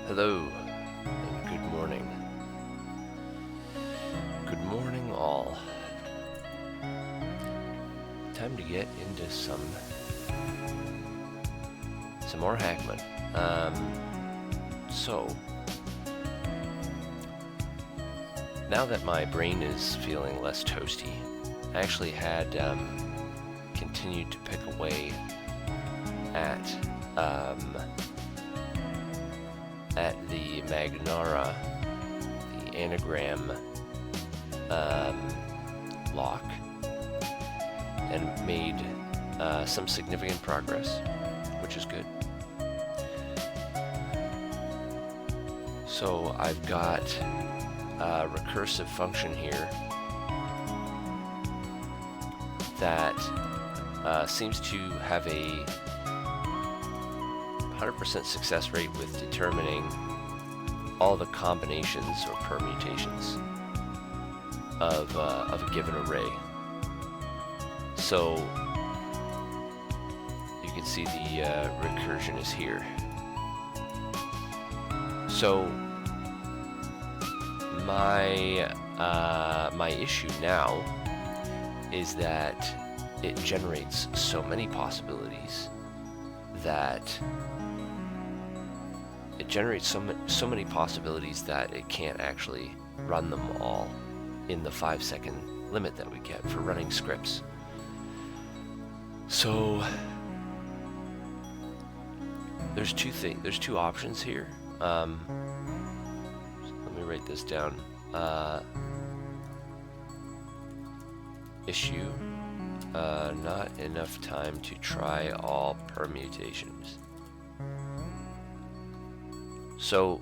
Hello, and good morning. Good morning, all. Time to get into some more hackmud. So, now that my brain is feeling less toasty, I actually had continued to pick away at the Magnara, the anagram lock, and made some significant progress, which is good. So I've got a recursive function here that seems to have a 100% success rate with determining all the combinations or permutations of a given array. So you can see the recursion is here. So my issue now is that it generates so many possibilities that so many possibilities that it can't actually run them all in the 5-second limit that we get for running scripts. So there's two options here. Let me write this down. Issue, not enough time to try all permutations. So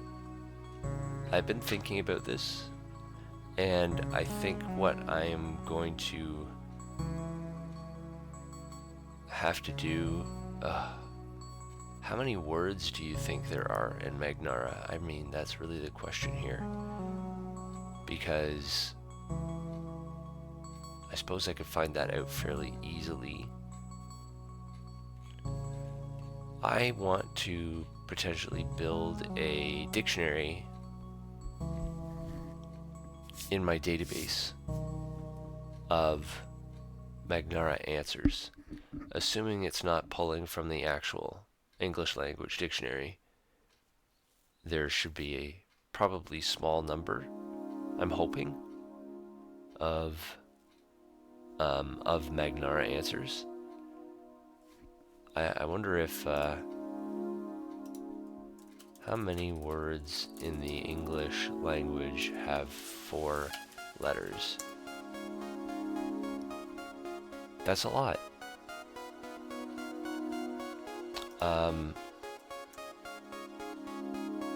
I've been thinking about this, and I think what I am going to have to do, how many words do you think there are in Magnara? I mean, that's really the question here, because I suppose I could find that out fairly easily. I want to potentially build a dictionary in my database of Magnara answers, assuming it's not pulling from the actual English language dictionary. There should be a probably small number, I'm hoping, of Magnara answers. I wonder if how many words in the English language have 4 letters? That's a lot.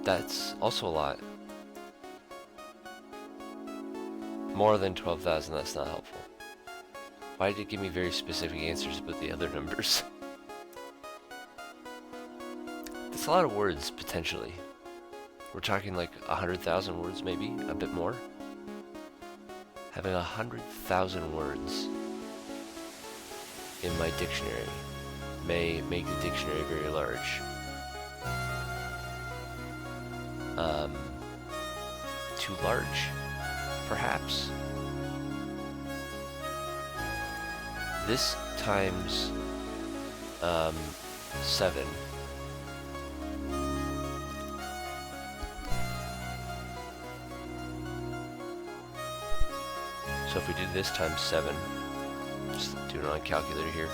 That's also a lot. More than 12,000, that's not helpful. Why did it give me very specific answers about the other numbers? It's a lot of words, potentially. We're talking like 100,000 words, maybe, a bit more. Having 100,000 words in my dictionary may make the dictionary very large. Too large, perhaps. This times 7. So if we do this times 7, just do it on a calculator here,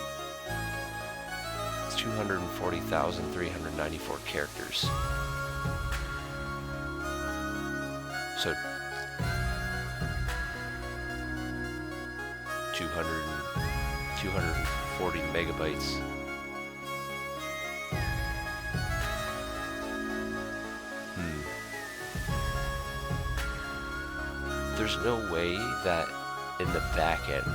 it's 240,394 characters. So 240 megabytes. There's no way that in the back end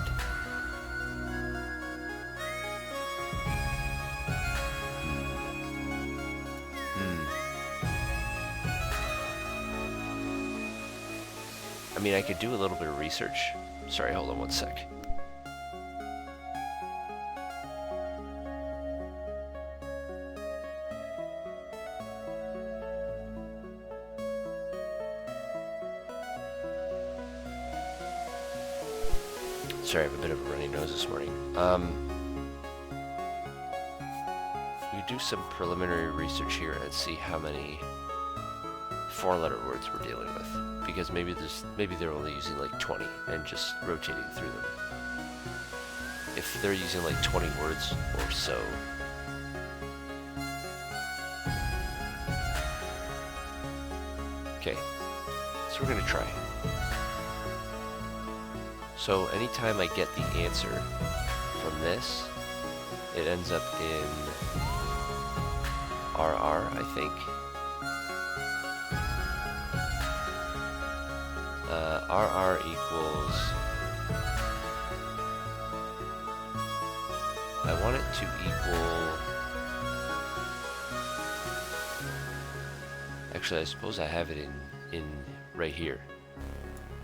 I mean, I could do a little bit of research. Sorry, hold on one sec. sorry, I have a bit of a runny nose this morning. We do some preliminary research here and see how many 4-letter words we're dealing with, because maybe they're only using like 20 and just rotating through them. If they're using like 20 words or so, okay, so we're gonna try. So anytime I get the answer from this, it ends up in RR, I think. RR equals, I want it to equal, actually I suppose I have it in right here,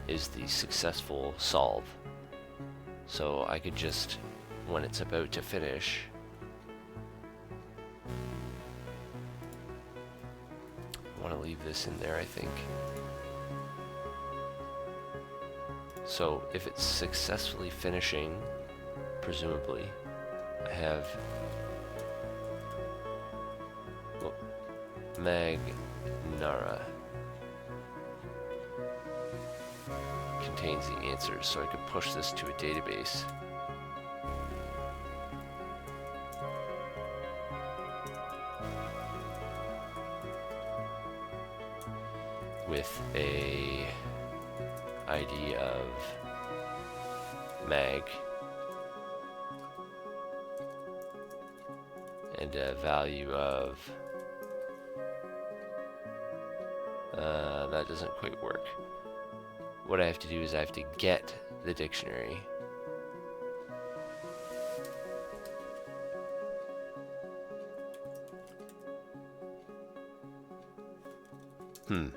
is the successful solve. So I could just, when it's about to finish, I want to leave this in there, I think. So if it's successfully finishing, presumably, I have Magnara contains the answers, so I could push this to a database. With a ID of mag and a value of that doesn't quite work. What I have to do is I have to get the dictionary. Don't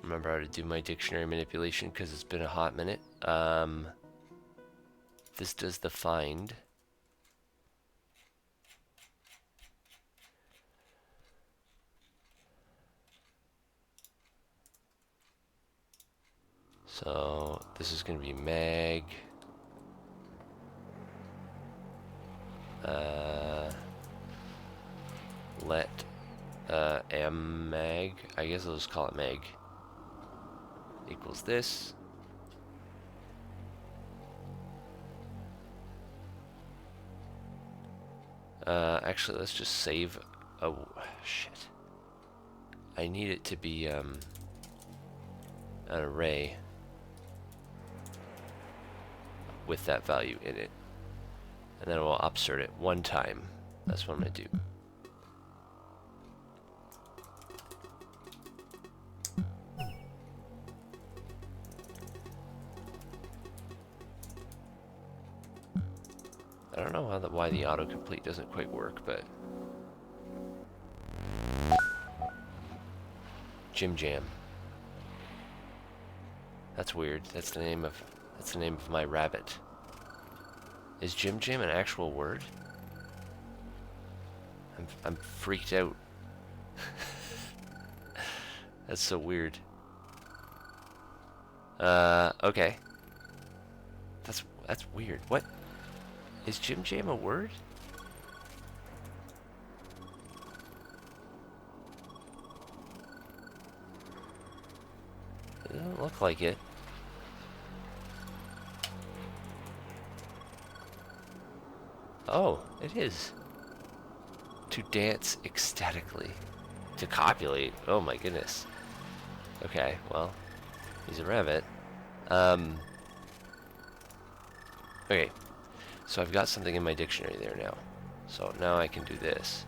remember how to do my dictionary manipulation because it's been a hot minute. This does the find. So this is going to be mag. Let m mag. I guess I'll just call it mag. Equals this. Actually, let's just save. Oh shit! I need it to be an array with that value in it, and then we'll upsert it one time. That's what I'm gonna do. I don't know why the autocomplete doesn't quite work, but Jim Jam. That's weird. That's the name of my rabbit. Is Jim Jam an actual word? I'm freaked out. That's so weird. Okay. That's weird. What? Is Jim Jam a word? It doesn't look like it. Oh, it is. To dance ecstatically. To copulate. Oh my goodness. Okay, well, he's a rabbit. Okay. So I've got something in my dictionary there now. So now I can do this.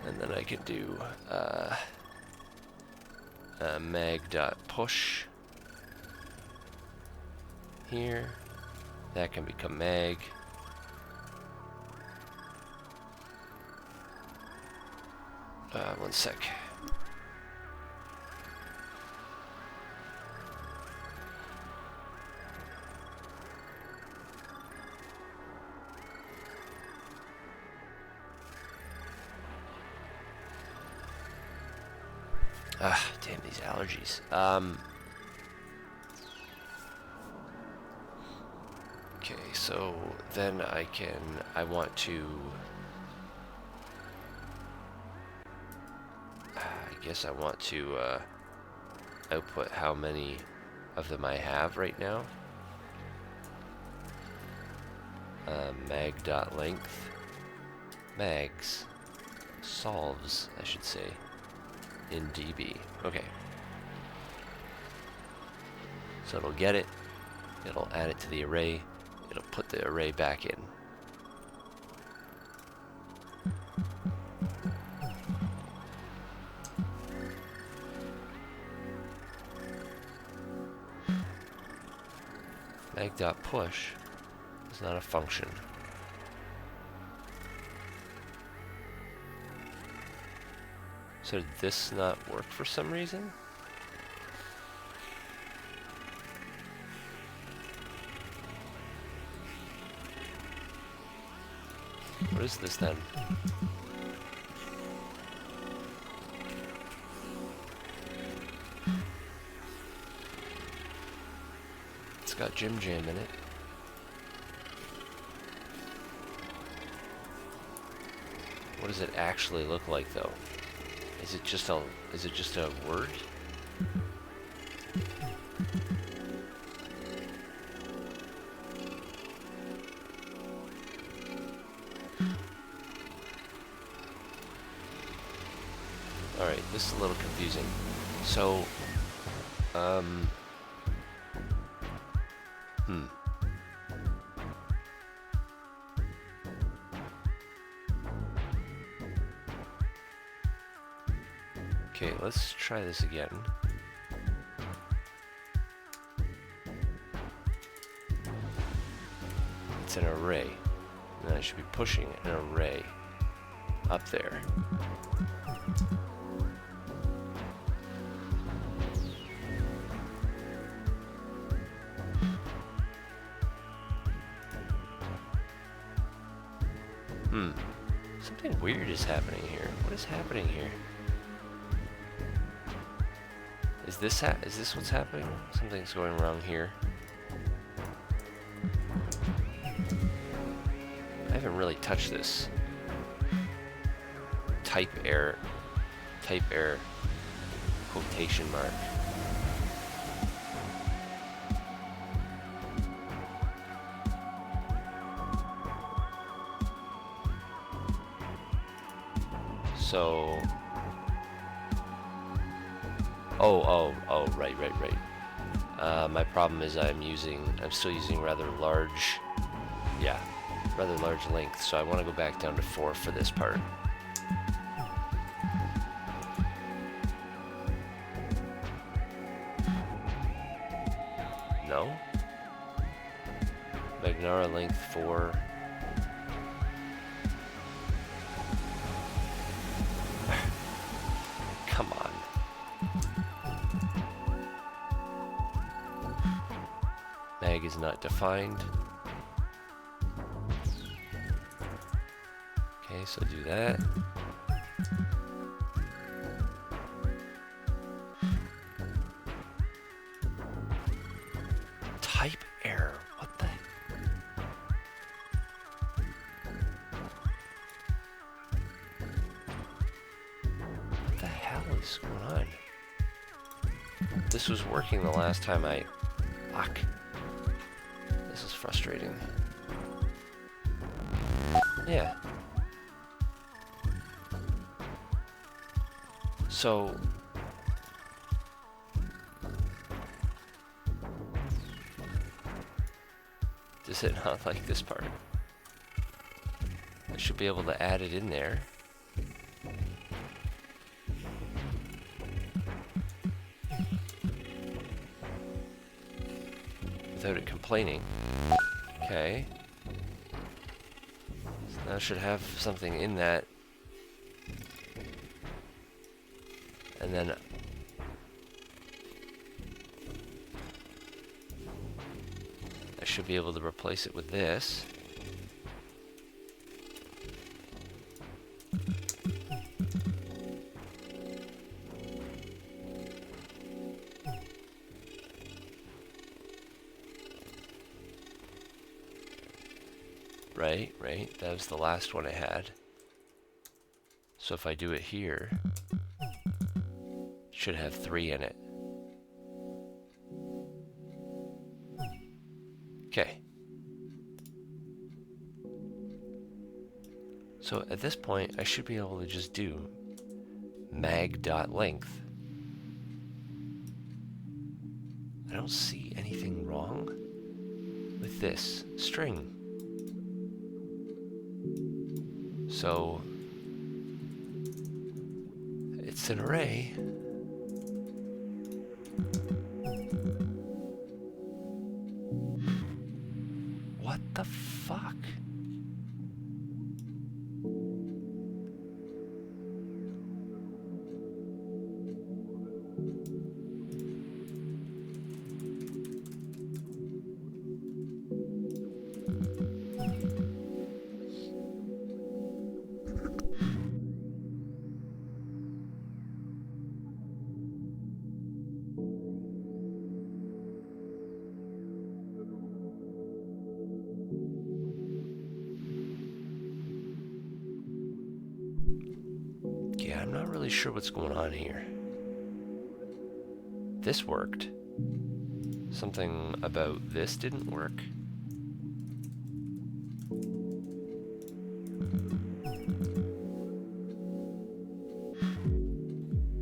And then I can do mag.push here. That can become mag. One sec. Ah, damn these allergies. Okay, so then I want to, I guess I want to output how many of them I have right now. Mag.length, mags, solves, I should say, in dB. Okay. So it'll get it, it'll add it to the array, it'll put the array back in. Mag.push is not a function. So did this not work for some reason? What is this then? It's got Jim Jam in it. What does it actually look like though? Is it just a word? Alright, this is a little confusing. So, Okay, let's try this again. It's an array. And I should be pushing an array up there. Something weird is happening here. What is happening here? Is this what's happening? Something's going wrong here. I haven't really touched this. Type error, quotation mark. So, right. My problem is I'm still using rather large length, so I want to go back down to 4 for this part. No? Magnara length 4. Come on. Mag is not defined. Okay, so do that. Type error. What the? What the hell is going on? This was working the last time I... Fuck. This is frustrating. Yeah. So... Does it not like this part? I should be able to add it in there. Without it complaining. Okay. So now I should have something in that. And then I should be able to replace it with this. right? That was the last one I had. So if I do it here, it should have 3 in it. Okay. So at this point, I should be able to just do mag.length. I don't see anything wrong with this string. So it's an array. What the fuck? Yeah, I'm not really sure what's going on here. This worked. Something about this didn't work.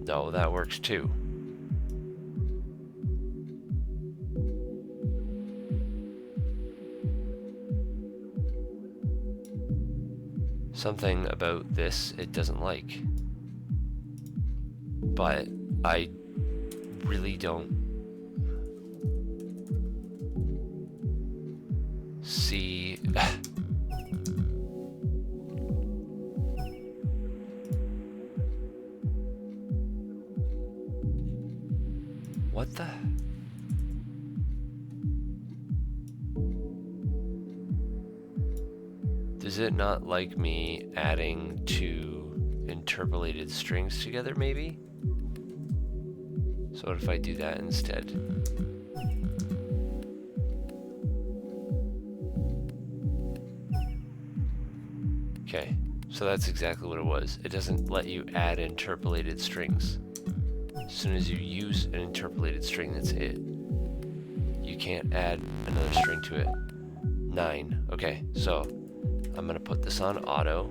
No, that works too. Something about this it doesn't like. But I really don't see what the does it not like me adding two interpolated strings together maybe? So what if I do that instead? Okay, so that's exactly what it was. It doesn't let you add interpolated strings. As soon as you use an interpolated string, that's it. You can't add another string to it. 9. Okay, so I'm gonna put this on auto.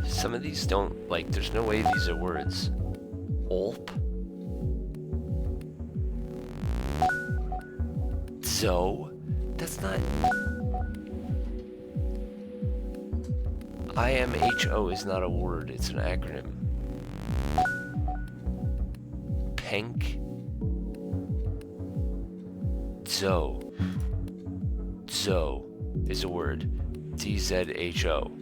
Some of these don't, like, there's no way these are words. Olp. So, that's not... IMHO is not a word, it's an acronym. Penk. Zo. Zo is a word. DZHO.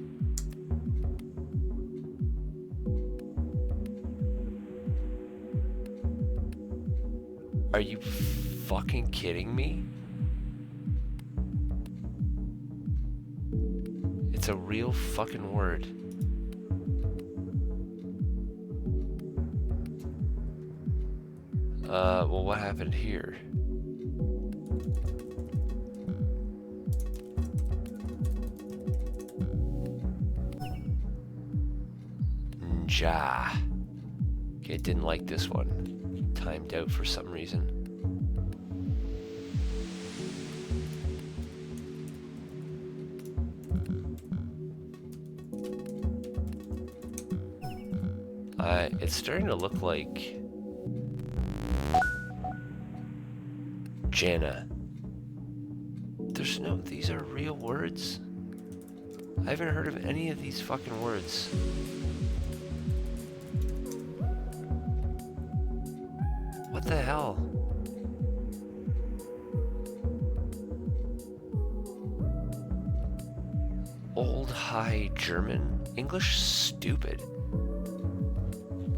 Are you fucking kidding me? It's a real fucking word. Well, what happened here? Ja. Okay, didn't like this one. Timed out for some reason. It's starting to look like Jana. There's no, these are real words. I haven't heard of any of these fucking words. What the hell? Old High German? English? Stupid.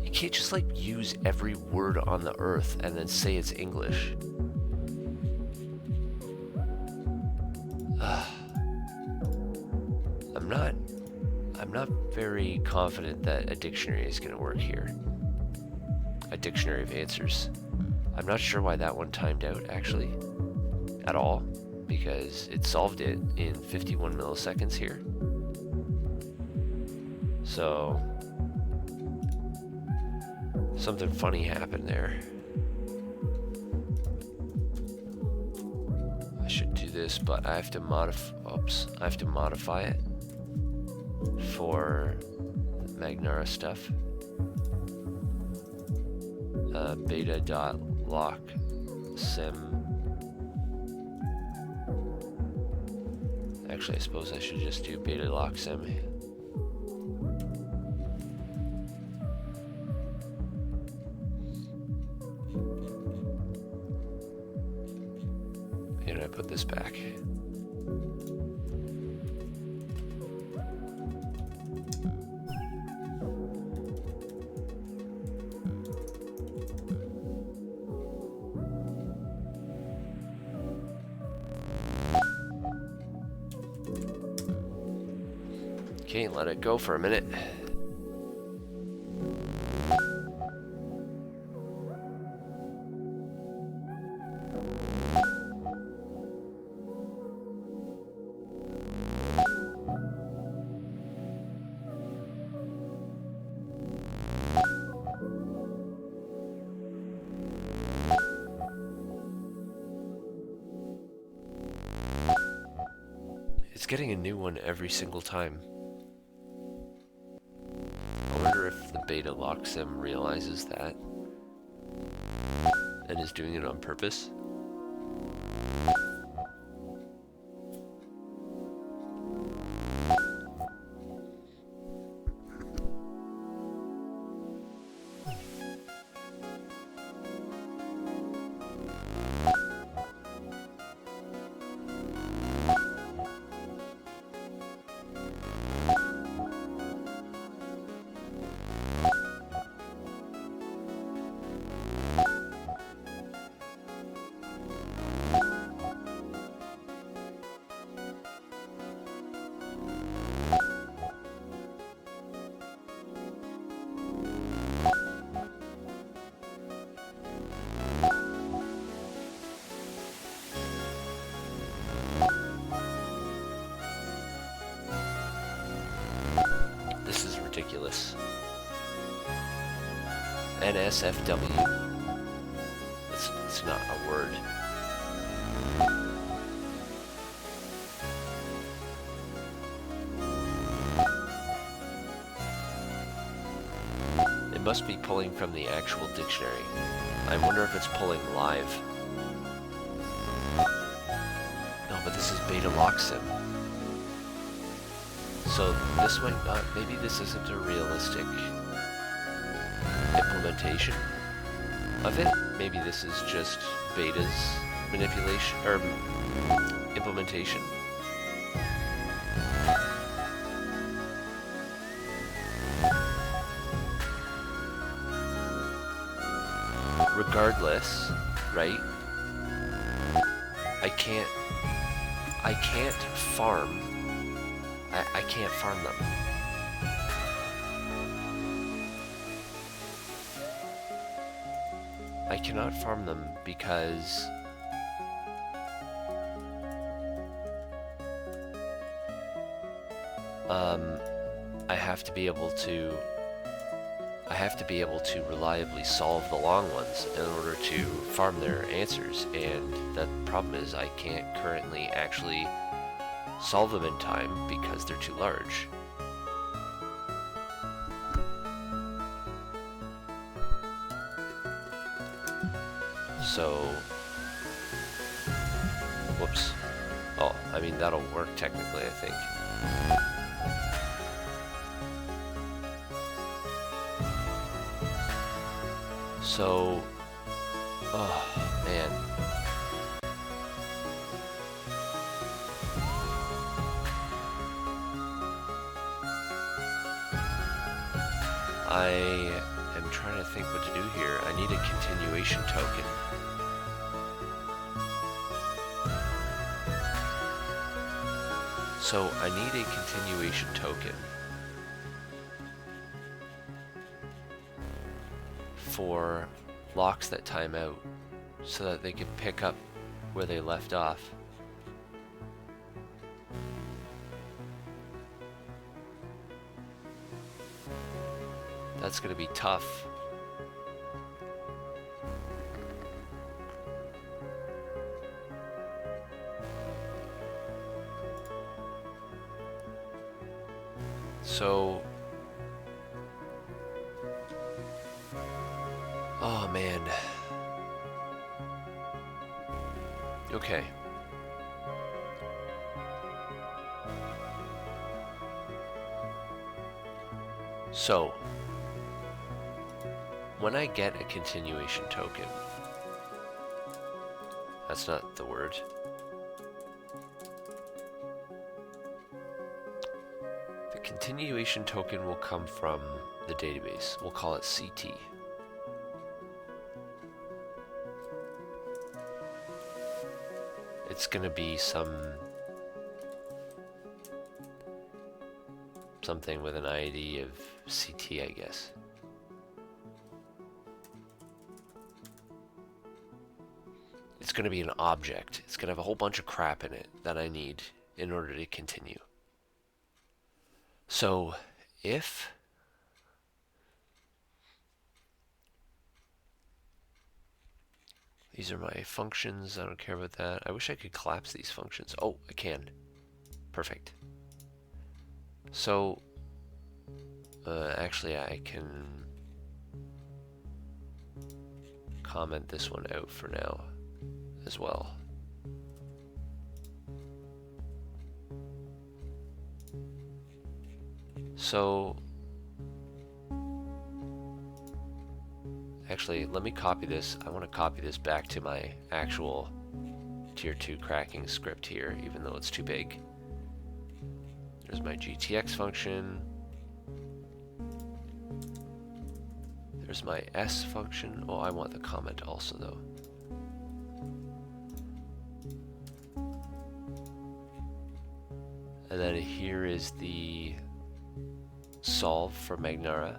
You can't just like use every word on the earth and then say it's English. I'm not very confident that a dictionary is going to work here. A dictionary of answers. I'm not sure why that one timed out, actually, at all, because it solved it in 51 milliseconds here. So, something funny happened there. I should do this, but I have to modify it for Magnara stuff. Beta.lock sim. Actually, I suppose I should just do beta lock sim. And I put this back. Okay, let it go for a minute. It's getting a new one every single time. I wonder if the beta lock sim realizes that and is doing it on purpose. This is ridiculous. NSFW. It's not a word. It must be pulling from the actual dictionary. I wonder if it's pulling live. No, but this is beta lock sim. So this might not, maybe this isn't a realistic implementation of it. Maybe this is just beta's manipulation, or implementation. Regardless, right? I can't farm. I can't farm them. I cannot farm them because I have to be able to reliably solve the long ones in order to farm their answers, and the problem is I can't currently actually solve them in time because they're too large. So, whoops. Oh, I mean, that'll work technically, I think. So, oh, man. I am trying to think what to do here. I need a continuation token. So I need a continuation token for locks that time out so that they can pick up where they left off. That's going to be tough. So, oh man. Okay. So, when I get a continuation token, that's not the word. The continuation token will come from the database. We'll call it CT. It's going to be something with an ID of CT, I guess. It's going to be an object. It's going to have a whole bunch of crap in it that I need in order to continue. So if these are my functions, I don't care about that. I wish I could collapse these functions. Oh, I can. Perfect. So actually I can comment this one out for now as well. So actually, let me copy this. I want to copy this back to my actual tier 2 cracking script here, even though it's too big. There's my GTX function. There's my S function. Oh, I want the comment also though. And then here is the solve for Magnara.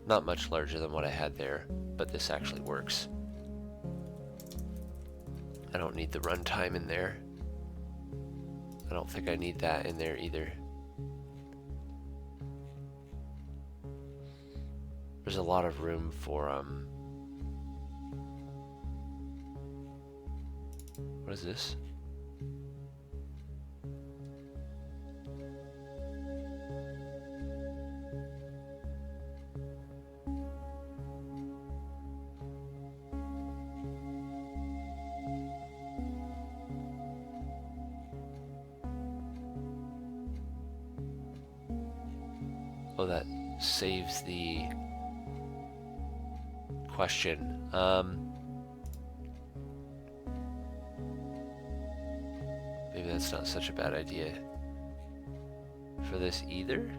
Not much larger than what I had there, but this actually works. I don't need the runtime in there. I don't think I need that in there either. There's a lot of room for what is this? Oh, that saves the question. Maybe that's not such a bad idea for this either.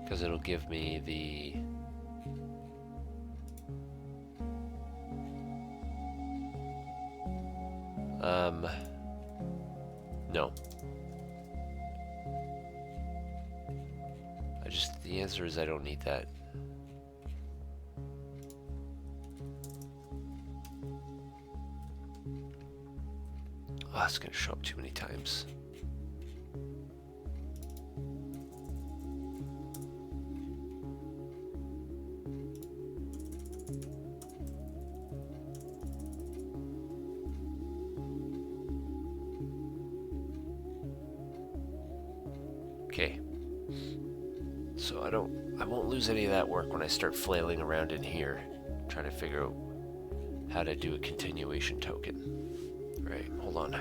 Because it'll give me the no. The answer is I don't need that. Oh, it's gonna show up too many times. Okay. So I won't lose any of that work when I start flailing around in here, trying to figure out how to do a continuation token. Right, hold on.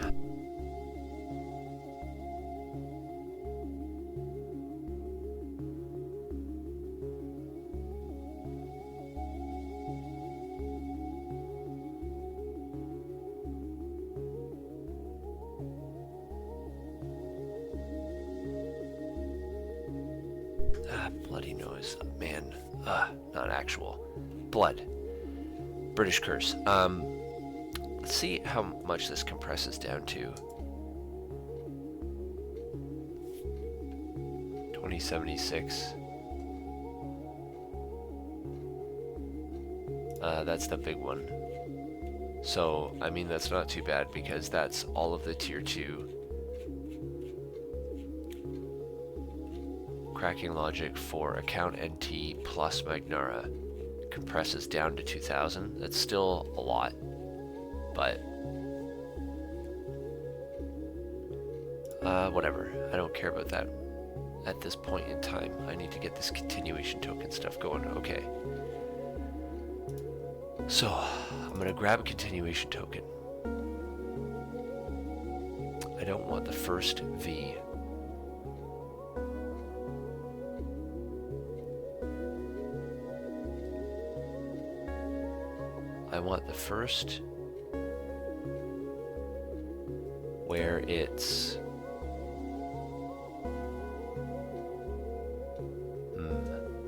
noise. Man, not actual. Blood. British curse. Let's see how much this compresses down to. 2076. That's the big one. So, I mean, that's not too bad because that's all of the tier 2. Cracking logic for account NT plus Magnara compresses down to 2000. That's still a lot, but whatever. I don't care about that at this point in time. I need to get this continuation token stuff going. Okay. So, I'm going to grab a continuation token. I don't want the first V. I want the first where it's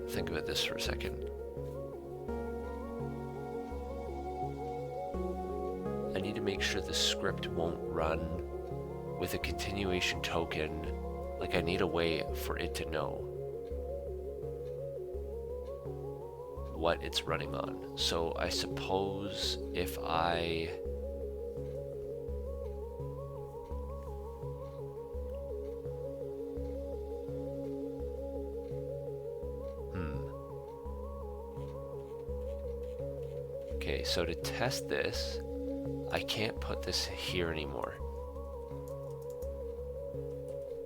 think about this for a second. I need to make sure the script won't run with a continuation token. Like, I need a way for it to know what it's running on. So I suppose if I Okay, so to test this, I can't put this here anymore.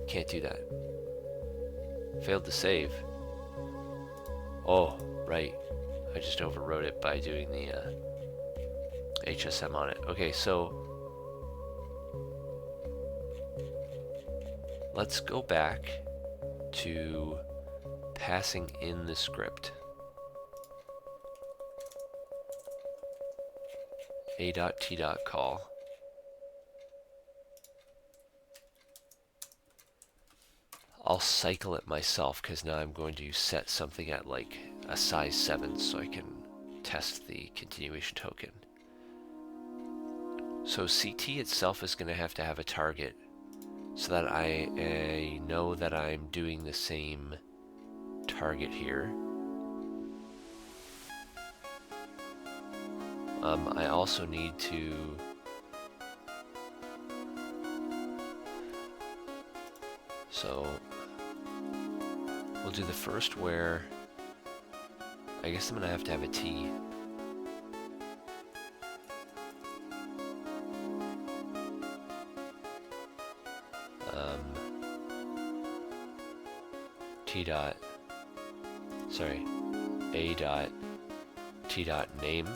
Can't do that. Failed to save. Oh, right. I just overwrote it by doing the HSM on it. Okay, so let's go back to passing in the script. A.T.call. I'll cycle it myself because now I'm going to set something at like a size 7 so I can test the continuation token. So CT itself is going to have a target so that I know that I'm doing the same target here. I also need to we'll do the first where I guess I'm gonna have to have a T. A dot T dot name.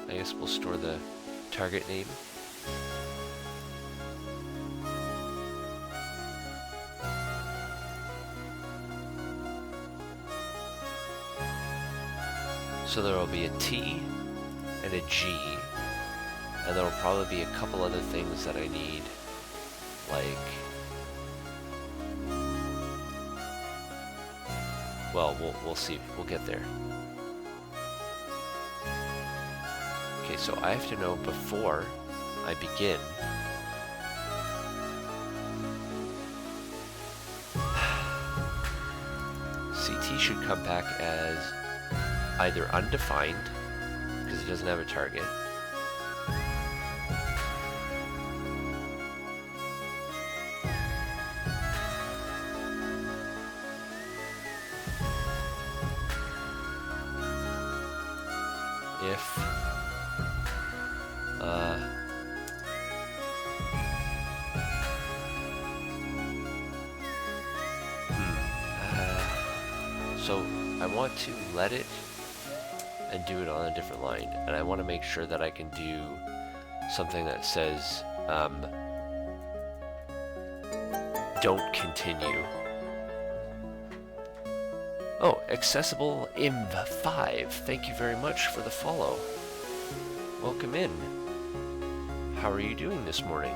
I guess we'll store the target name. So there will be a T and a G, and there will probably be a couple other things that I need, like, well, we'll see. We'll get there. Okay, so I have to know before I begin CT should come back as either undefined, because it doesn't have a target, if so I want to let it and do it on a different line, and I want to make sure that I can do something that says don't continue. Oh, accessible imv5. Thank you very much for the follow. Welcome in. How are you doing this morning?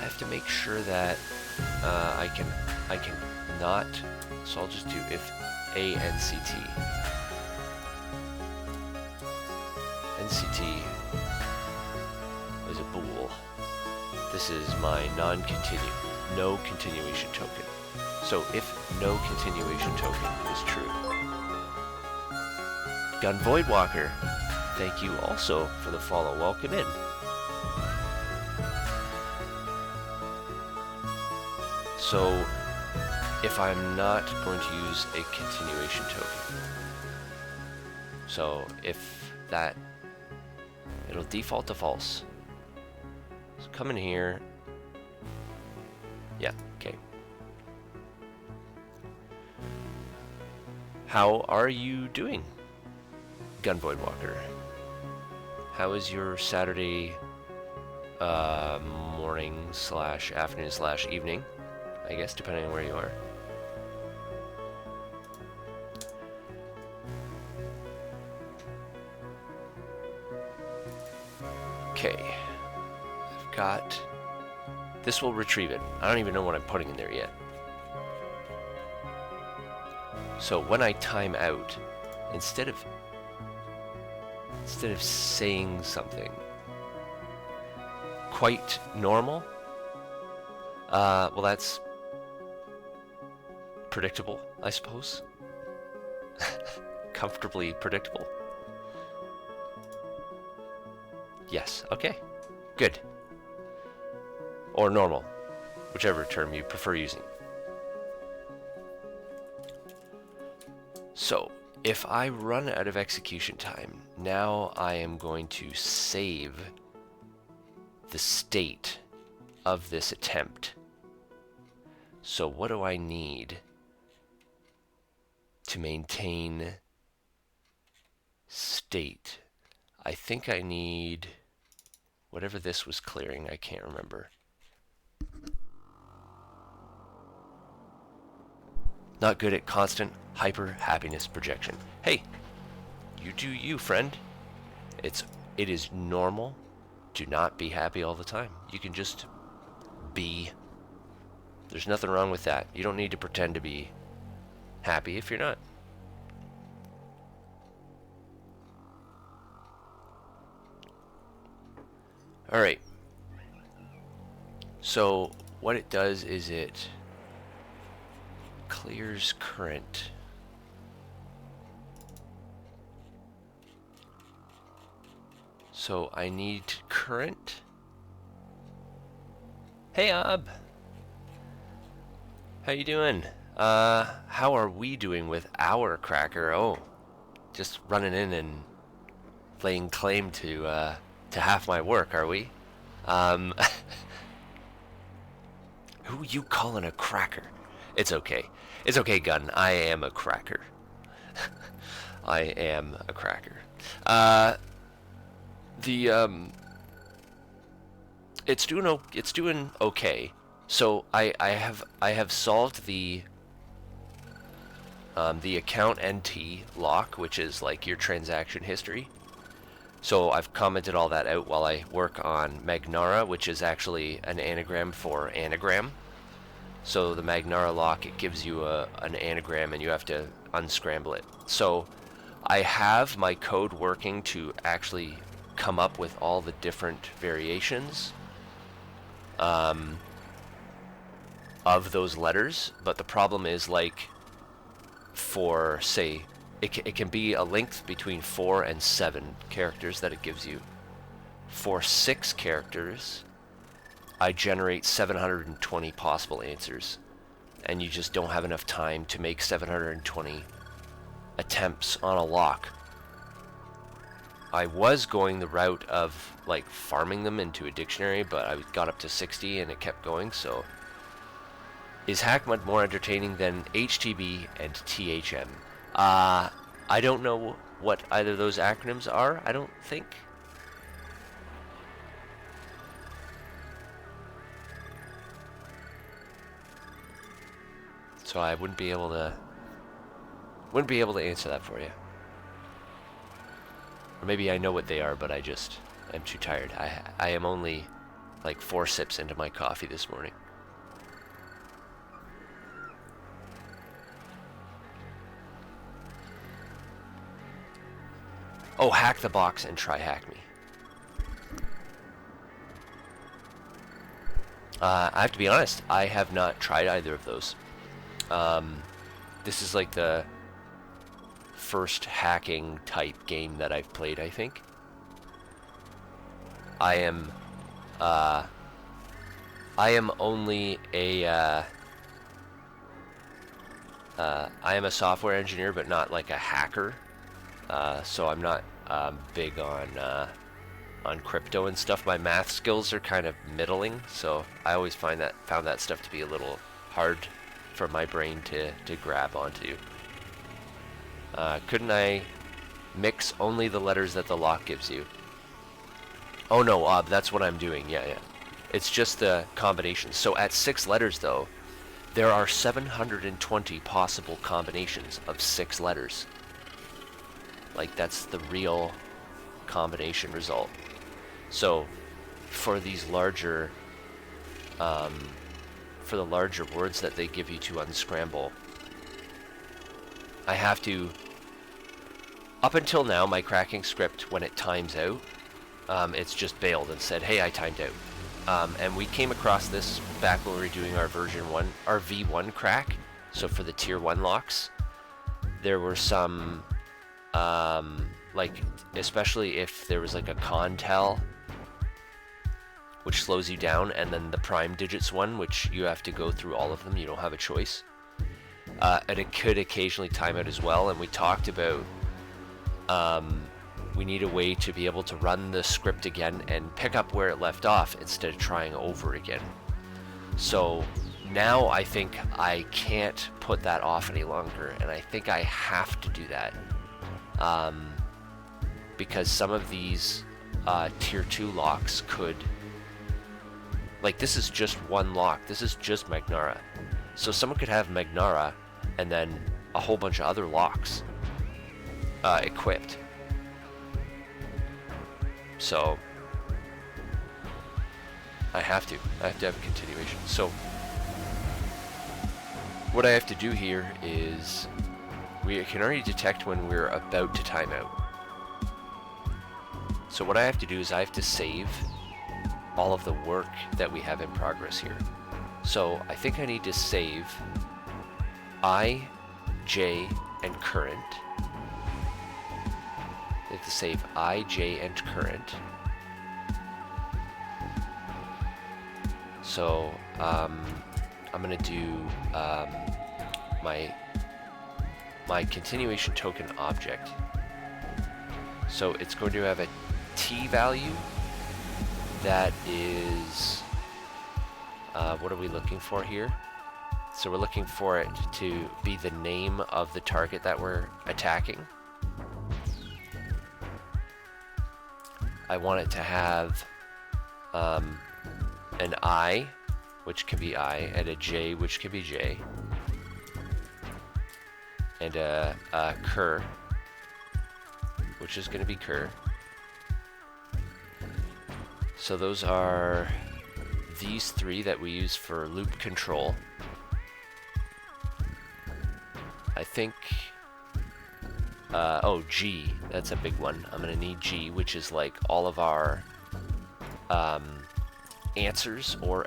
have to make sure that I can not. So I'll just do if ANCT. NCT is a bool. This is my no continuation token. So if no continuation token is true. Gun Voidwalker, thank you also for the follow. Welcome in. So if I'm not going to use a continuation token, so if that, it'll default to false. So come in here. Yeah, okay. How are you doing, Gun Voidwalker? How is your Saturday morning / afternoon / evening? I guess, depending on where you are. Okay, I've got, this will retrieve it. I don't even know what I'm putting in there yet. So when I time out, instead of saying something quite normal, well, that's predictable, I suppose. Comfortably predictable. Yes, okay, good. Or normal, whichever term you prefer using. So, if I run out of execution time, now I am going to save the state of this attempt. So what do I need to maintain state? I think I need whatever this was clearing, I can't remember. Not good at constant hyper happiness projection. Hey, you do you, friend. It is normal to not be happy all the time. You can just be. There's nothing wrong with that. You don't need to pretend to be happy if you're not. All right. So what it does is it clears current. So I need current. Hey, Ob. How you doing? How are we doing with our cracker? Oh, just running in and laying claim to half my work, are we? Who you calling a cracker? It's okay. It's okay, Gun. I am a cracker. I am a cracker. It's doing okay. So I have solved the account NT lock, which is like your transaction history. So I've commented all that out while I work on Magnara, which is actually an anagram for anagram. So the Magnara lock, it gives you an anagram and you have to unscramble it. So I have my code working to actually come up with all the different variations of those letters, but the problem is, like, for, say, it can be a length between 4 and 7 characters that it gives you. For 6 characters, I generate 720 possible answers, and you just don't have enough time to make 720 attempts on a lock. I was going the route of, like, farming them into a dictionary, but I got up to 60 and it kept going. So is hackmud more entertaining than HTB and THM? I don't know what either of those acronyms are, I don't think. So I wouldn't be able to answer that for you. Or maybe I know what they are, but I just am too tired. I am only like 4 sips into my coffee this morning. Oh, hack the box and try hack me. I have to be honest, I have not tried either of those. This is like the first hacking type game that I've played, I think. I am only a I am a software engineer, but not like a hacker. So I'm not big on crypto and stuff. My math skills are kind of middling, so I always found that stuff to be a little hard for my brain to grab onto. Couldn't I mix only the letters that the lock gives you? Oh no, that's what I'm doing. Yeah. It's just the combinations. So at 6 letters though, there are 720 possible combinations of 6 letters. Like, that's the real combination result. So for these larger for the larger words that they give you to unscramble, I have to, up until now, my cracking script, when it times out, it's just bailed and said, hey, I timed out. And we came across this back when we were doing our version 1, our V1 crack. So for the tier 1 locks, there were some, like, especially if there was like a contel, which slows you down, and then the prime digits one, which you have to go through all of them, you don't have a choice. And it could occasionally time out as well, and we talked about we need a way to be able to run the script again and pick up where it left off instead of trying over again. So now I think I can't put that off any longer, and I think I have to do that. Because some of these tier 2 locks could, like, this is just one lock, this is just Magnara. So someone could have Magnara and then a whole bunch of other locks equipped. So I have to have a continuation. So what I have to do here is, we can already detect when we're about to time out. So what I have to do is I have to save all of the work that we have in progress here. So I think I need to save I, J, and current. I have to save I, J, and current. So I'm gonna do my continuation token object. So it's going to have a T value that is, what are we looking for here? So we're looking for it to be the name of the target that we're attacking. I want it to have an I, which can be I, and a J, which can be J, and a cur, which is going to be cur. So those are these 3 that we use for loop control. I think, oh, G, that's a big one. I'm going to need G, which is like all of our answers or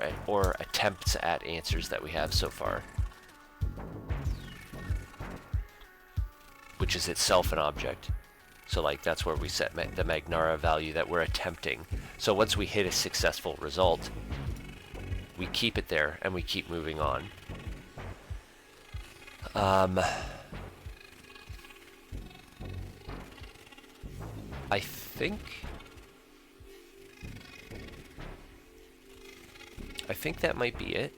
attempts at answers that we have so far, which is itself an object. So like that's where we set the Magnara value that we're attempting. So once we hit a successful result, we keep it there and we keep moving on. I think that might be it.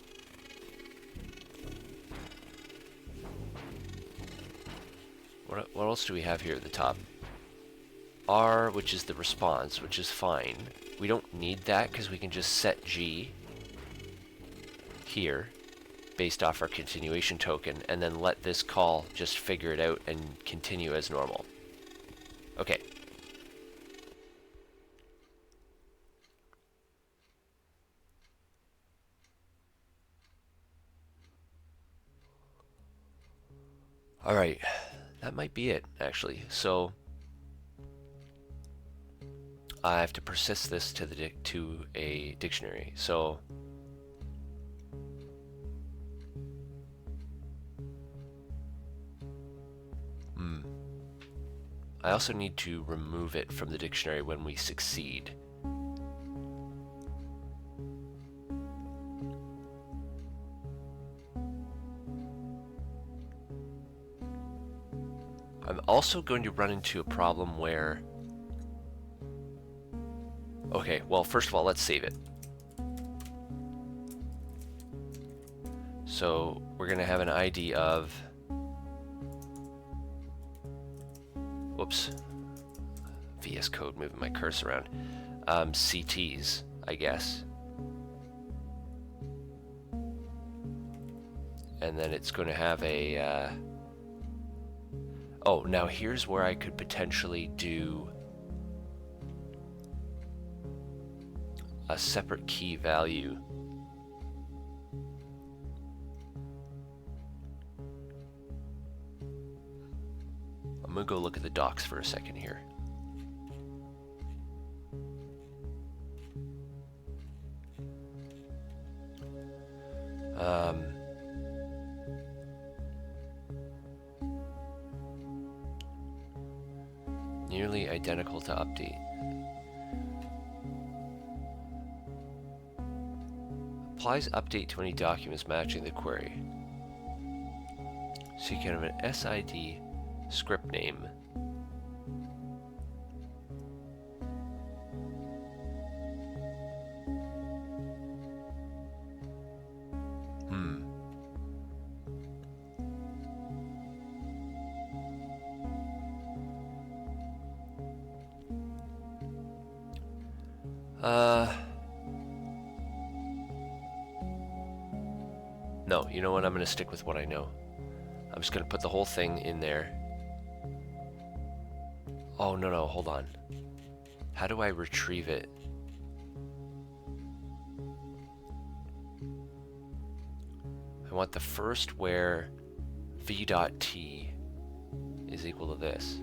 What else do we have here at the top? R, which is the response, which is fine. We don't need that because we can just set G here based off our continuation token and then let this call just figure it out and continue as normal. Okay. All right, that might be it actually. So I have to persist this to a dictionary. So I also need to remove it from the dictionary when we succeed. I'm also going to run into a problem where... Okay, well, first of all, let's save it. So we're going to have an ID of... Whoops. VS Code moving my cursor around. CTs, I guess. And then it's going to have a... Oh, now here's where I could potentially do a separate key value. I'm gonna go look at the docs for a second here. Nearly identical to update. Applies update to any documents matching the query. So you can have an SID script name. No, you know what? I'm going to stick with what I know. I'm just going to put the whole thing in there. Oh, no, hold on. How do I retrieve it? I want the first where v.t is equal to this.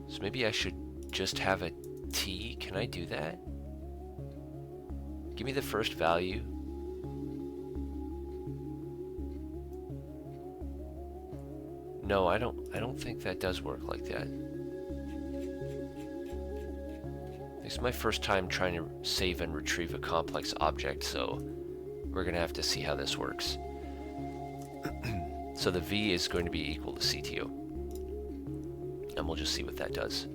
So maybe I should just have a t. Can I do that? Give me the first value. No, I don't think that does work like that. This is my first time trying to save and retrieve a complex object, so we're gonna have to see how this works. So the v is going to be equal to CTO. And we'll just see what that does.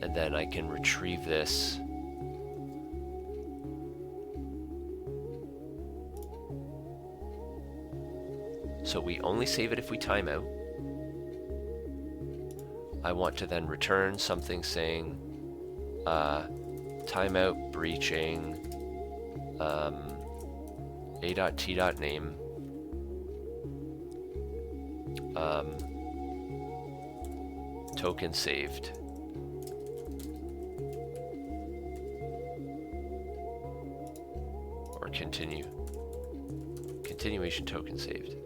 And then I can retrieve this. So we only save it if we time out. I want to then return something saying timeout breaching a.t.name token saved. Or continuation token saved.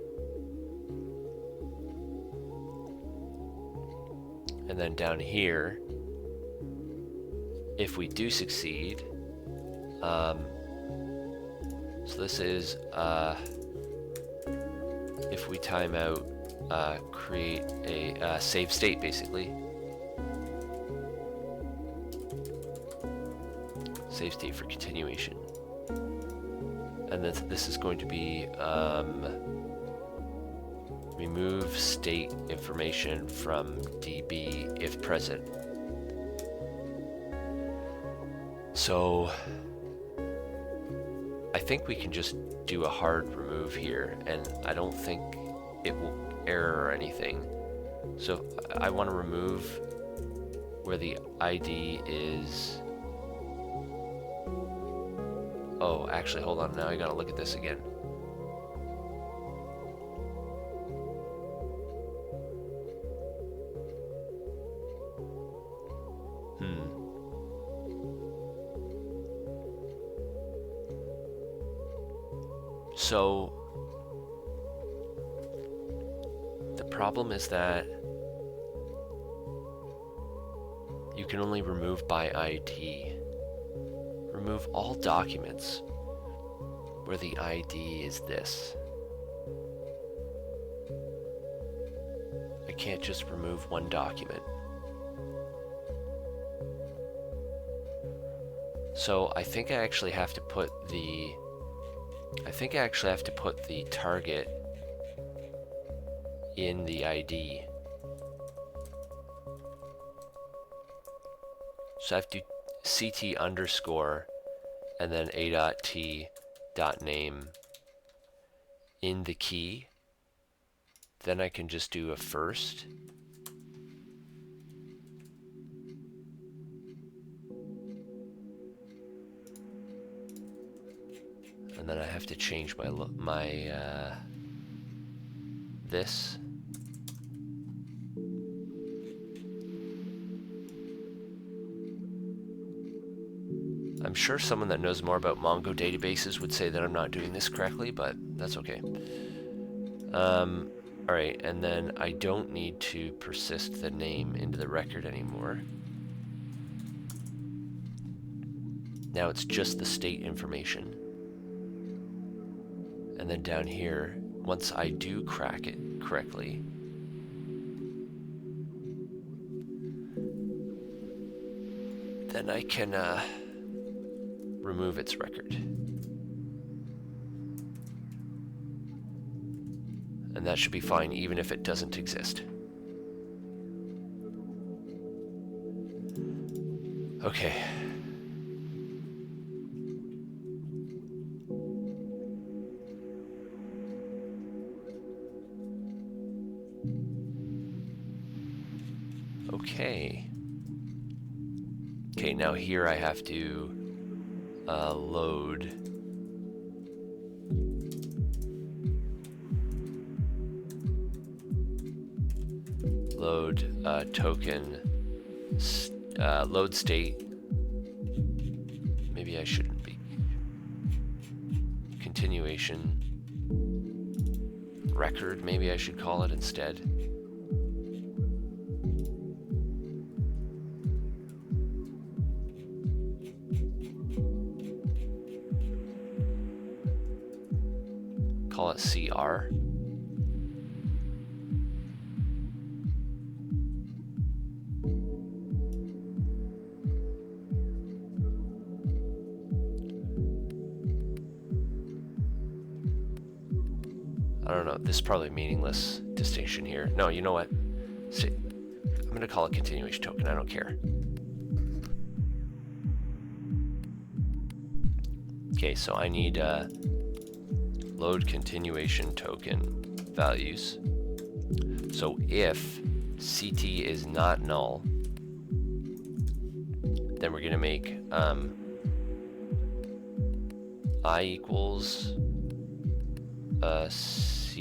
And then down here, if we do succeed, so this is if we time out, create a save state basically. Save state for continuation. And then this is going to be remove state information from DB if present. So I think we can just do a hard remove here, and I don't think it will error or anything. So I want to remove where the ID is. Oh, actually, hold on. Now I gotta look at this again. So problem is that you can only remove by ID. Remove all documents where the ID is this. I can't just remove one document. So I think I actually have to put the target in the ID. So I have to ct underscore and then a.t.name in the key. Then I can just do a first. And then I have to change my this. I'm sure someone that knows more about Mongo databases would say that I'm not doing this correctly, but that's okay. Alright, and then I don't need to persist the name into the record anymore. Now it's just the state information. And then down here, once I do crack it correctly, then I can remove its record. And that should be fine even if it doesn't exist. Okay. Okay. Okay, now here I have to load token load state. Maybe I shouldn't be. Continuation record, maybe I should call it instead. Call it CR. I don't know, this is probably a meaningless distinction here. No, you know what? See, I'm going to call it continuation token, I don't care. Okay, so I need load continuation token values. So if CT is not null, then we're going to make I equals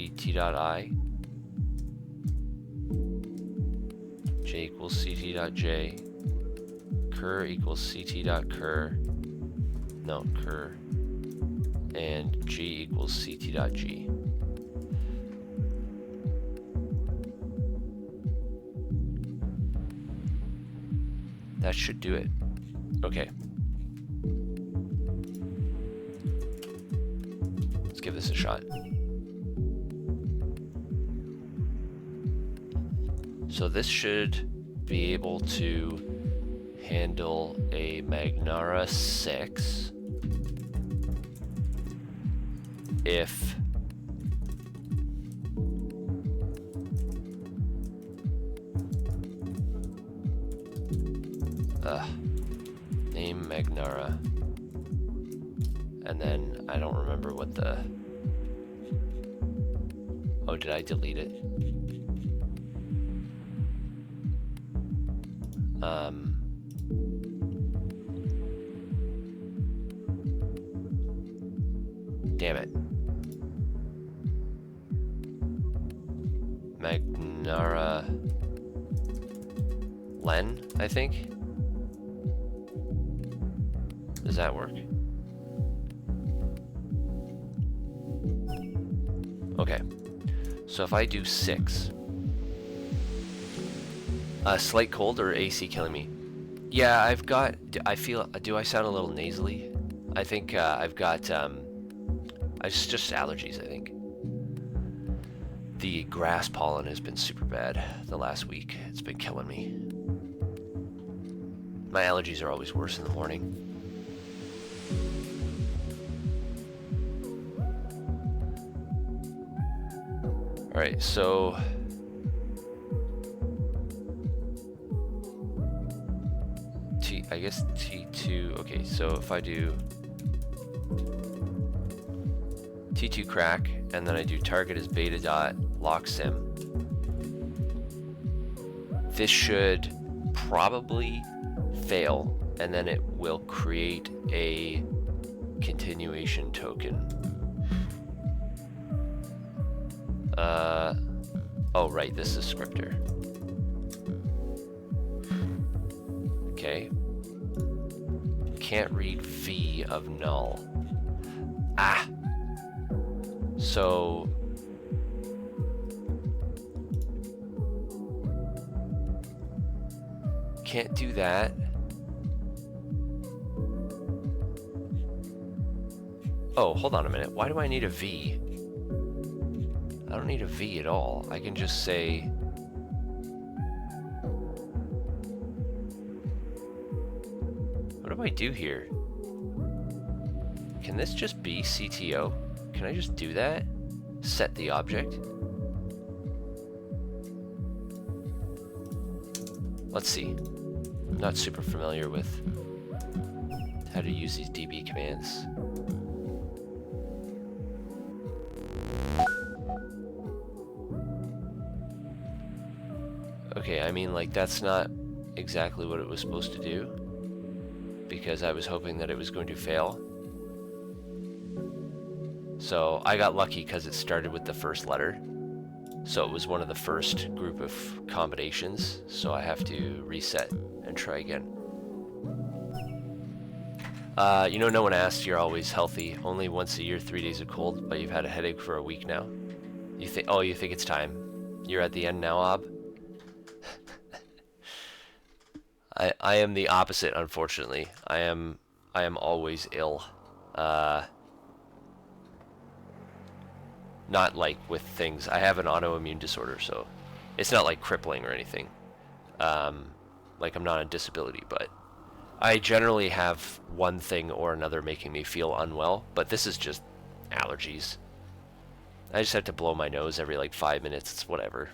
ct.I, j equals ct.j, cur equals ct.cur, no, cur, and g equals ct.g. That should do it. Okay. Let's give this a shot. So this should be able to handle a Magnara 6 if name Magnara, and then I don't remember what the, oh, did I delete it? Damn it. Magnara Len, I think. Does that work? Okay. So if I do 6, Slight cold or AC killing me? Yeah, I've got. I feel. Do I sound a little nasally? I think I've got. It's just allergies. I think. The grass pollen has been super bad the last week. It's been killing me. My allergies are always worse in the morning. All right, so. I guess T2, okay, so if I do T2 crack, and then I do target as beta dot lock sim, this should probably fail, and then it will create a continuation token. Oh right, this is scripter. Okay. Can't read V of null. Ah! So... can't do that. Oh, hold on a minute. Why do I need a V? I don't need a V at all. I can just say... what do I do here? Can this just be CTO? Can I just do that? Set the object? Let's see. I'm not super familiar with how to use these DB commands. Okay, I mean, like, that's not exactly what it was supposed to do, because I was hoping that it was going to fail. So I got lucky because it started with the first letter. So it was one of the first group of combinations. So I have to reset and try again. You know, no one asks, you're always healthy. Only once a year, 3 days of cold, but you've had a headache for a week now. You think, oh, you think it's time. You're at the end now, Ob? I am the opposite, unfortunately. I am always ill. Not like with things. I have an autoimmune disorder, so it's not like crippling or anything. Like I'm not on disability, but I generally have one thing or another making me feel unwell, but this is just allergies. I just have to blow my nose every like 5 minutes. It's whatever.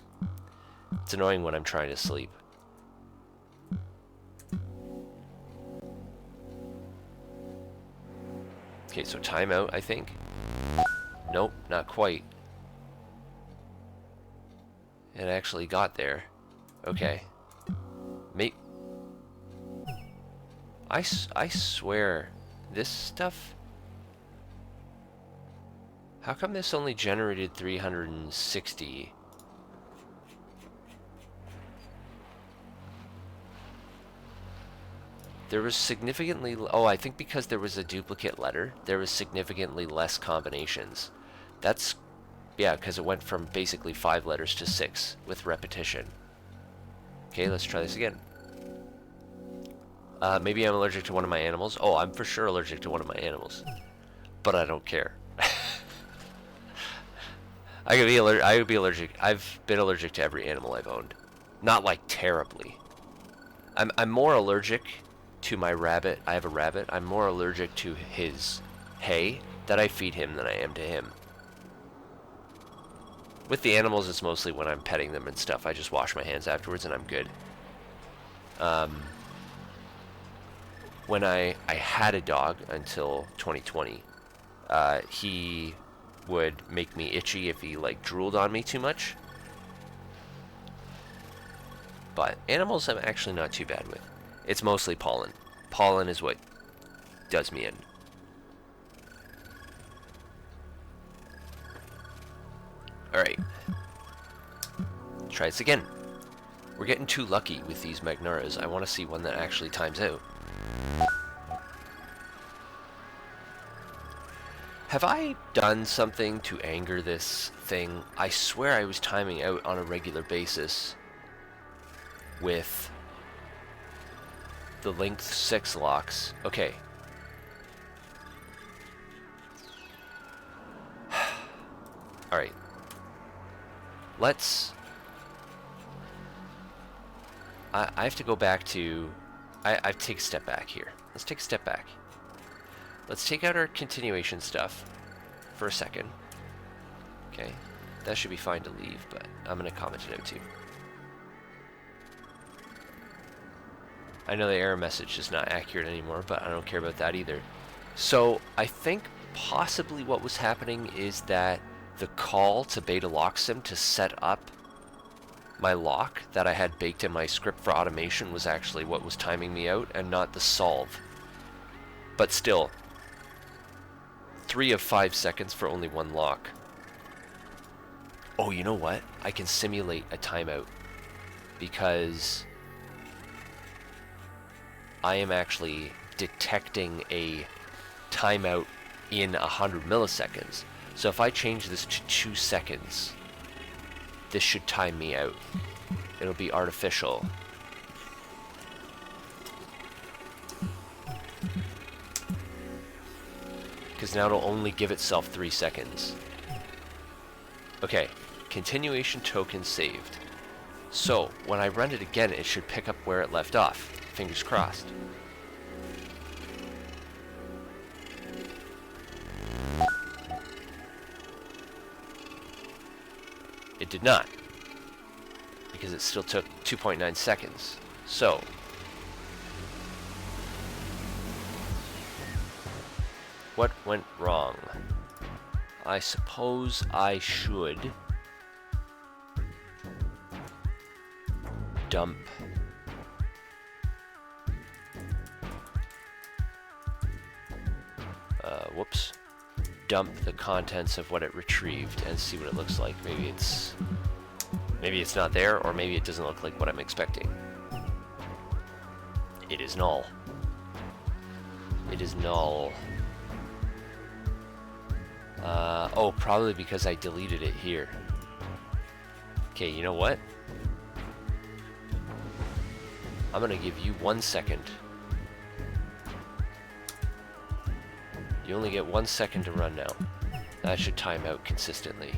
It's annoying when I'm trying to sleep. Okay, so timeout, I think. Nope, not quite. It actually got there. Okay. I swear, this stuff... how come this only generated 360? There was significantly... oh, I think because there was a duplicate letter, there was significantly less combinations. That's... yeah, because it went from basically 5 letters to 6 with repetition. Okay, let's try this again. Maybe I'm allergic to one of my animals. Oh, I'm for sure allergic to one of my animals. But I don't care. I could be allergic. I've been allergic to every animal I've owned. Not like terribly. I'm more allergic to my rabbit. I have a rabbit. I'm more allergic to his hay that I feed him than I am to him. With the animals, it's mostly when I'm petting them and stuff. I just wash my hands afterwards and I'm good. When I had a dog until 2020, he would make me itchy if he like drooled on me too much. But animals I'm actually not too bad with. It's mostly pollen. Pollen is what does me in. Alright. Try this again. We're getting too lucky with these Magnaras. I want to see one that actually times out. Have I done something to anger this thing? I swear I was timing out on a regular basis. with the length 6 locks. Okay. Alright. Let's... I have to go back to... I take a step back here. Let's take a step back. Let's take out our continuation stuff for a second. Okay. That should be fine to leave, but I'm going to comment it out too. I know the error message is not accurate anymore, but I don't care about that either. So I think possibly what was happening is that the call to beta locksim to set up my lock that I had baked in my script for automation was actually what was timing me out and not the solve. But still, 3 of 5 seconds for only 1 lock. Oh, you know what? I can simulate a timeout because I am actually detecting a timeout in 100 milliseconds. So if I change this to 2 seconds, this should time me out. It'll be artificial. Because now it'll only give itself 3 seconds. Okay, continuation token saved. So when I run it again, it should pick up where it left off. Fingers crossed. It did not, because it still took 2.9 seconds. So, what went wrong? I suppose I should dump dump the contents of what it retrieved and see what it looks like. Maybe it's not there, or maybe it doesn't look like what I'm expecting. It is null. It is null. Oh, probably because I deleted it here. Okay, you know what? I'm gonna give you 1 second. You only get 1 second to run now. That should time out consistently.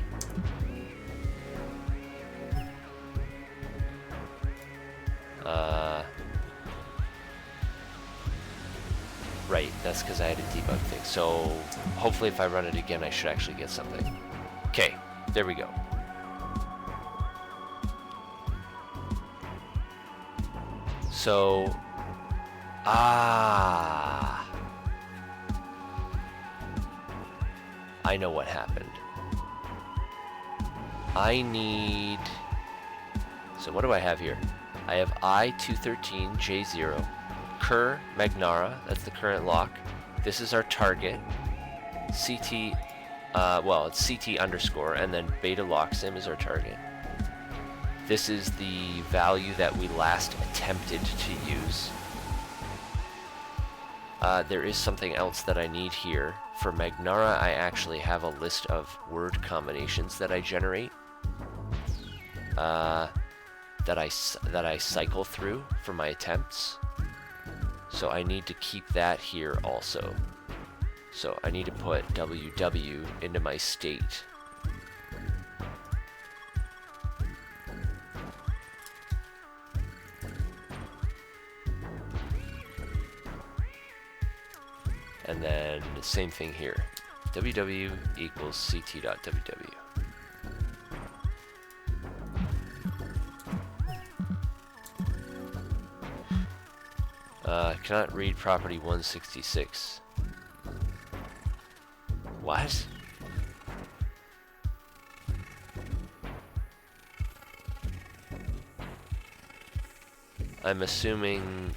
Right, that's because I had a debug thing. So hopefully if I run it again, I should actually get something. Okay, there we go. So, I know what happened. I need... So what do I have here? I have I213J0, cur Magnara, that's the current lock. This is our target. CT, well, it's CT underscore, and then beta locksim is our target. This is the value that we last attempted to use. There is something else that I need here. For Magnara, I actually have a list of word combinations that I generate. That I cycle through for my attempts. So I need to keep that here also. So I need to put WW into my state. And then the same thing here. WW equals ct.ww. Cannot read property 166. What? I'm assuming...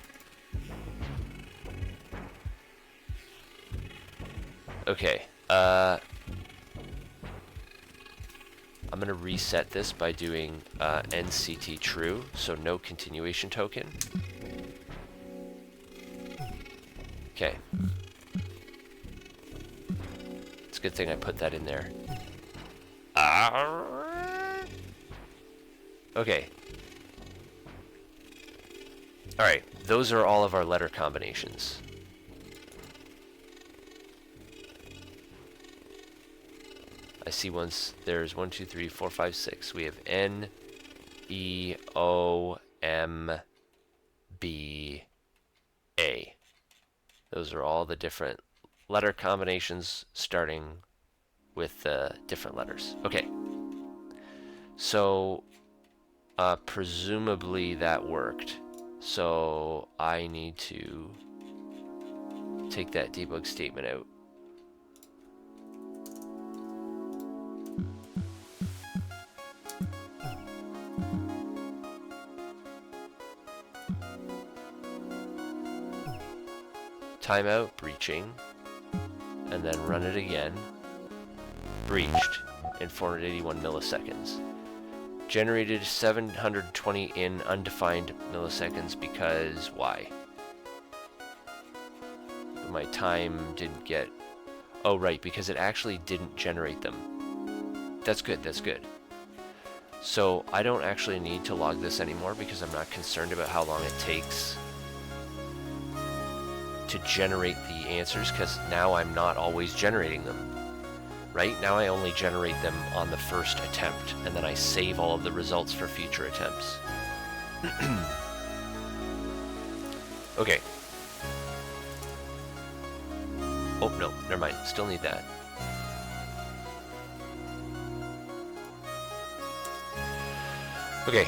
Okay, I'm gonna reset this by doing nct true, so no continuation token. Okay. It's a good thing I put that in there. Okay. All right, those are all of our letter combinations. I see there's 1, 2, 3, 4, 5, 6. We have N, E, O, M, B, A. Those are all the different letter combinations starting with different letters. Okay. So presumably that worked. So I need to take that debug statement out. Timeout, breaching, and then run it again. Breached in 481 milliseconds. Generated 720 in undefined milliseconds because why? My time didn't get... Oh, right, because it actually didn't generate them. That's good, that's good. So I don't actually need to log this anymore because I'm not concerned about how long it takes to generate the answers, because now I'm not always generating them. Right? Now I only generate them on the first attempt, and then I save all of the results for future attempts. Okay. Oh, no, never mind. Still need that. Okay,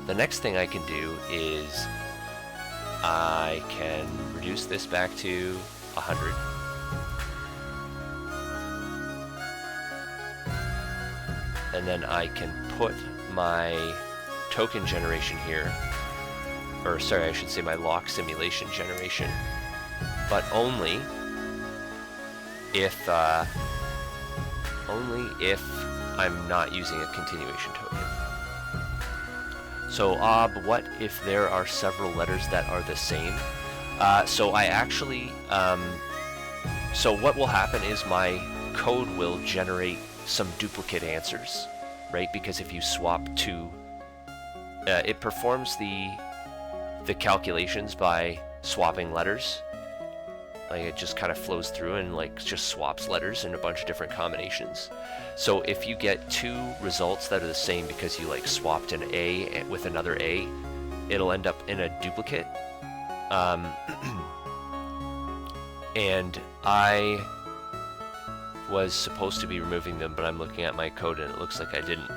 the next thing I can do is I can reduce this back to 100. And then I can put my token generation here, or sorry, I should say my lock simulation generation, but only if I'm not using a continuation token. So, what if there are several letters that are the same? So I actually, so what will happen is my code will generate some duplicate answers, right? Because if you swap two, it performs the calculations by swapping letters. Like it just kind of flows through and like just swaps letters in a bunch of different combinations. So if you get two results that are the same because you like swapped an A with another A, it'll end up in a duplicate. And I was supposed to be removing them, but I'm looking at my code and it looks like I didn't.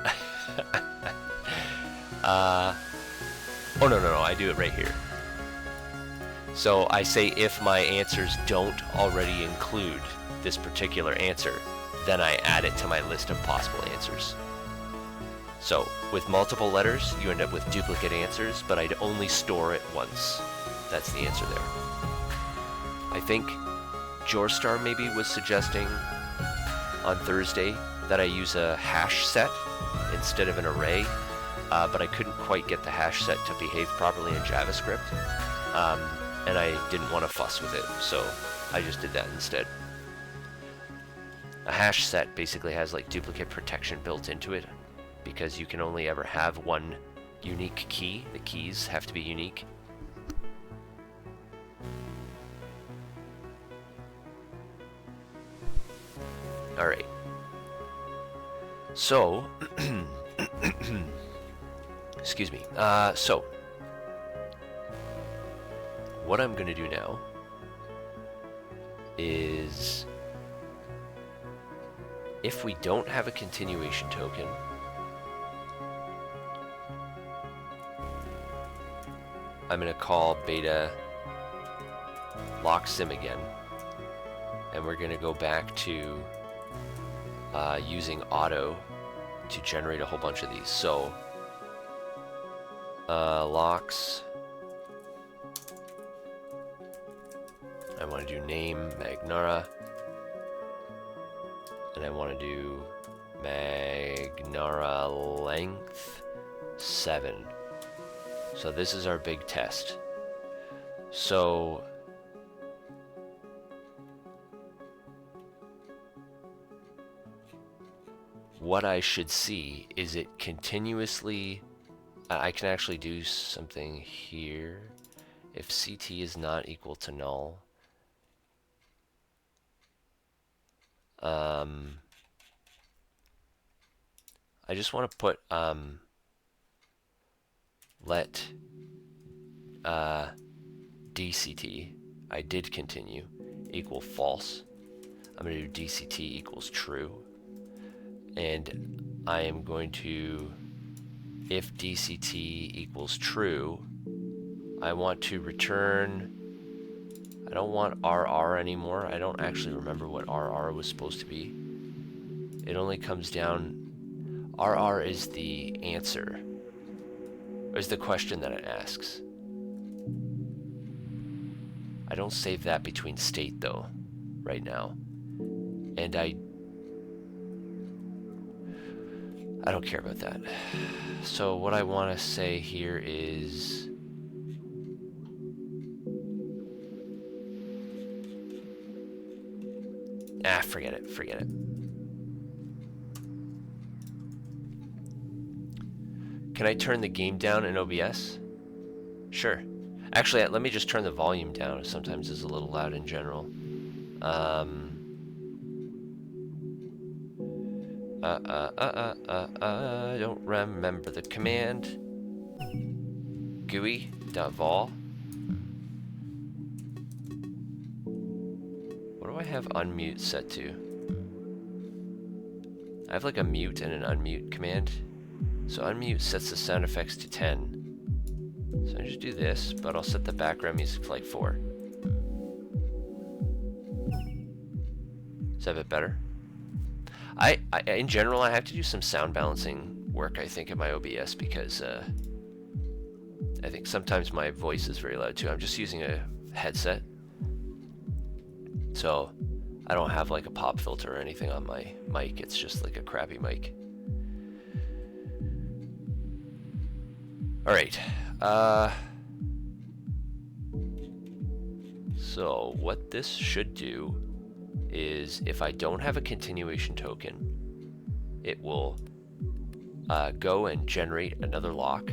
Oh no, I do it right here. So I say if my answers don't already include this particular answer, then I add it to my list of possible answers. So with multiple letters, you end up with duplicate answers, but I'd only store it once. That's the answer there. I think Jorstar maybe was suggesting on Thursday that I use a hash set instead of an array, but I couldn't quite get the hash set to behave properly in JavaScript. And I didn't want to fuss with it, so I just did that instead. A hash set basically has like duplicate protection built into it because you can only ever have one unique key. The keys have to be unique. Alright. So, excuse me. So, what I'm going to do now is, if we don't have a continuation token, I'm going to call beta locksim again, and we're going to go back to using auto to generate a whole bunch of these. So locks, I want to do name Magnara, and I want to do Magnara length 7. So this is our big test. So what I should see is it continuously I can actually do something here. If CT is not equal to null, I just want to put let DCT, I did continue, equal false. I'm going to do DCT equals true. And I am going to, if DCT equals true, I want to return, I don't want RR anymore. I don't actually remember what RR was supposed to be. It only comes down, RR is the answer, or is the question that it asks. I don't save that between state though, right now. And I don't care about that. So what I want to say here is forget it. Can I turn the game down in OBS? Sure. Actually, let me just turn the volume down. Sometimes it's a little loud in general. I don't remember the command. GUI.vol. What do I have unmute set to? I have like a mute and an unmute command. So unmute sets the sound effects to 10. So I just do this, but I'll set the background music to like 4. Is that a bit better? I in general, I have to do some sound balancing work, I think, in my OBS because I think sometimes my voice is very loud too. I'm just using a headset, so I don't have like a pop filter or anything on my mic. It's just like a crappy mic. All right. So what this should do is, if I don't have a continuation token, it will go and generate another lock.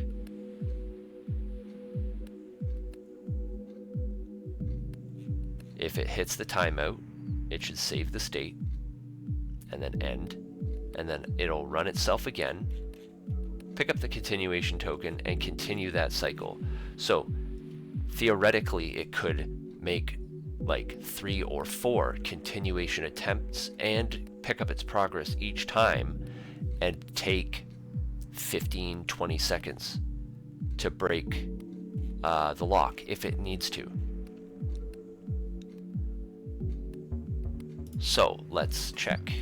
If it hits the timeout, it should save the state and then end, and then it'll run itself again, pick up the continuation token, and continue that cycle. So theoretically, it could make like 3 or 4 continuation attempts and pick up its progress each time and take 15-20 seconds to break the lock if it needs to. So let's check.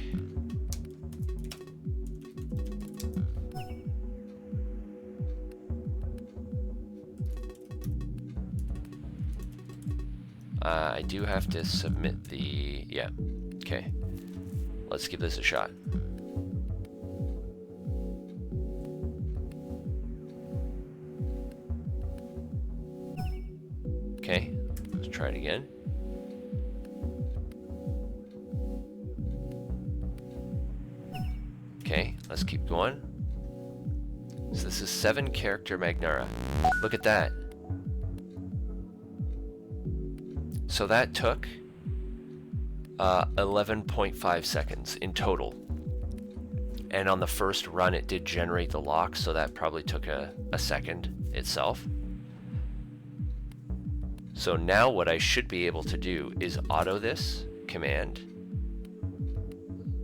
I do have to submit the, yeah, okay. Let's give this a shot. Okay, let's try it again. Okay, let's keep going. So this is 7-character Magnara. Look at that. So that took 11.5 seconds in total. And on the first run, it did generate the lock, so that probably took a second itself. So now what I should be able to do is auto this command,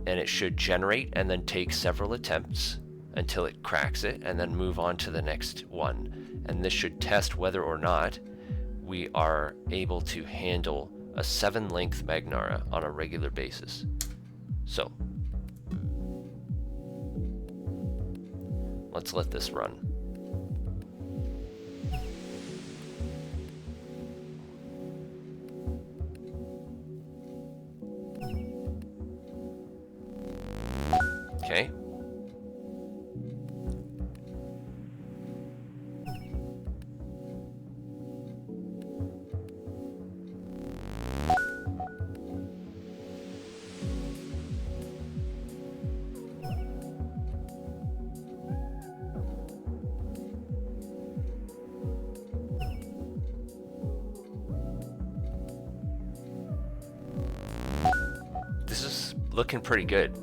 and it should generate and then take several attempts until it cracks it, and then move on to the next one. And this should test whether or not we are able to handle a 7-length Magnara on a regular basis. So let's let this run. Okay. looking pretty good.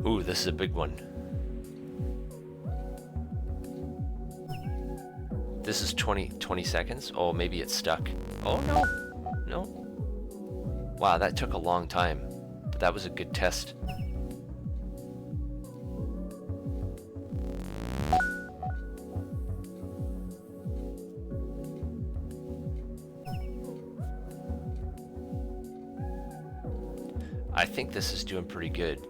Ooh, this is a big one. This is 20 seconds. Oh, maybe it's stuck. Oh, no. No. Wow, that took a long time. But that was a good test. I think this is doing pretty good.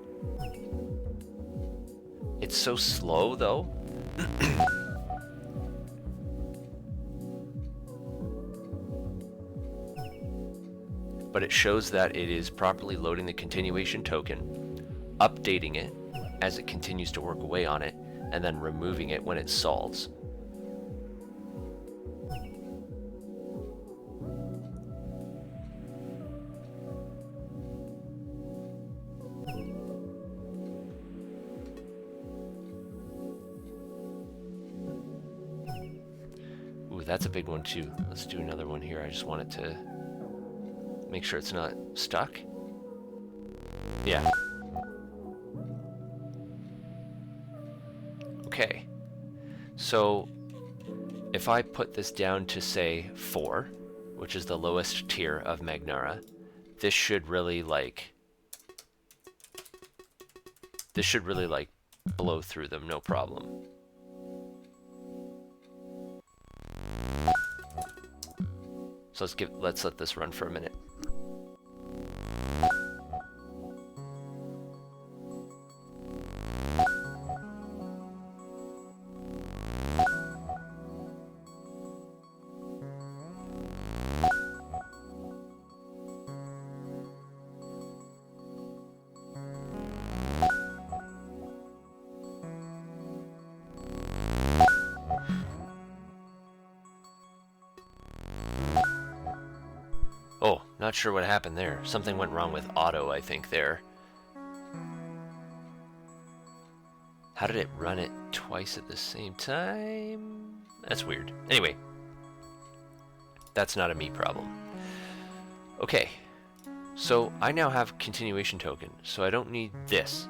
It's so slow, though. But it shows that it is properly loading the continuation token, updating it as it continues to work away on it, and then removing it when it solves. Ooh, that's a big one too. Let's do another one here. I just want it to make sure it's not stuck. Yeah. Okay. So if I put this down to say 4, which is the lowest tier of Magnara, this should really like blow through them, no problem. So let's let this run for a minute. Oh, not sure what happened there. Something went wrong with auto, I think, there. How did it run it twice at the same time? That's weird. Anyway, that's not a me problem. Okay, so I now have continuation token, so I don't need this.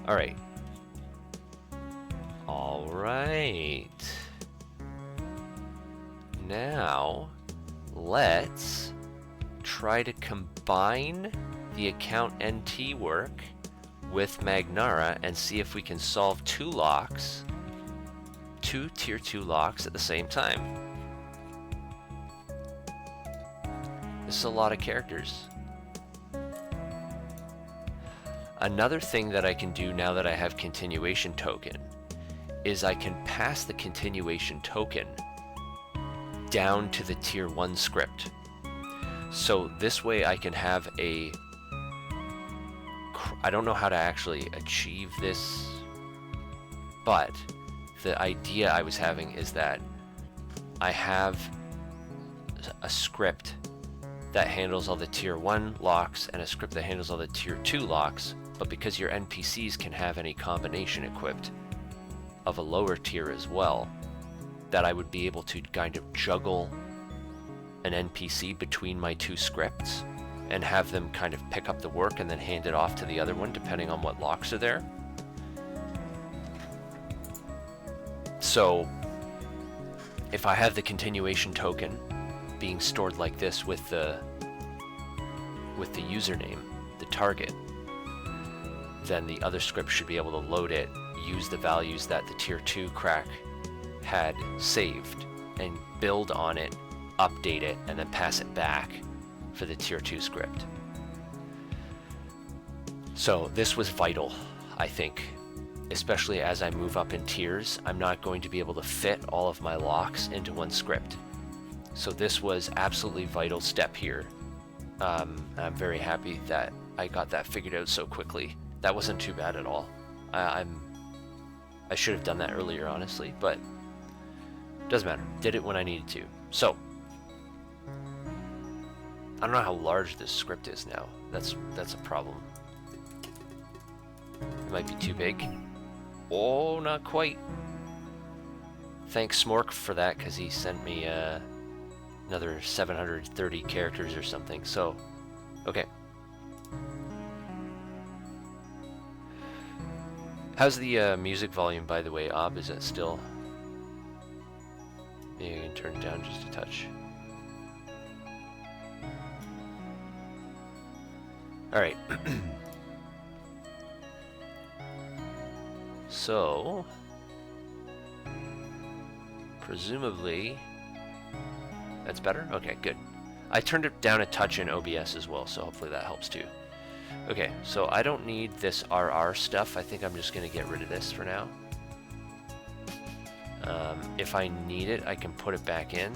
Alright. Alright. Now, let's try to combine the account NT work with Magnara and see if we can solve two tier 2 locks at the same time. This is a lot of characters. Another thing that I can do now that I have continuation token is I can pass the continuation token down to the tier 1 script. So this way I can have a... I don't know how to actually achieve this, but the idea I was having is that I have a script that handles all the tier 1 locks and a script that handles all the tier 2 locks, but because your NPCs can have any combination equipped of a lower tier as well, that I would be able to kind of juggle an NPC between my two scripts and have them kind of pick up the work and then hand it off to the other one depending on what locks are there. So if I have the continuation token being stored like this with the username, the target, then the other script should be able to load it, use the values that the tier 2 crack had saved, and build on it, update it, and then pass it back for the tier 2 script. So this was vital, I think, especially as I move up in tiers. I'm not going to be able to fit all of my locks into one script. So this was absolutely vital step here I'm very happy that I got that figured out so quickly. That wasn't too bad at all. I should have done that earlier, honestly, but doesn't matter. Did it when I needed to. So, I don't know how large this script is now. That's a problem. It might be too big. Oh, not quite. Thanks Smork for that, because he sent me another 730 characters or something. So, okay. How's the music volume, by the way, Ob? Is it still... Maybe I can turn it down just a touch. Alright. So... presumably... That's better? Okay, good. I turned it down a touch in OBS as well, so hopefully that helps too. Okay, so I don't need this RR stuff. I think I'm just going to get rid of this for now. If I need it, I can put it back in.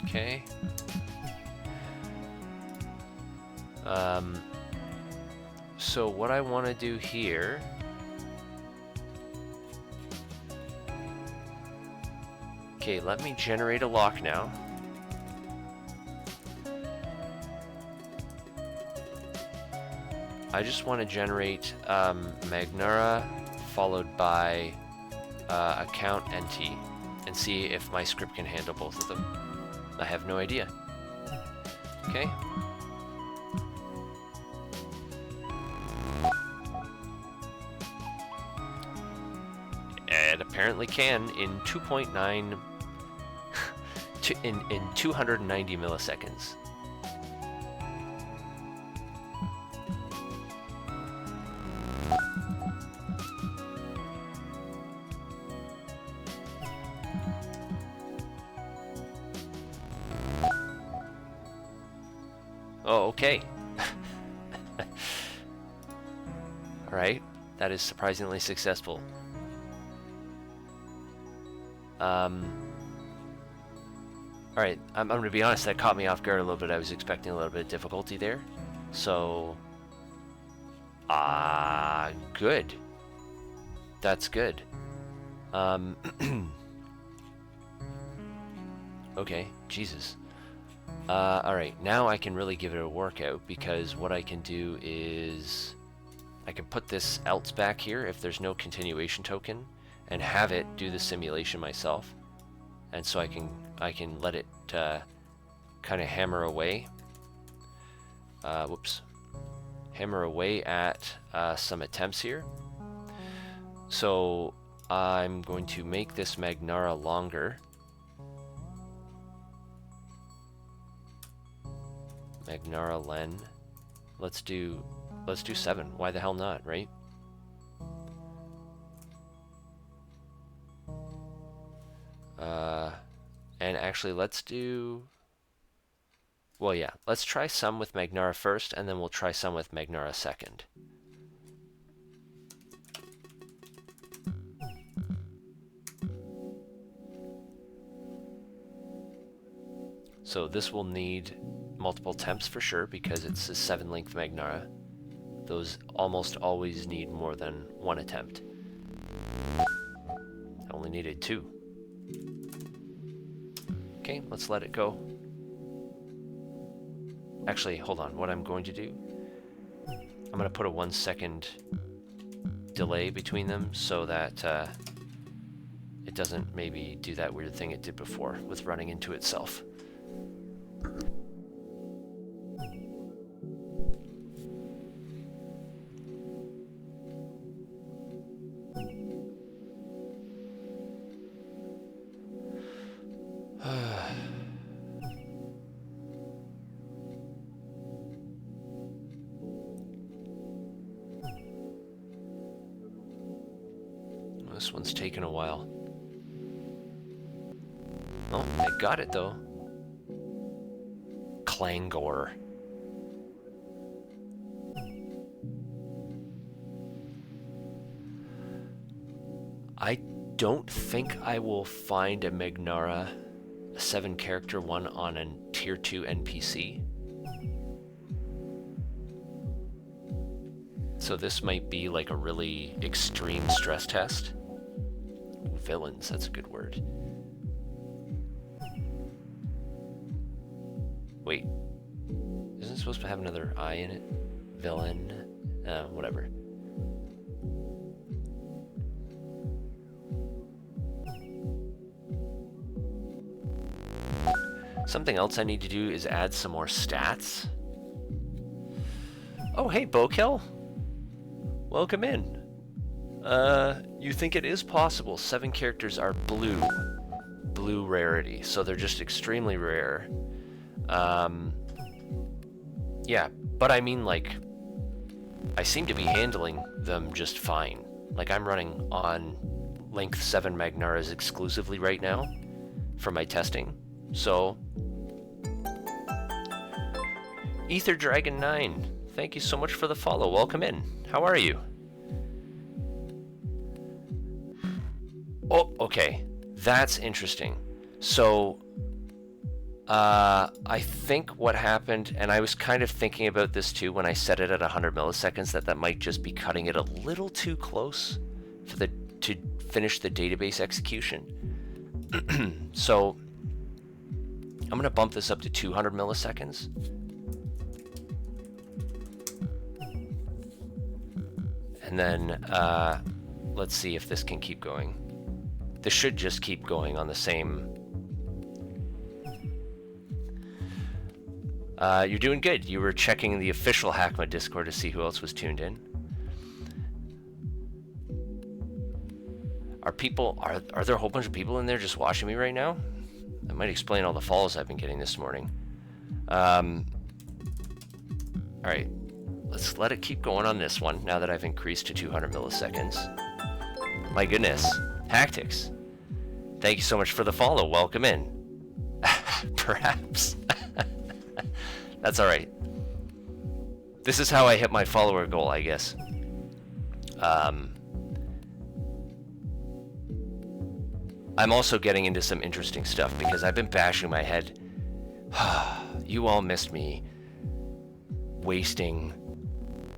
Okay. So what I want to do here... Okay, let me generate a lock now. I just want to generate Magnara followed by account NT and see if my script can handle both of them. I have no idea. Okay. It apparently can in 2.9 in 290 milliseconds. Oh, okay. Alright, that is surprisingly successful. Alright, I'm going to be honest, that caught me off guard a little bit. I was expecting a little bit of difficulty there. So... good. That's good. Okay, Jesus. Alright, now I can really give it a workout, because what I can do is... I can put this else back here if there's no continuation token, and have it do the simulation myself. And so I can let it kind of hammer away. Whoops. Hammer away at some attempts here. So I'm going to make this Magnara longer. Magnara len. Let's do 7. Why the hell not, right? And actually, let's do... Well, yeah, let's try some with Magnara first, and then we'll try some with Magnara second. So this will need multiple attempts for sure, because it's a 7-length Magnara. Those almost always need more than 1 attempt. I only needed 2. Okay, let's let it go. Actually, hold on. What I'm going to do, I'm going to put a 1-second delay between them so that it doesn't maybe do that weird thing it did before with running into itself. This one's taken a while. Oh, I got it though. Clangor. I don't think I will find a Magnara, a 7-character one on a tier 2 NPC. So this might be like a really extreme stress test. Ooh, villains, that's a good word. Wait, isn't it supposed to have another I in it? Villain, whatever. Something else I need to do is add some more stats. Oh, hey, Bokill. Welcome in. You think it is possible 7 characters are blue rarity, so they're just extremely rare. Yeah, but I mean, like, I seem to be handling them just fine. Like, I'm running on length 7 Magnaras exclusively right now for my testing. So, Ether Dragon 9, thank you so much for the follow. Welcome in. How are you? Oh, okay. That's interesting. So, I think what happened, and I was kind of thinking about this too when I set it at 100 milliseconds, that might just be cutting it a little too close for to finish the database execution. So, I'm going to bump this up to 200 milliseconds. And then, let's see if this can keep going. This should just keep going on the same. You're doing good. You were checking the official hackmud Discord to see who else was tuned in. Are there a whole bunch of people in there just watching me right now? That might explain all the follows I've been getting this morning. Alright, let's let it keep going on this one now that I've increased to 200 milliseconds. My goodness, Tactics. Thank you so much for the follow. Welcome in. Perhaps. That's alright. This is how I hit my follower goal, I guess. I'm also getting into some interesting stuff because I've been bashing my head. You all missed me wasting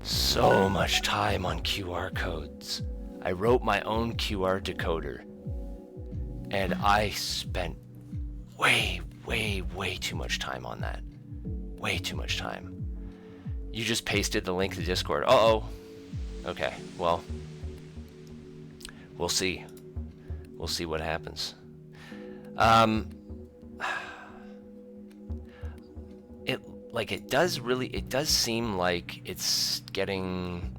so much time on QR codes. I wrote my own QR decoder, and I spent way too much time on that. Way too much time. You just pasted the link to Discord. Uh-oh. Okay, well, we'll see. We'll see what happens. It does seem like it's getting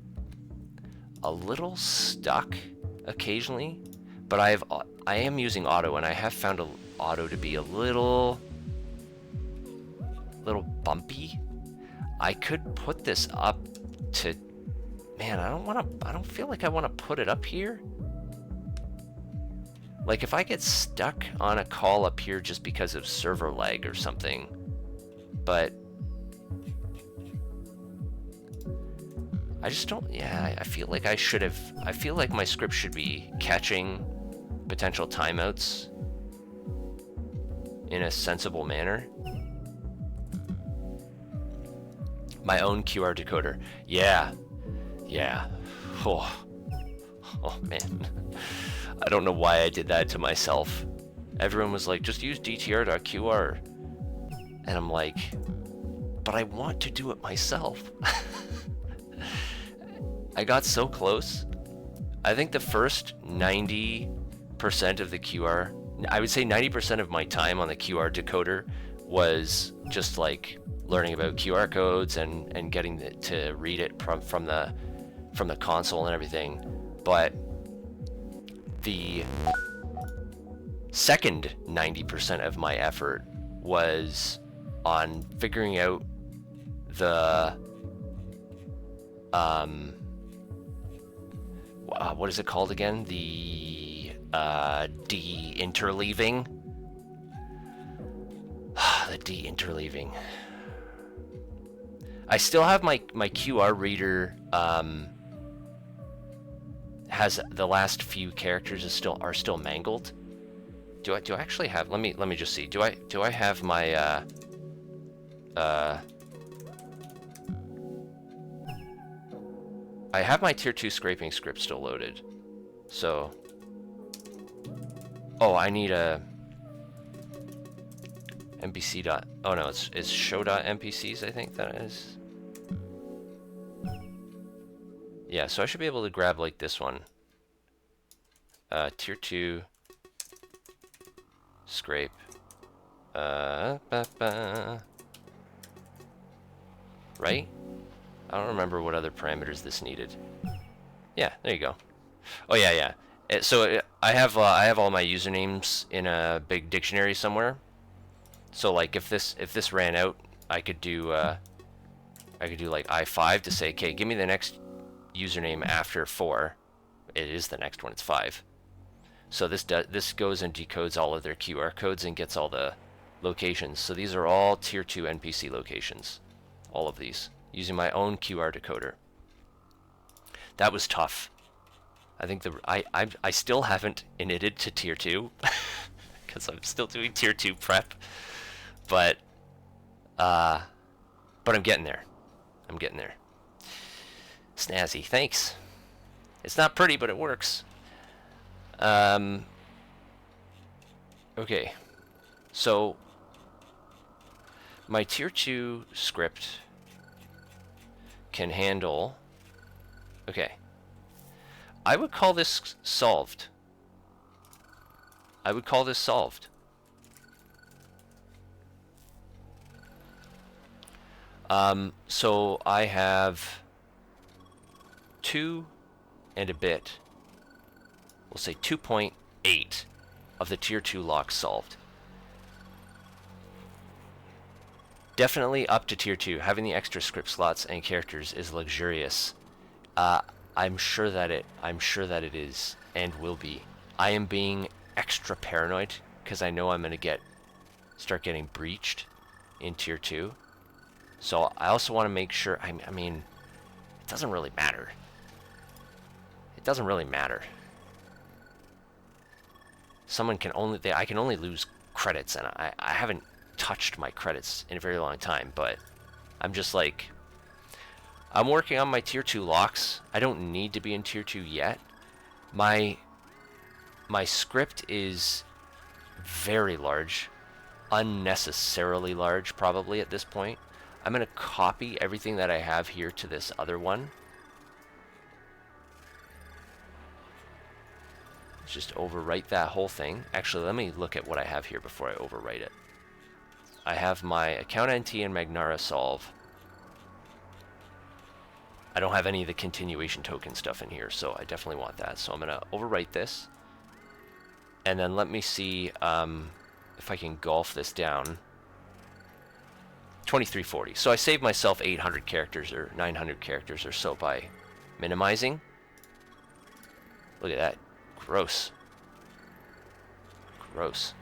a little stuck occasionally, but I am using auto, and I have found auto to be a little bumpy. I could put this up to, man, I don't feel like I want to put it up here. Like, if I get stuck on a call up here just because of server lag or something, but I just don't, yeah, I feel like I feel like my script should be catching potential timeouts in a sensible manner. My own QR decoder. Yeah. Oh man. I don't know why I did that to myself. Everyone was like, just use dtr.qr. And I'm like, but I want to do it myself. I got so close. I think the first 90% of the QR, I would say 90% of my time on the QR decoder was just like learning about QR codes and getting to read it from the console and everything. But the second 90% of my effort was on figuring out the what is it called again? The de-interleaving. The de-interleaving. I still have my QR reader has the last few characters are still mangled. Do I actually have? Let me just see. Do I have my I have my tier 2 scraping script still loaded. So, oh, I need a NPC dot. Oh no, it's show.npcs. I think that is. Yeah, so I should be able to grab like this one. Tier 2 scrape. Right? I don't remember what other parameters this needed. Yeah, there you go. Oh yeah. I have all my usernames in a big dictionary somewhere. So like if this ran out, I could do like I5 to say, okay, give me the next username after 4. It is the next one. It's 5. So this goes and decodes all of their QR codes and gets all the locations. So these are all tier 2 NPC locations. All of these. Using my own QR decoder. That was tough. I think I still haven't initted to tier 2 because I'm still doing tier 2 prep, but I'm getting there. I'm getting there. Snazzy, thanks. It's not pretty, but it works. Okay, so my tier 2 script can handle. Okay, I would call this solved. I would call this solved. So I have 2 and a bit. We'll say 2.8 of the tier 2 locks solved. Definitely up to tier 2. Having the extra script slots and characters is luxurious. I'm sure that it is and will be. I am being extra paranoid because I know I'm gonna start getting breached in tier 2. So I also want to make sure. I mean, it doesn't really matter. It doesn't really matter. I can only lose credits, and I haven't touched my credits in a very long time, but I'm just like, I'm working on my tier 2 locks. I don't need to be in tier 2 yet. My script is very large, unnecessarily large probably at this point. I'm going to copy everything that I have here to this other one. Let's just overwrite that whole thing. Actually, let me look at what I have here before I overwrite it. I have my account NT and Magnara solve. I don't have any of the continuation token stuff in here, so I definitely want that. So I'm going to overwrite this. And then let me see if I can golf this down. 2340. So I saved myself 800 characters or 900 characters or so by minimizing. Look at that. Gross. Gross.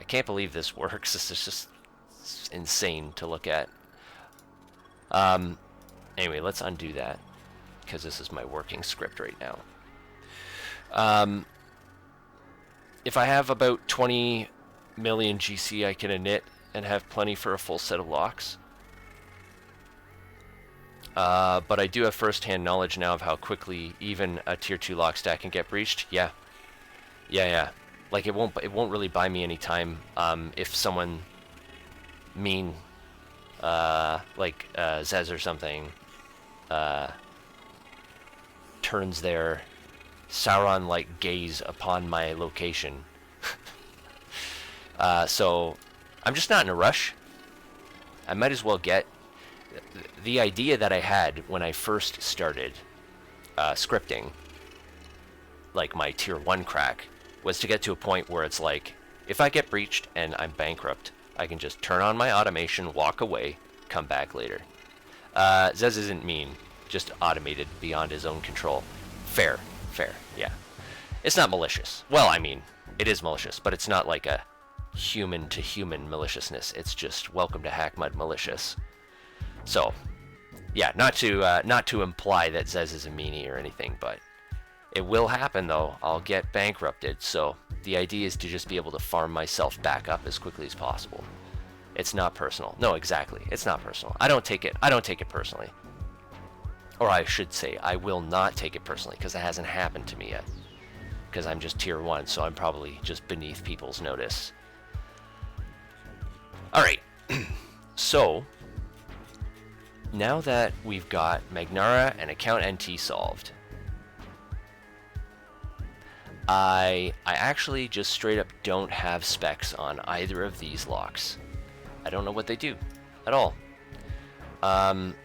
I can't believe this works. This is just insane to look at. Anyway, let's undo that because this is my working script right now. If I have about 20 million GC, I can init and have plenty for a full set of locks. But I do have first-hand knowledge now of how quickly even a tier 2 lock stack can get breached. Yeah. Like it won't really buy me any time if someone mean like Zez or something turns their Sauron-like gaze upon my location. So I'm just not in a rush. I might as well get the idea that I had when I first started scripting, like my tier 1 crack, was to get to a point where it's like, if I get breached and I'm bankrupt, I can just turn on my automation, walk away, come back later. Zez isn't mean, just automated beyond his own control. Fair, yeah. It's not malicious. Well, I mean, it is malicious, but it's not like a human-to-human maliciousness. It's just welcome to hackmud malicious. So, Yeah, not to imply that Zez is a meanie or anything, but it will happen though. I'll get bankrupted, so the idea is to just be able to farm myself back up as quickly as possible. It's not personal. No, exactly. It's not personal. I don't take it personally. Or I should say, I will not take it personally, because it hasn't happened to me yet. Because I'm just tier 1, so I'm probably just beneath people's notice. Alright, so now that we've got Magnara and account NT solved, I actually just straight up don't have specs on either of these locks. I don't know what they do at all.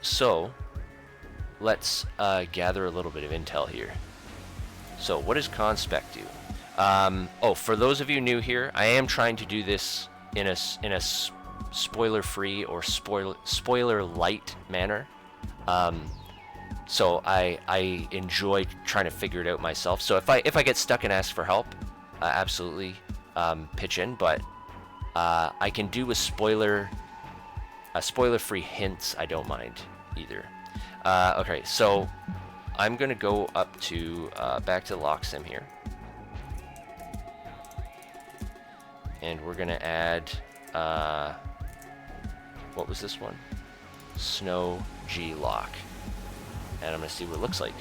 So let's gather a little bit of intel here. So what does conspec do? Oh, for those of you new here, I am trying to do this in a spoiler-free or spoiler-light manner. So I enjoy trying to figure it out myself. So if I get stuck and ask for help, absolutely pitch in. But I can do a spoiler-free hints. I don't mind either. Okay, so I'm gonna go up to back to locksim here, and we're gonna add what was this one? Snow G lock. And I'm going to see what it looks like.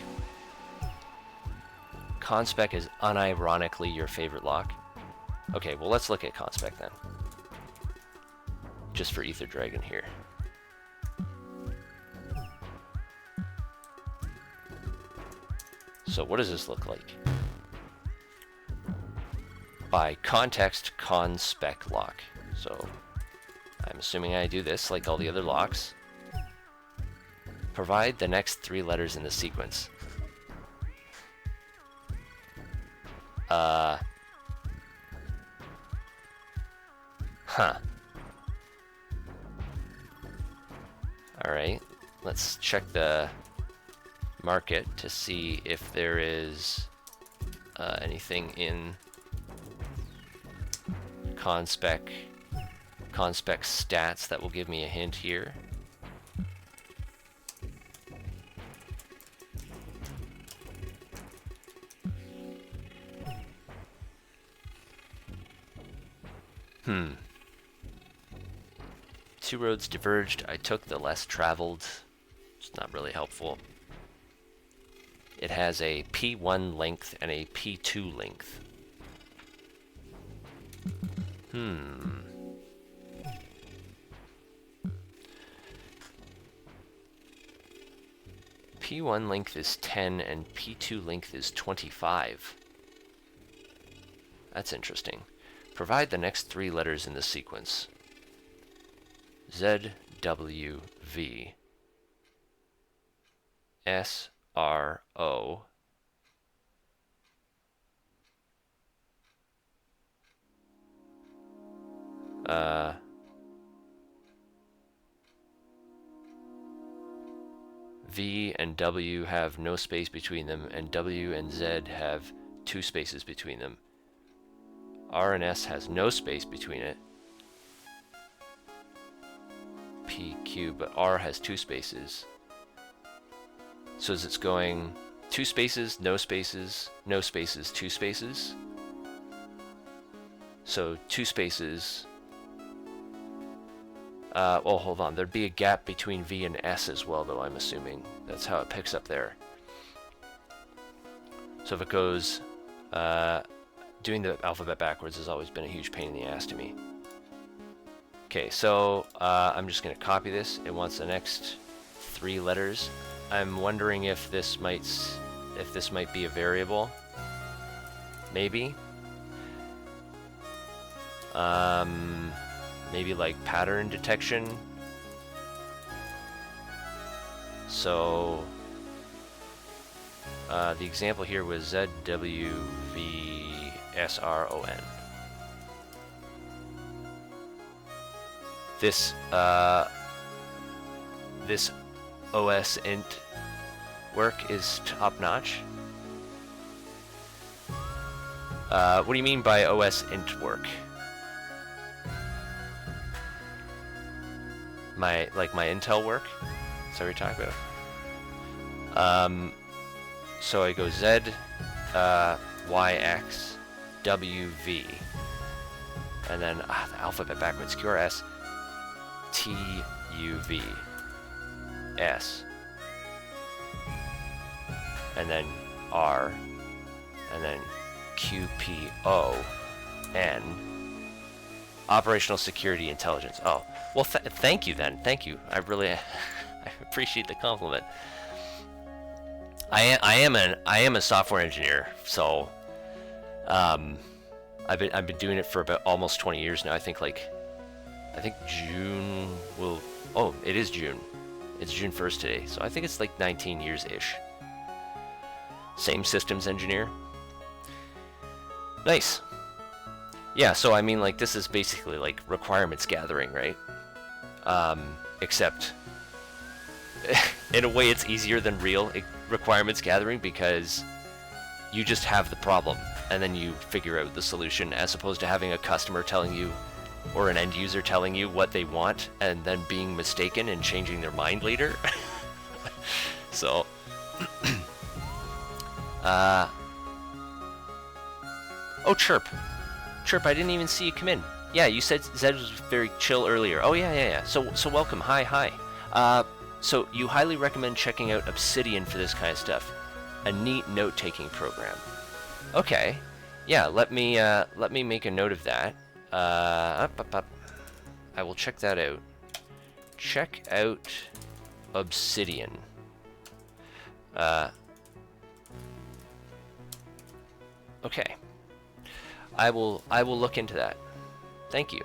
Conspec is unironically your favorite lock. Okay, well let's look at conspec then. Just for Ether Dragon here. So what does this look like? By context, conspec lock. So I'm assuming I do this like all the other locks. Provide the next 3 letters in the sequence. Huh. Alright, let's check the market to see if there is anything in conspec stats that will give me a hint here. Two roads diverged. I took the less traveled. It's not really helpful. It has a P1 length and a P2 length. P1 length is 10 and P2 length is 25. That's interesting. Provide the next 3 letters in the sequence. Z, W, V, S, R, O, V and W have no space between them, and W and Z have 2 spaces between them. R and S has no space between it. P, Q, but R has 2 spaces. So as it's going 2 spaces, no spaces, no spaces, 2 spaces. So 2 spaces. Well, hold on. There'd be a gap between V and S as well, though, I'm assuming. That's how it picks up there. So if it goes... doing the alphabet backwards has always been a huge pain in the ass to me. Okay, so I'm just going to copy this. It wants the next 3 letters. I'm wondering if this might be a variable. Maybe. Maybe like pattern detection. So the example here was ZWVSRON. This this OS int work is top notch. What do you mean by OS int work? My Intel work? that what you're talking about? So I go Z, Y, X, W, V, and then the alphabet backwards. Q, R, S, T, U, V, S, and then R, and then Q, P, O, N. Operational security intelligence. Oh, well, thank you then. Thank you. I really I appreciate the compliment. I am a software engineer, so I've been doing it for about almost 20 years now. I think June will. Oh, it is June. It's June 1st today, so I think it's like 19 years ish. Same systems engineer. Nice. Yeah, so I mean, like, this is basically like requirements gathering, right? Except in a way it's easier than real requirements gathering, because you just have the problem and then you figure out the solution, as opposed to having a customer telling you, or an end user telling you what they want and then being mistaken and changing their mind later. So oh, Chirp, I didn't even see you come in. Yeah, you said Zed was very chill earlier. Oh yeah. So welcome. Hi. So you highly recommend checking out Obsidian for this kind of stuff. A neat note-taking program. Okay. Yeah, let me make a note of that. I will check that out. Check out Obsidian. Okay. I will look into that. Thank you.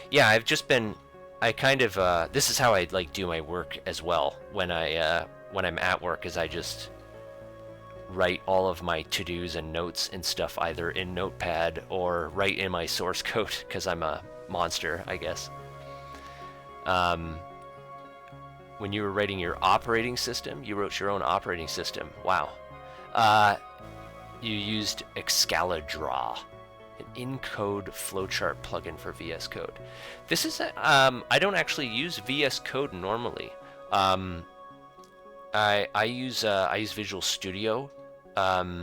Yeah, I've just been. I kind of. This is how I like do my work as well. When I'm at work, is I just write all of my to-dos and notes and stuff either in Notepad or write in my source code, because I'm a monster, I guess. When you were writing your operating system, you wrote your own operating system. Wow. You used Excalidraw, an in-code flowchart plugin for VS Code. This is I don't actually use VS Code normally. I use Visual Studio. I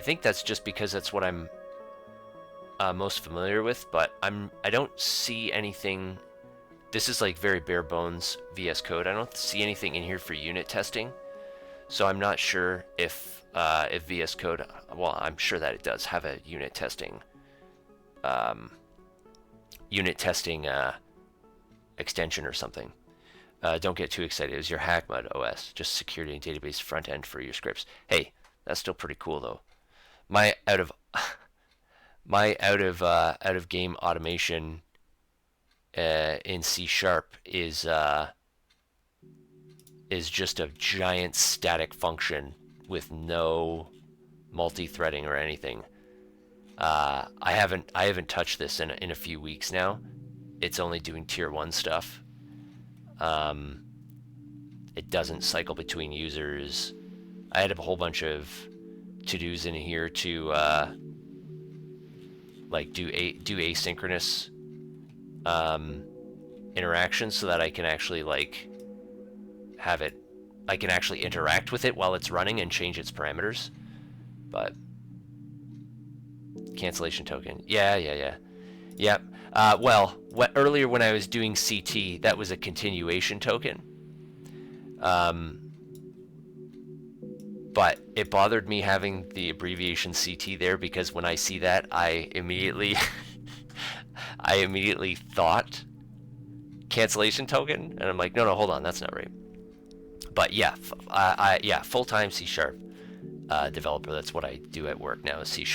think that's just because that's what I'm most familiar with, but I don't see anything. This is like very bare bones VS Code. I don't see anything in here for unit testing, so I'm not sure if VS Code. Well, I'm sure that it does have a unit testing extension or something. Don't get too excited. It was your hackmud OS, just security and database front end for your scripts. Hey, that's still pretty cool though. My out of game automation in C# is just a giant static function with no multi-threading or anything. I haven't touched this in a few weeks now. It's only doing tier 1 stuff. It doesn't cycle between users. I had a whole bunch of to-dos in here to like do asynchronous interactions, so that I can actually like have it. I can actually interact with it while it's running and change its parameters. But cancellation token. Yeah. Well, earlier when I was doing CT, that was a continuation token. But it bothered me having the abbreviation CT there, because when I see that, I immediately thought cancellation token, and I'm like, no, hold on, that's not right. But yeah, full-time C# developer. That's what I do at work now, is C#.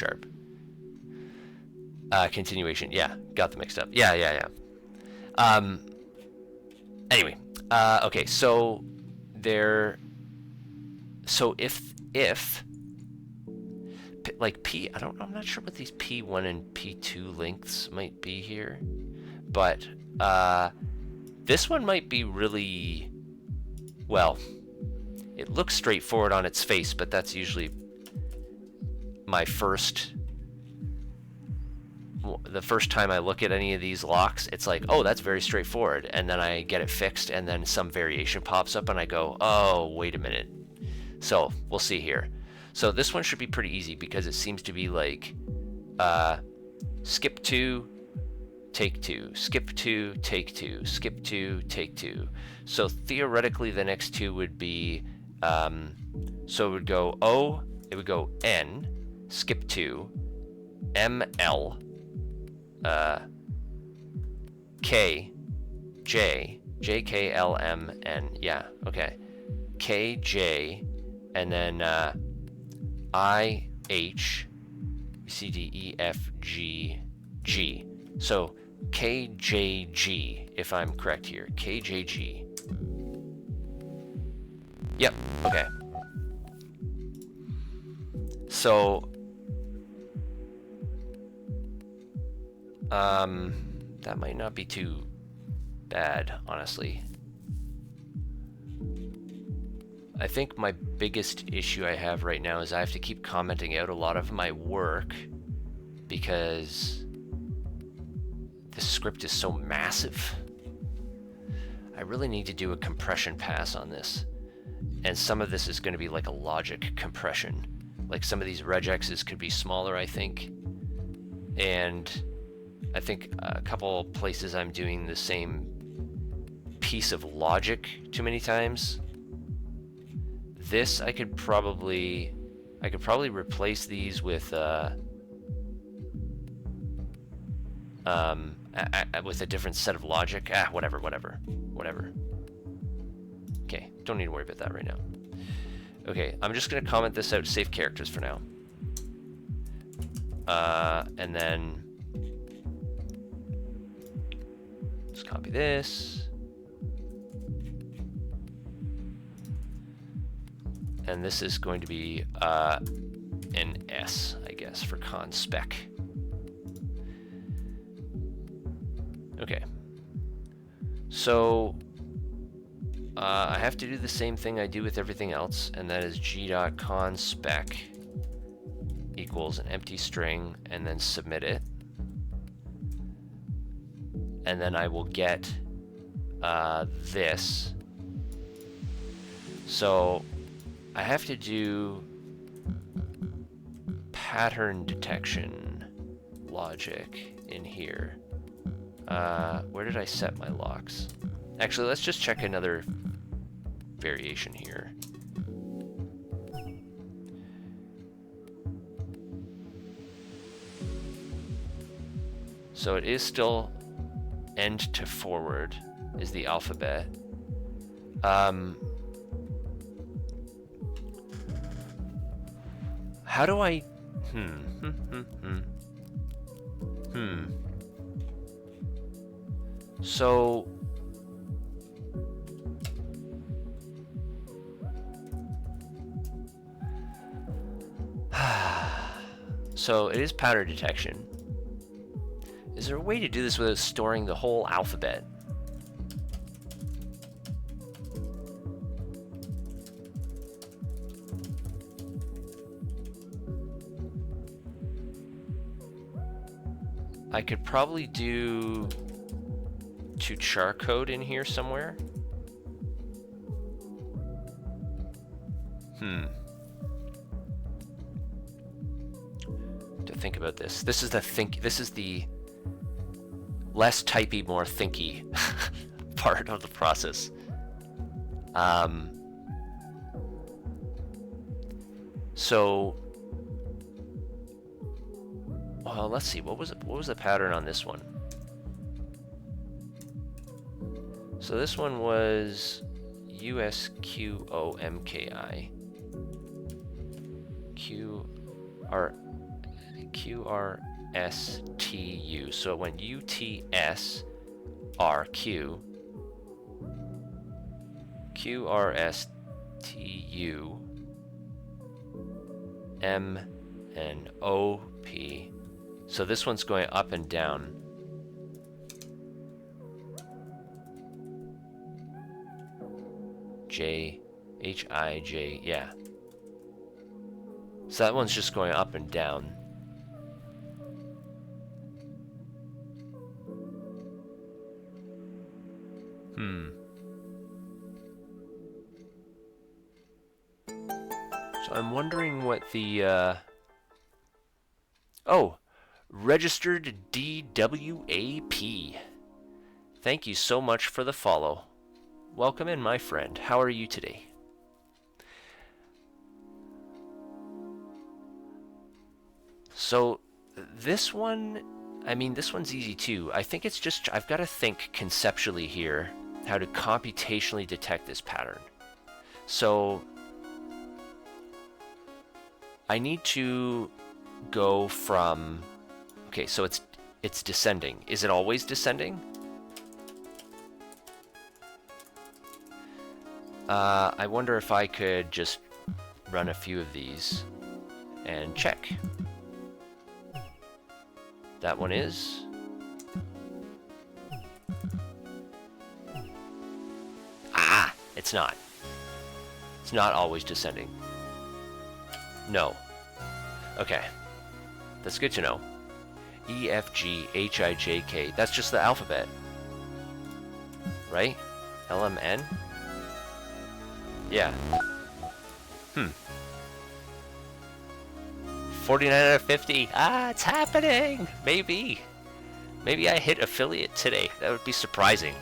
Continuation, yeah, got them mixed up. Yeah. Anyway, okay, so if like P, I'm not sure what these P1 and P2 lengths might be here, but this one might be really, well, it looks straightforward on its face, but that's usually my first the first time I look at any of these locks, it's like, oh, that's very straightforward. And then I get it fixed, and then some variation pops up, and I go, oh, wait a minute. So we'll see here. So this one should be pretty easy because it seems to be like skip 2, take 2, skip 2, take 2, skip 2, take 2. So theoretically, the next two would be, so it would go O, it would go N, skip 2, ML, K, J, JKLMN, yeah, okay, KJ, and then I, H, C, D, E, F, G, G. So KJG, if I'm correct here, KJG. Yep, okay. So that might not be too bad, honestly. I think my biggest issue I have right now is I have to keep commenting out a lot of my work because the script is so massive. I really need to do a compression pass on this. And some of this is going to be like a logic compression. Like some of these regexes could be smaller, I think. And I think a couple places I'm doing the same piece of logic too many times. This I could probably replace these with a different set of logic. Whatever. Okay, don't need to worry about that right now. Okay, I'm just gonna comment this out, save characters for now. And then let's copy this. And this is going to be an S, I guess, for conspec. Okay. So I have to do the same thing I do with everything else, and that is g.conspec equals an empty string, and then submit it. And then I will get this. So I have to do pattern detection logic in here. Where did I set my locks? Actually, let's just check another variation here. So it is still end to forward is the alphabet. How do I... So... So it is pattern detection. Is there a way to do this without storing the whole alphabet? I could probably do to char code in here somewhere. To think about this. This is the less typey, more thinky part of the process. So, well, let's see. What was the pattern on this one? So this one was USQOMKI QRSTU. So it went UTSRQ QRSTU M and OP. So this one's going up and down. J, H, I, J, yeah. So that one's just going up and down. the, oh, registered DWAP. Thank you so much for the follow. Welcome in, my friend. How are you today? So this one, I mean, this one's easy too. I think it's just, I've got to think conceptually here how to computationally detect this pattern. So I need to go from, okay, so it's descending. Is it always descending? I wonder if I could just run a few of these and check. That one is. Ah, it's not. It's not always descending. No. Okay. That's good to know. E, F, G, H, I, J, K. That's just the alphabet. Right? L, M, N? Yeah. 49 out of 50. Ah, it's happening. Maybe I hit affiliate today. That would be surprising.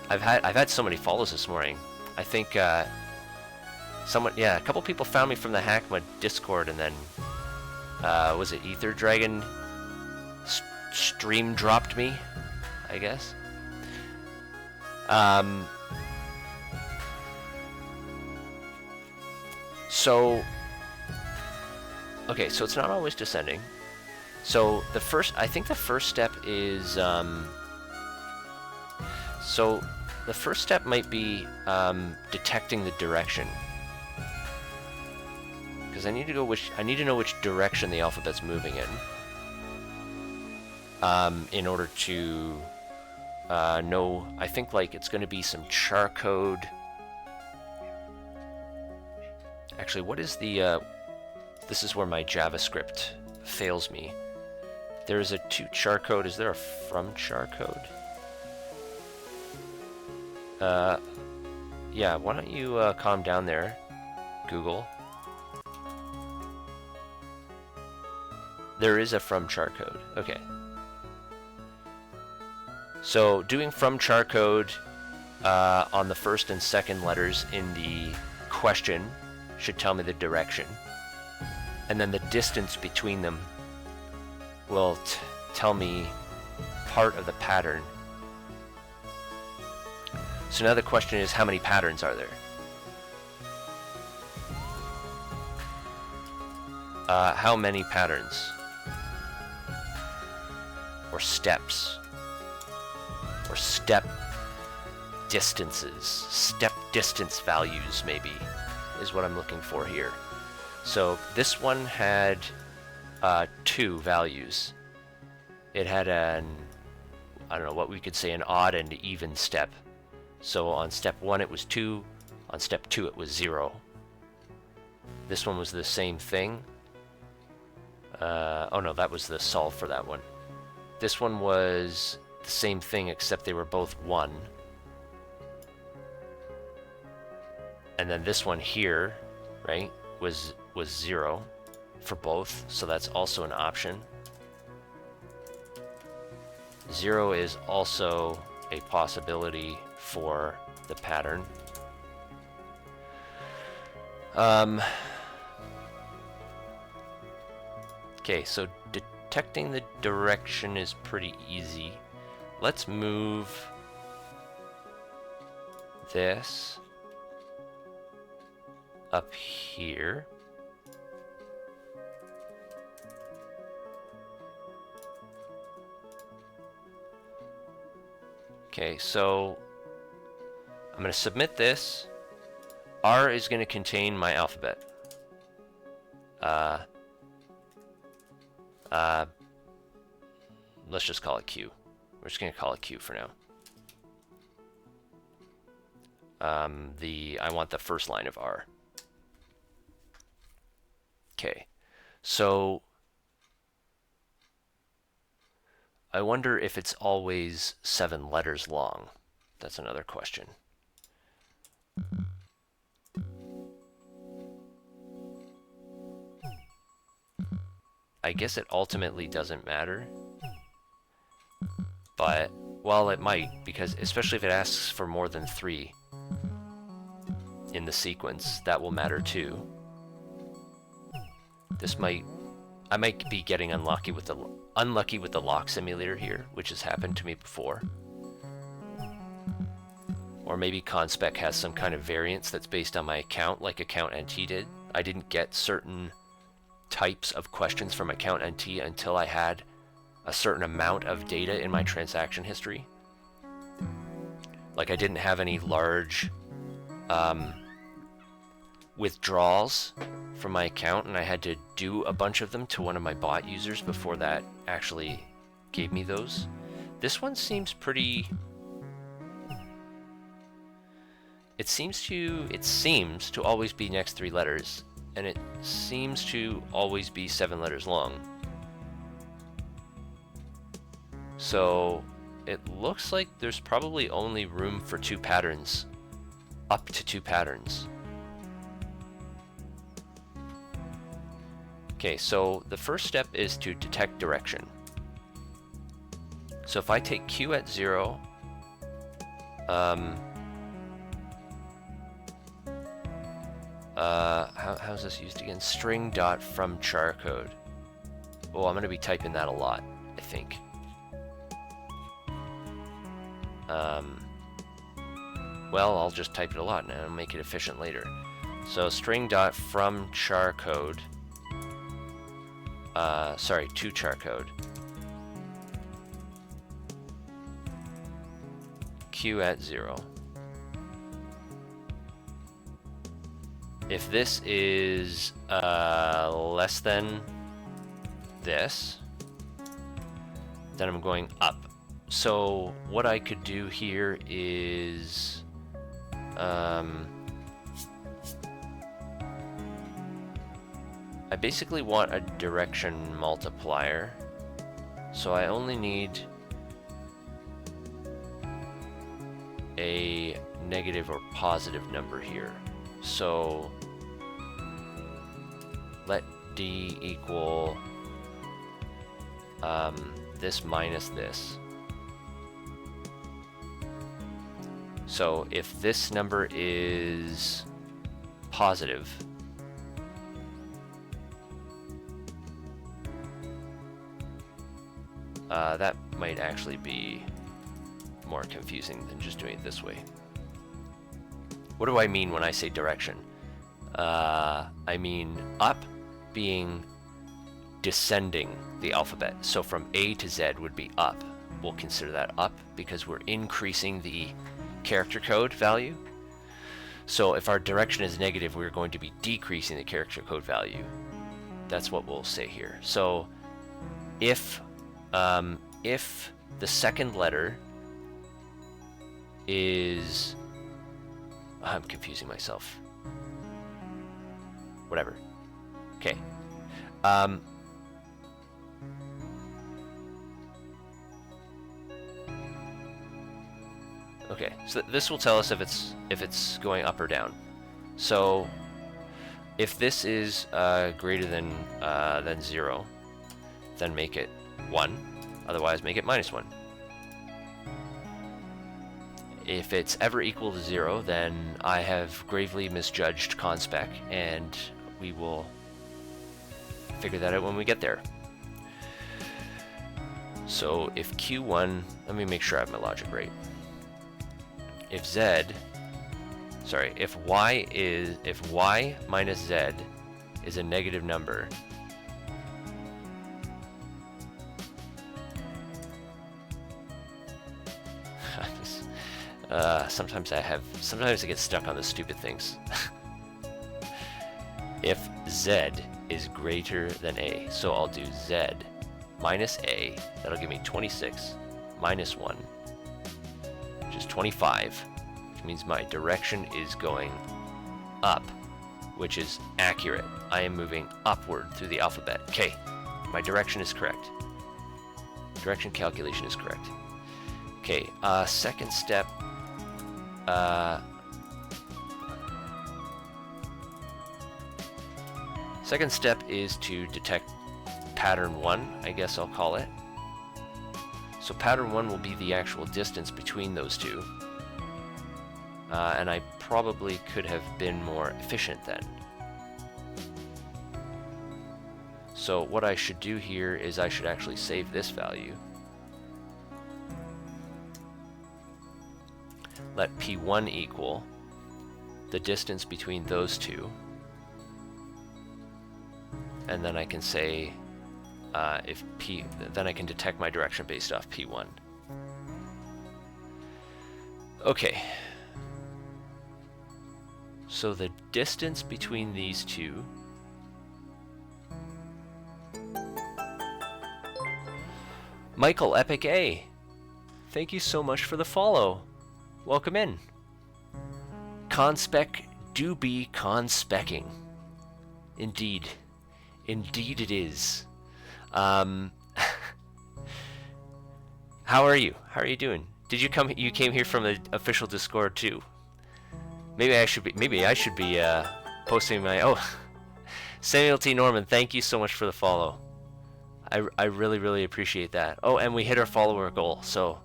I've had so many follows this morning. I think a couple people found me from the hackmud Discord, and then was it Ether Dragon stream dropped me, I guess. So, okay, so it's not always descending. So I think the first step is, so the first step might be detecting the direction, because I need to know which direction the alphabet's moving in order to know. I think like it's going to be some char code. Actually, what is the, this is where my JavaScript fails me. There is a to char code. Is there a from char code? Yeah, why don't you calm down there, Google. There is a from char code. Okay. So doing from char code on the first and second letters in the question should tell me the direction, and then the distance between them will tell me part of the pattern. So now the question is, how many patterns are there? How many patterns? Or steps? Or step distances? Step distance values, maybe, is what I'm looking for here. So this one had 2 values. It had an, I don't know what we could say, an odd and even step. So on step 1 it was 2, on step 2 it was 0. This one was the same thing. Oh no, that was the solve for that one. This one was the same thing, except they were both 1. And then this one here, right, was 0 for both, so that's also an option. 0 is also a possibility for the pattern. Okay, so detecting the direction is pretty easy. Let's move this up here. Okay, so I'm going to submit this. R is going to contain my alphabet. Let's just call it Q. We're just going to call it Q for now. I want the first line of R. Okay, so I wonder if it's always 7 letters long. That's another question. I guess it ultimately doesn't matter. But, well, it might, because especially if it asks for more than 3 in the sequence, that will matter too. I might be getting unlucky with the lock simulator here, which has happened to me before. Or maybe conspec has some kind of variance that's based on my account, like account NT did. I didn't get certain types of questions from account NT until I had a certain amount of data in my transaction history. Like I didn't have any large withdrawals from my account, and I had to do a bunch of them to one of my bot users before that actually gave me those. This one seems pretty... It seems to always be next 3 letters, and it seems to always be 7 letters long. So it looks like there's probably only room for 2 patterns, up to 2 patterns. Okay, so the first step is to detect direction. So if I take Q at 0, how's this used again? String dot from char code. Oh, I'm going to be typing that a lot, I think. Well, I'll just type it a lot and I'll make it efficient later. So string dot from char code. Sorry, to char code. Q at 0. If this is less than this, then I'm going up. So what I could do here is I basically want a direction multiplier, so I only need a negative or positive number here. So let D equal this minus this. So if this number is positive, that might actually be more confusing than just doing it this way. What do I mean when I say direction? I mean up being descending the alphabet. So from A to Z would be up. We'll consider that up because we're increasing the character code value. So if our direction is negative, we're going to be decreasing the character code value. That's what we'll say here. So if the second letter is... I'm confusing myself. Whatever. Okay. Okay, so this will tell us if it's going up or down. So if this is greater than 0, then make it 1. Otherwise, make it -1. If it's ever equal to 0, then I have gravely misjudged conspec, and we will figure that out when we get there. So if Q1, let me make sure I have my logic right. If Y minus Z is a negative number, sometimes I get stuck on the stupid things. If Z is greater than A, so I'll do Z minus A, that'll give me 26 minus 1, which is 25, which means my direction is going up, which is accurate. I am moving upward through the alphabet. Okay, my direction is correct. Direction calculation is correct. Okay, second step. Second step is to detect pattern 1, I guess I'll call it. So pattern 1 will be the actual distance between those two. And I probably could have been more efficient then. So what I should do here is I should actually save this value. Let P1 equal the distance between those two. And then I can say then I can detect my direction based off P1. Okay. So the distance between these two Michael Epic A, thank you so much for the follow. Welcome in. Conspec do be conspecking. Indeed. Indeed it is. How are you? How are you doing? Did you come? You came here from the official Discord too. Maybe I should be posting my. Oh, Samuel T. Norman, thank you so much for the follow. I really appreciate that. Oh, and we hit our follower goal, so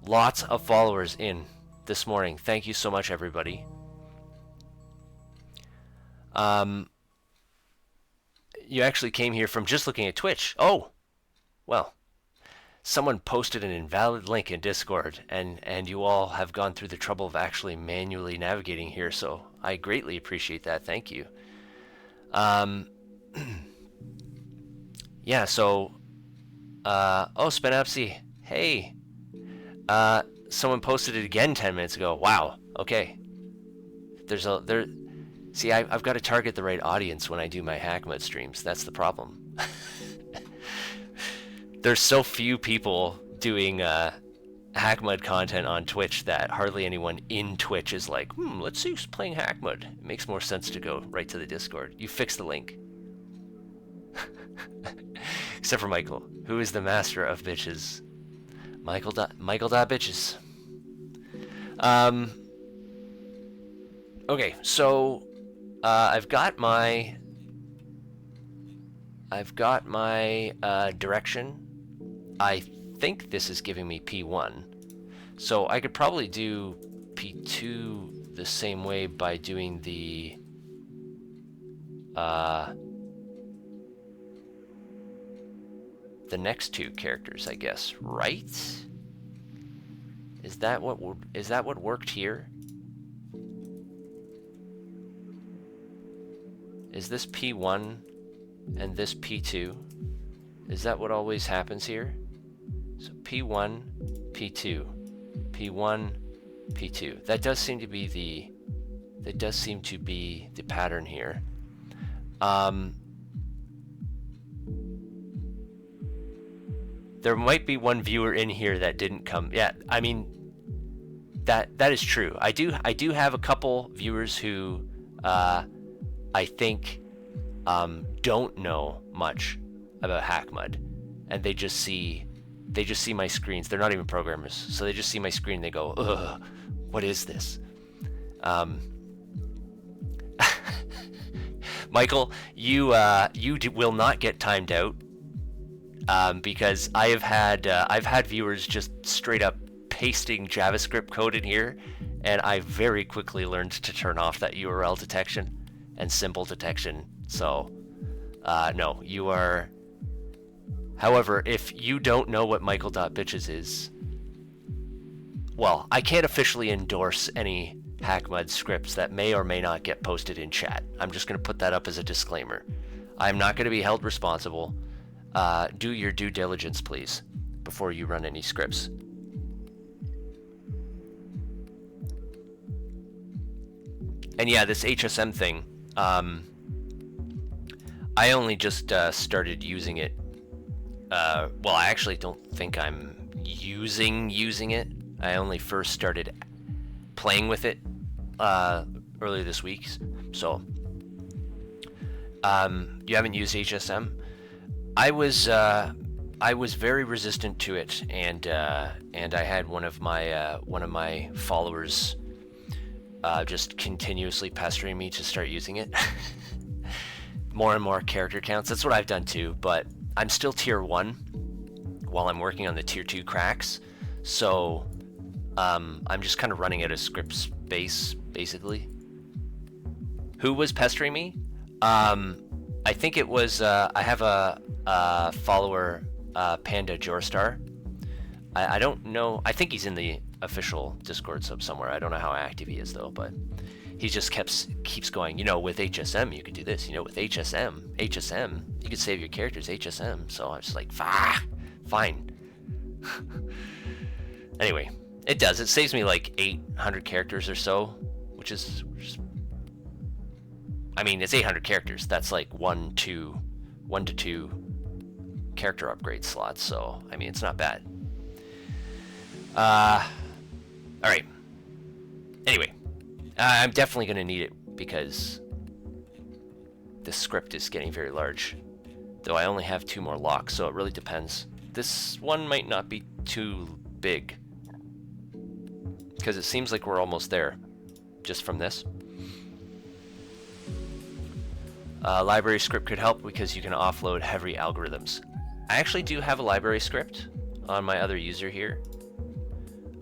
lots of followers in this morning. Thank you so much, everybody. You actually came here from just looking at Twitch. Oh, well, someone posted an invalid link in Discord, and you all have gone through the trouble of actually manually navigating here, so I greatly appreciate that. Thank you. Yeah, so, oh, Spenapsy, hey, someone posted it again 10 minutes ago. Wow, okay. See, I've got to target the right audience when I do my hackmud streams. That's the problem. There's so few people doing hackmud content on Twitch that hardly anyone in Twitch is like, let's see who's playing hackmud. It makes more sense to go right to the Discord. You fix the link. Except for Michael, who is the master of bitches. Michael bitches. Okay, so I've got my direction. I think this is giving me P1, so I could probably do P2 the same way by doing the next two characters, I guess, right? Is that what worked here? Is this P1 and this P2? Is that what always happens here? So P1, P2, P1, P2. That does seem to be the pattern here. There might be one viewer in here that didn't come. Yeah, I mean, that is true. I do have a couple viewers who I think don't know much about hackmud, and they just see my screens. They're not even programmers, so they just see my screen and they go, ugh, what is this? Michael, you will not get timed out, because I've had viewers just straight up pasting JavaScript code in here, and I very quickly learned to turn off that URL detection and symbol detection. So no, you are. However, if you don't know what Michael.bitches is, well, I can't officially endorse any hackmud scripts that may or may not get posted in chat. I'm just going to put that up as a disclaimer. I'm not going to be held responsible. Do your due diligence, please, before you run any scripts. And yeah, this HSM thing, I only just started using it. Well, I actually don't think I'm using it. I only first started playing with it earlier this week. So, you haven't used HSM? I was very resistant to it, and I had one of my followers just continuously pestering me to start using it. more and more character counts. That's what I've done too, but I'm still tier 1 while I'm working on the tier 2 cracks. So I'm just kind of running out of script space, basically. Who was pestering me? I think it was, I have a follower, Panda Jorstar. I don't know, I think he's in the official Discord sub somewhere. I don't know how active he is though, but he just keeps going, you know, with HSM you could do this, you know, with HSM you could save your characters HSM. So I was just like, fine. Anyway, it does. It saves me like 800 characters or so, which is, I mean, it's 800 characters. That's like 1 to 2 character upgrade slots. So I mean, it's not bad. All right. Anyway, I'm definitely going to need it because this script is getting very large. Though I only have 2 more locks, so it really depends. This one might not be too big because it seems like we're almost there just from this. Library script could help because you can offload heavy algorithms. I actually do have a library script on my other user here.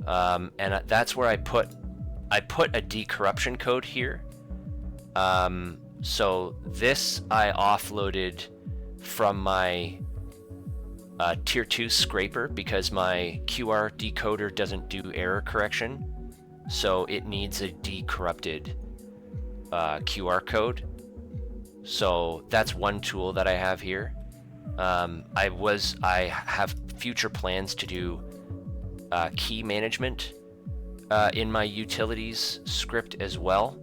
And that's where I put a decorruption code here. So this I offloaded from my tier 2 scraper because my QR decoder doesn't do error correction. So it needs a decorrupted QR code. So that's one tool that I have here. I have future plans to do key management in my utilities script as well,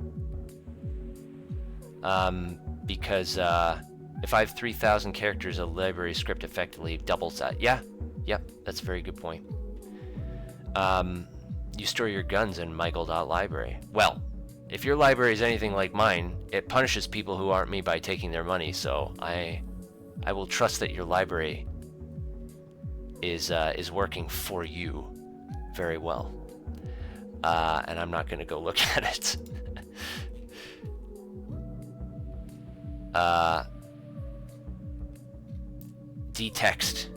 because if I have 3,000 characters, a library script effectively doubles that. Yep, that's a very good point. You store your guns in Michael.library. Well, if your library is anything like mine, it punishes people who aren't me by taking their money, so I will trust that your library is working for you very well. And I'm not going to go look at it. Dtext.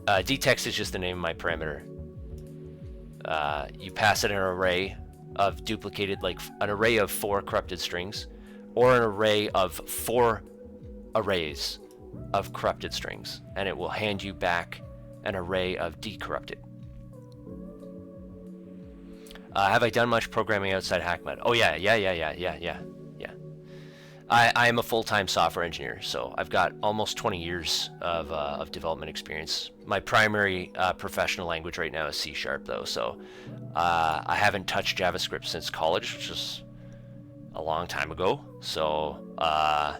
Dtext is just the name of my parameter. You pass it an array of duplicated, like an array of 4 corrupted strings, or an array of 4 arrays of corrupted strings, and it will hand you back an array of decorrupted. Have I done much programming outside hackmud? Oh yeah. I am a full-time software engineer, so I've got almost 20 years of development experience. My primary professional language right now is C# though, so I haven't touched JavaScript since college, which is a long time ago. So I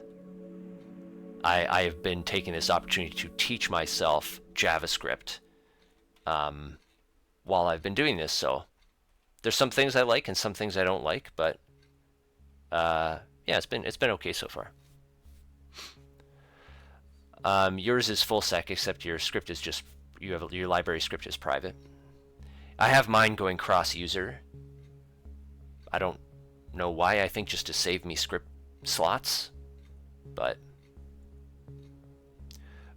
have been taking this opportunity to teach myself JavaScript while I've been doing this. So there's some things I like and some things I don't like, but yeah, it's been okay so far. Yours is full sec, except your script is just your library script is private. I have mine going cross-user. I don't know why. I think just to save me script slots, but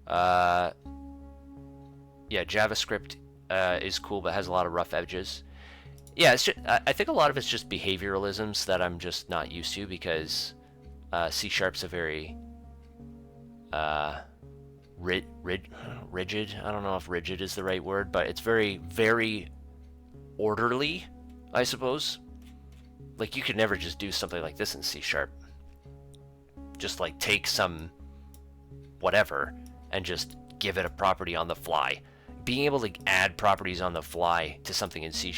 yeah, JavaScript is cool, but has a lot of rough edges. Yeah, it's just, I think a lot of it's just behavioralisms that I'm just not used to, because C#'s a very rigid. I don't know if rigid is the right word, but it's very, very orderly, I suppose. Like, you could never just do something like this in C#. Just like take some whatever and just give it a property on the fly. Being able to add properties on the fly to something in C#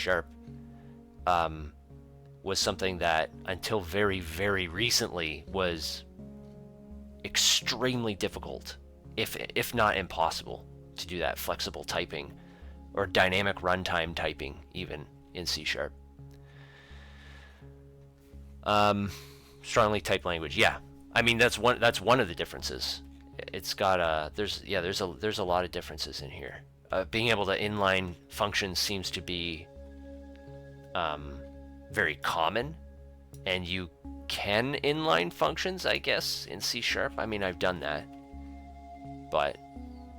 was something that until very, very recently was extremely difficult, if not impossible, to do that. Flexible typing or dynamic runtime typing even in C#. Strongly typed language. Yeah, I mean that's one of the differences. It's got there's a lot of differences in here. Being able to inline functions seems to be very common and you can inline functions, I guess, in C#. I mean, I've done that, but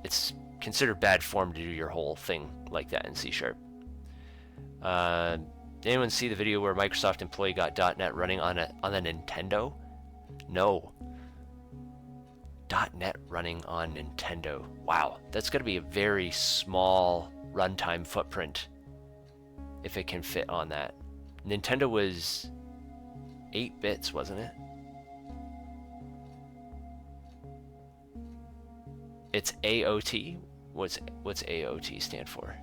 it's considered bad form to do your whole thing like that in C#. Anyone see the video where Microsoft employee got .NET running on the Nintendo? No. .NET running on Nintendo. Wow, that's going to be a very small runtime footprint if it can fit on that. Nintendo was 8 bits, wasn't it? It's AOT. What's AOT stand for?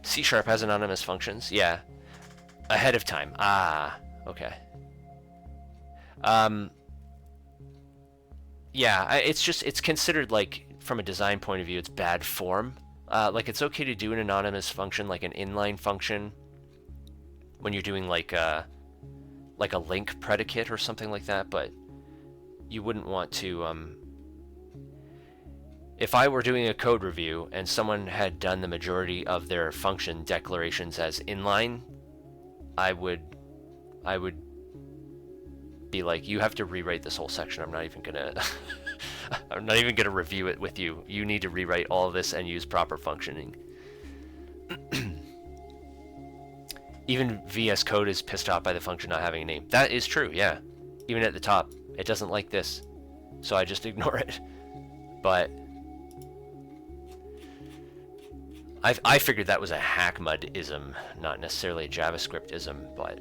C# has anonymous functions. Yeah. Ahead of time. Ah, okay. Yeah, it's considered, like, from a design point of view, it's bad form. Like, it's okay to do an anonymous function, like an inline function, when you're doing like a link predicate or something like that, but you wouldn't want to, if I were doing a code review and someone had done the majority of their function declarations as inline, I would be like, you have to rewrite this whole section. I'm not even gonna review it with you. You need to rewrite all of this and use proper functioning. Even VS Code is pissed off by the function not having a name. That is true, yeah. Even at the top, it doesn't like this, so I just ignore it. But I figured that was a hackmud-ism, not necessarily a JavaScript-ism, but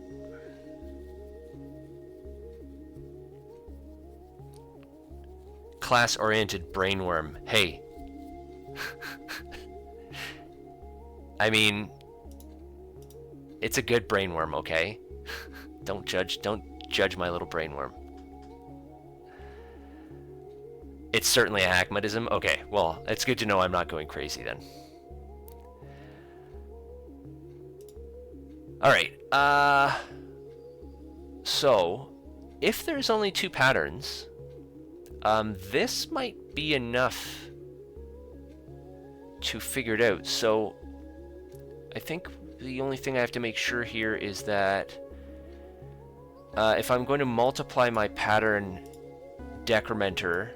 class-oriented brainworm. Hey. I mean, it's a good brainworm, okay? Don't judge my little brainworm. It's certainly a hackmudism. Okay, well, it's good to know I'm not going crazy then. Alright, so, if there's only 2 patterns, this might be enough to figure it out. So, I think the only thing I have to make sure here is that if I'm going to multiply my pattern decrementer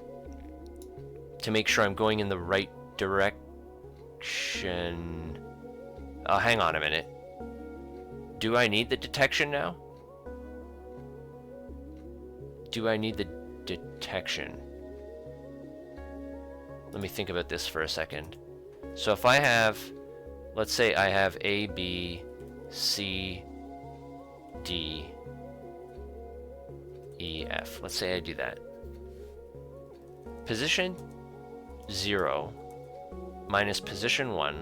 to make sure I'm going in the right direction... Oh, hang on a minute. Do I need the detection now? Do I need the detection? Let me think about this for a second. So if I have, let's say I have A, B, C, D, E, F. Let's say I do that. Position 0 minus position 1,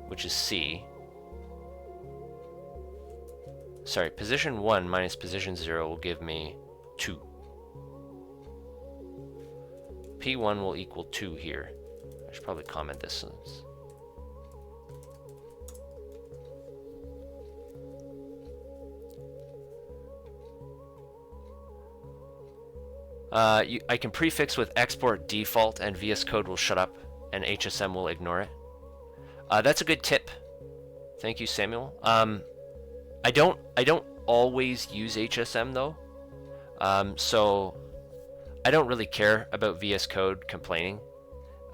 which is C. Sorry, position 1 minus position 0 will give me 2. P1 will equal 2 here. I should probably comment this. I can prefix with export default and VS Code will shut up and HSM will ignore it. That's a good tip. Thank you, Samuel. I don't always use HSM though, so I don't really care about VS Code complaining.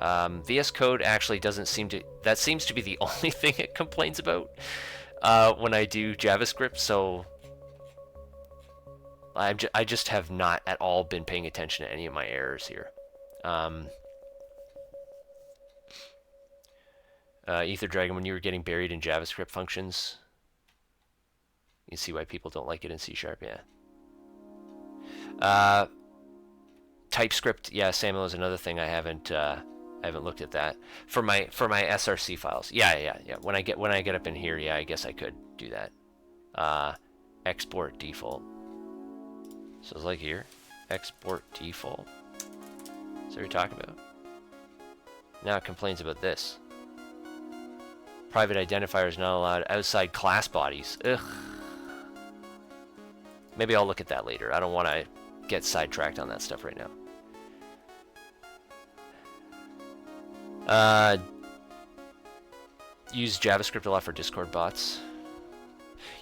VS Code actually doesn't seem to. That seems to be the only thing it complains about when I do JavaScript. So I just have not at all been paying attention to any of my errors here. Ether Dragon, when you were getting buried in JavaScript functions, you see why people don't like it in C#, yeah. TypeScript, yeah, Samuel, is another thing I haven't looked at that for my src files. Yeah. When I get up in here, yeah, I guess I could do that. Export default. So it's like here, export default. That's what you're talking about. Now it complains about this. Private identifiers not allowed outside class bodies. Ugh. Maybe I'll look at that later. I don't want to get sidetracked on that stuff right now. use JavaScript a lot for Discord bots.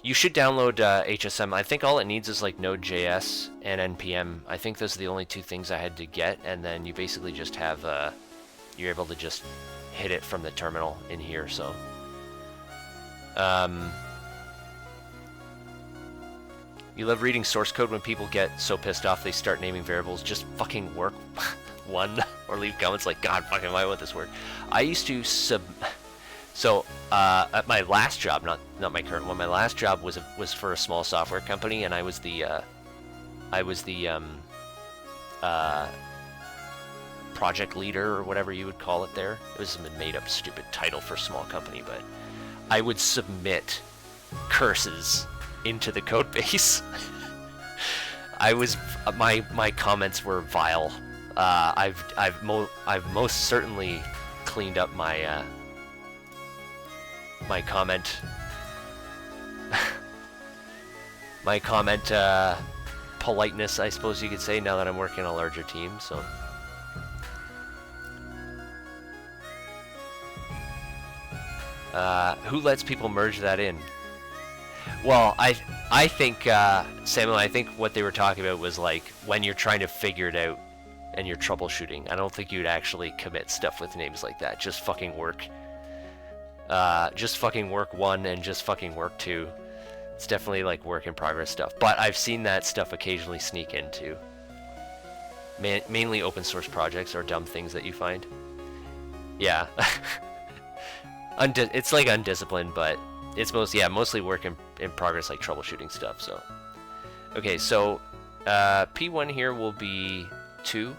You should download HSM. I think all it needs is like Node.js and NPM. I think those are the only two things I had to get, and then you basically just have, you're able to just hit it from the terminal in here, so. You love reading source code when people get so pissed off they start naming variables. Just fucking work one or leave comments like, God fucking, why won't this work? I used to at my last job, not my current one, my last job was for a small software company, and I was the project leader or whatever you would call it there. It was a made up stupid title for a small company, but I would submit curses into the code base. My comments were vile. I've most certainly cleaned up my my comment politeness, I suppose you could say, now that I'm working on a larger team. So who lets people merge that in? Well, I think Samuel, I think what they were talking about was like when you're trying to figure it out and you're troubleshooting. I don't think you'd actually commit stuff with names like that. Just fucking work. Just fucking work 1 and just fucking work 2. It's definitely like work in progress stuff. But I've seen that stuff occasionally sneak into mainly open source projects or dumb things that you find. Yeah. It's like undisciplined, but it's mostly work in progress, like troubleshooting stuff. So, okay, so P1 here will be 2.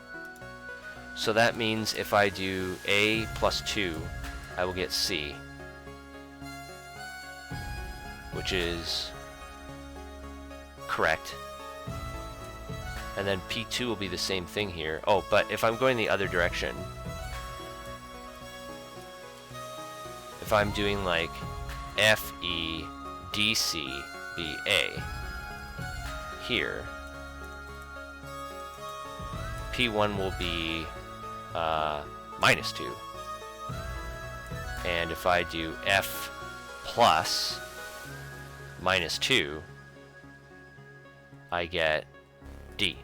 So that means if I do A plus 2, I will get C, which is correct. And then P2 will be the same thing here. Oh, but if I'm going the other direction, if I'm doing like F, E, D, C, B, A here, P1 will be minus 2. And if I do F plus minus 2, I get D.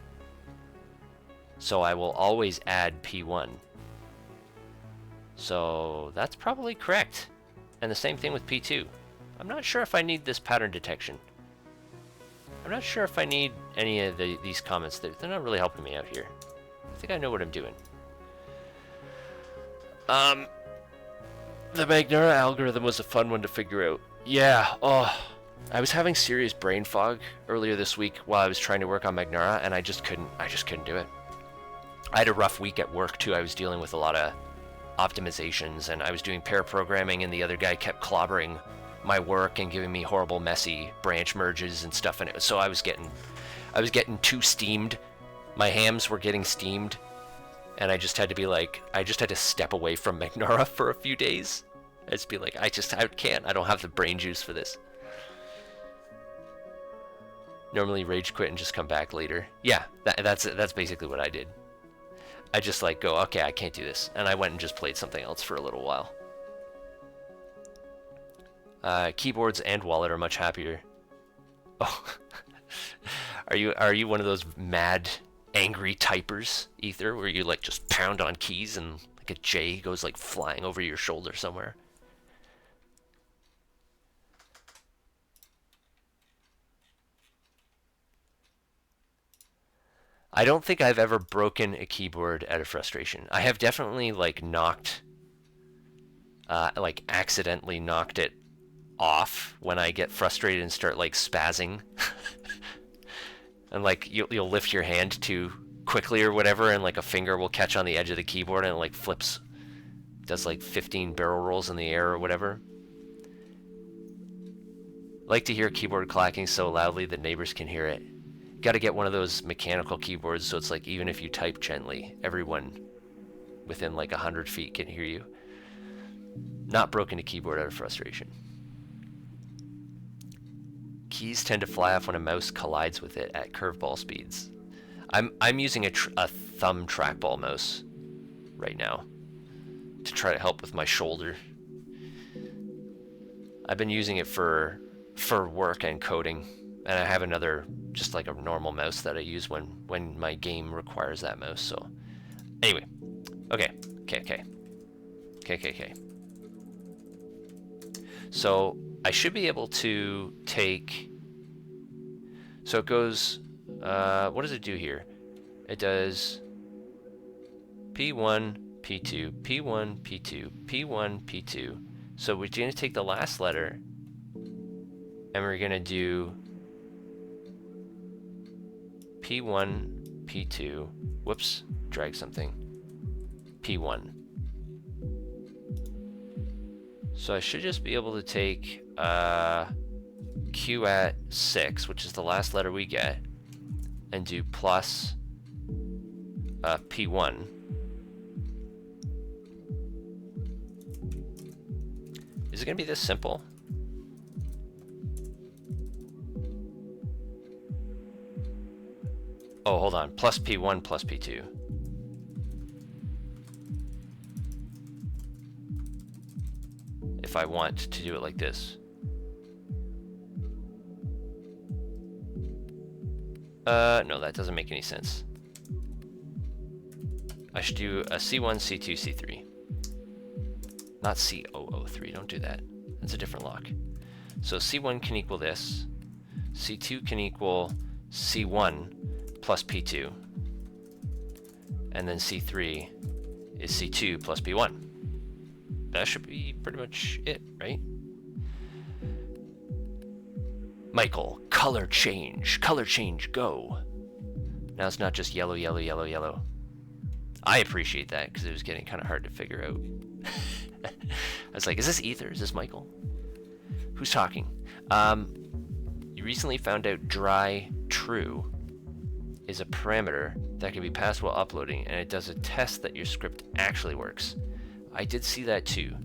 So I will always add P1. So that's probably correct. And the same thing with P2. I'm not sure if I need this pattern detection. I'm not sure if I need any of these comments. They're not really helping me out here. I think I know what I'm doing. The Magnera algorithm was a fun one to figure out. Yeah, I was having serious brain fog earlier this week while I was trying to work on Magnera, and I just couldn't do it. I had a rough week at work too. I was dealing with a lot of optimizations, and I was doing pair programming, and the other guy kept clobbering my work and giving me horrible, messy branch merges and stuff. And so I was getting too steamed. My hams were getting steamed, and I just had to step away from Magnera for a few days. I'd just be like, I can't. I don't have the brain juice for this. Normally rage quit and just come back later. Yeah, that's basically what I did. I just like go, okay, I can't do this, and I went and just played something else for a little while. Keyboards and wallet are much happier. Oh, are you one of those mad, angry typers, Ether, where you like just pound on keys and like a J goes like flying over your shoulder somewhere? I don't think I've ever broken a keyboard out of frustration. I have definitely like accidentally knocked it off when I get frustrated and start like spazzing. And like you'll lift your hand too quickly or whatever, and like a finger will catch on the edge of the keyboard and it like flips, does like 15 barrel rolls in the air or whatever. Like to hear keyboard clacking so loudly that neighbors can hear it. Got to get one of those mechanical keyboards so it's like even if you type gently, everyone within like 100 feet can hear you. Not broken a keyboard out of frustration. Keys tend to fly off when a mouse collides with it at curveball speeds. I'm using a thumb trackball mouse right now to try to help with my shoulder. I've been using it for work and coding, and I have another, just like a normal mouse that I use when my game requires that mouse. So anyway, okay. So I should be able to take, so it goes, what does it do here? It does P1, P2, P1, P2, P1, P2. So we're going to take the last letter, and we're going to do P1, P2, whoops, drag something, P1. So I should just be able to take Q at 6, which is the last letter we get, and do plus P1. Is it going to be this simple? Oh, hold on. Plus P1 plus P2. If I want to do it like this. No, that doesn't make any sense. I should do a C1, C2, C3. Not C003, don't do that. That's a different lock. So C1 can equal this. C2 can equal C1 plus P2. And then C3 is C2 plus P1. That should be pretty much it, right? Michael, color change, go. Now it's not just yellow, yellow, yellow, yellow. I appreciate that because it was getting kind of hard to figure out. I was like, is this Ether? Is this Michael? Who's talking? You recently found out dry true is a parameter that can be passed while uploading, and it does a test that your script actually works. I did see that too.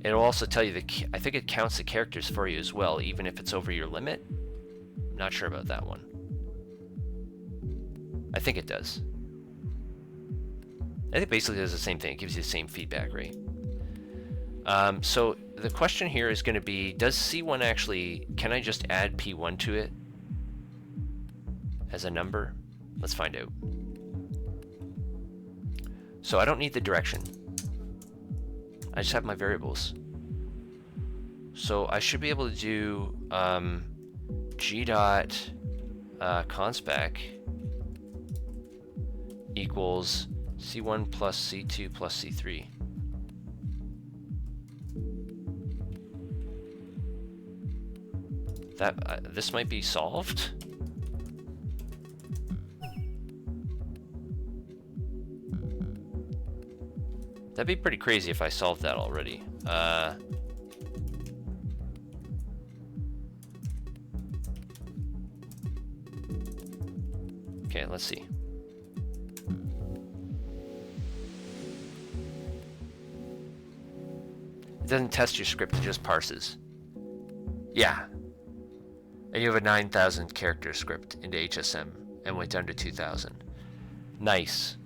It'll also tell you I think it counts the characters for you as well, even if it's over your limit. I'm not sure about that one. I think it does. I think basically it does the same thing. It gives you the same feedback, right? So the question here is going to be, does C1 actually, can I just add P1 to it as a number? Let's find out. So I don't need the direction. I just have my variables. So I should be able to do g dot conspec equals C1 plus C2 plus C3. That this might be solved. That'd be pretty crazy if I solved that already. Okay, let's see. It doesn't test your script, it just parses. Yeah. And you have a 9,000 character script into HSM and went down to 2,000. Nice.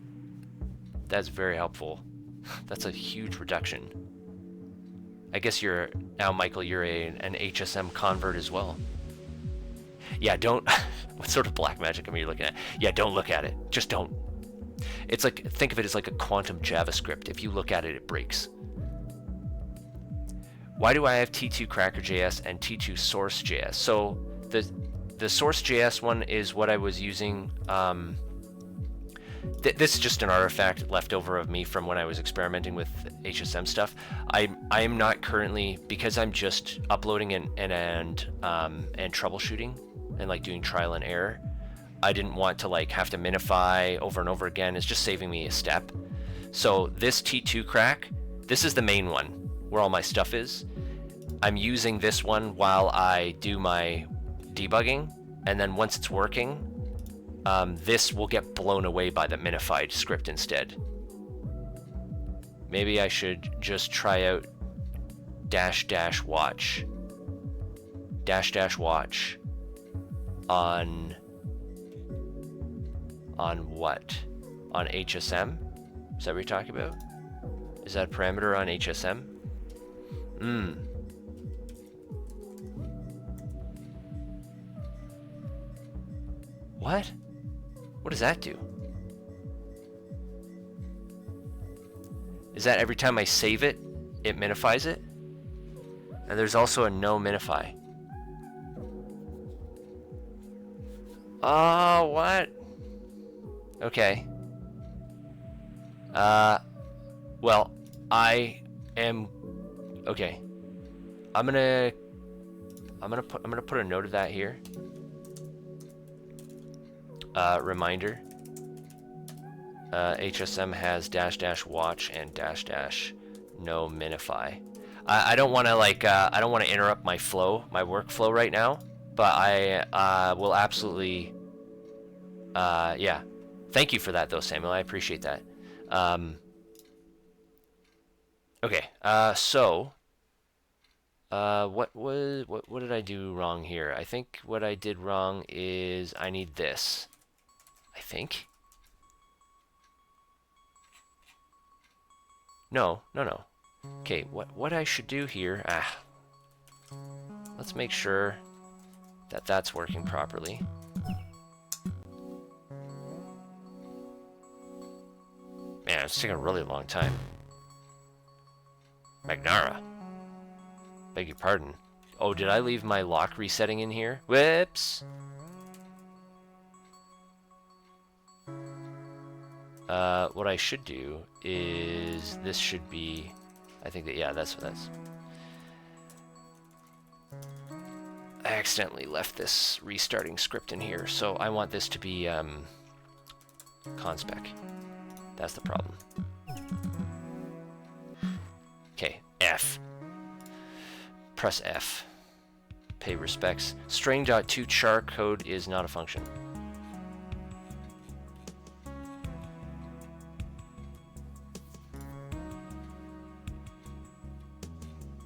That's very helpful. That's a huge reduction. I guess you're, now Michael, you're an HSM convert as well. Yeah, don't, what sort of black magic am I looking at? Yeah, don't look at it. Just don't. It's like, think of it as like a quantum JavaScript. If you look at it, it breaks. Why do I have T2 Cracker.js and T2 Source.js? So the Source.js one is what I was using. This is just an artifact left over of me from when I was experimenting with HSM stuff. I am not currently, because I'm just uploading and troubleshooting and like doing trial and error. I didn't want to like have to minify over and over again. It's just saving me a step. So this T2 crack, this is the main one where all my stuff is. I'm using this one while I do my debugging, and then once it's working, this will get blown away by the minified script instead. Maybe I should just try out --watch on what? On HSM? Is that what you're talking about? Is that a parameter on HSM? What? What does that do? Is that every time I save it, it minifies it? And there's also a no minify. Oh, what? Okay. Well, I am okay. I'm gonna put a note of that here. Reminder. HSM has -- watch and -- no minify. I don't want to I don't want to interrupt my flow, my workflow right now, but I will absolutely. Yeah. Thank you for that, though, Samuel. I appreciate that. Okay. So. What did I do wrong here? I think what I did wrong is I need this. I think. No. Okay, what I should do here? Let's make sure that that's working properly. Man, it's taking a really long time. Magnara. Beg your pardon. Oh, did I leave my lock resetting in here? Whoops. What I should do is this should be. I think that, yeah, that's. I accidentally left this restarting script in here, so I want this to be conspec. That's the problem. Okay, F. Press F. Pay respects. String.toChar code is not a function.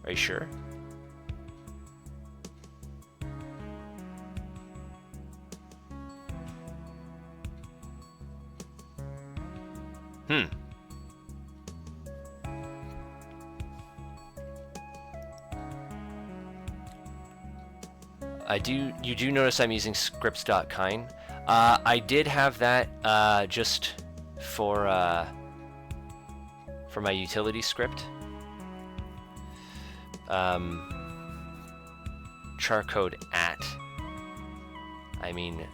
Are you sure? You do notice I'm using scripts.kind. I did have that just for my utility script. Charcode at. I mean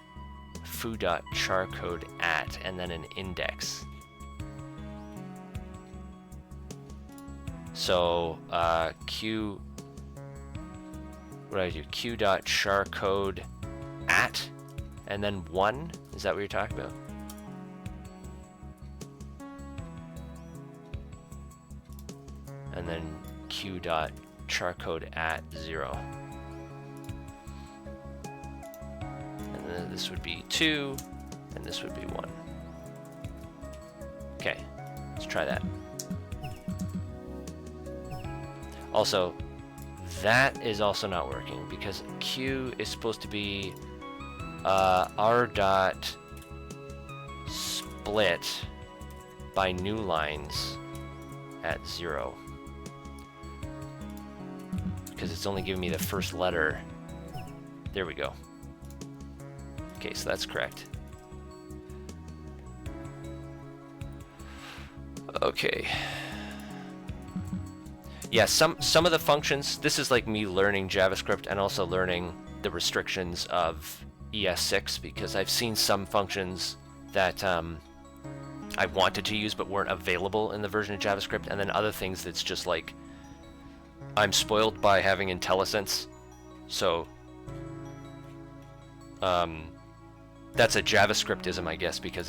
foo.charcode at and then an index. So q. What do I do? Q.charcode at and then 1. Is that what you're talking about? And then Q.charcode at 0. And then this would be 2, and this would be 1. Okay, let's try that. Also, that is also not working because Q is supposed to be R dot split by new lines at 0 because it's only giving me the first letter. There we go. Okay, so that's correct. Okay. Yeah, some of the functions, this is like me learning JavaScript and also learning the restrictions of ES6 because I've seen some functions that I wanted to use but weren't available in the version of JavaScript, and then other things that's just like I'm spoiled by having IntelliSense, so that's a JavaScriptism, I guess, because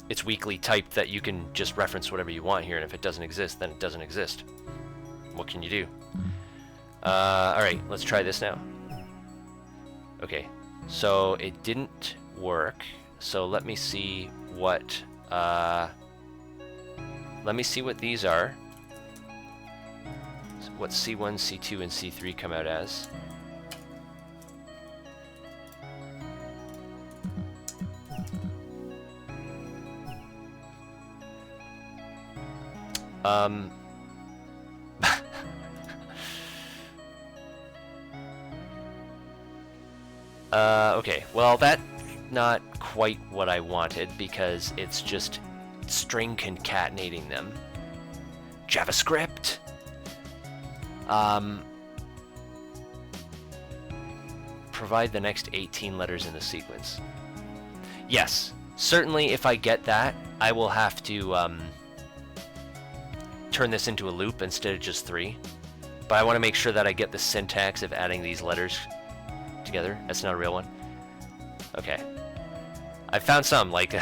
it's weakly typed that you can just reference whatever you want here, and if it doesn't exist, then it doesn't exist. What can you do? Alright, let's try this now. Okay, so it didn't work, so let me see what these are. What C1, C2, and C3 come out as. Okay, well, that's not quite what I wanted because it's just string concatenating them. JavaScript. Provide the next 18 letters in the sequence. Yes, certainly if I get that, I will have to turn this into a loop instead of just 3. But I want to make sure that I get the syntax of adding these letters together. That's not a real one. Okay. I found some, like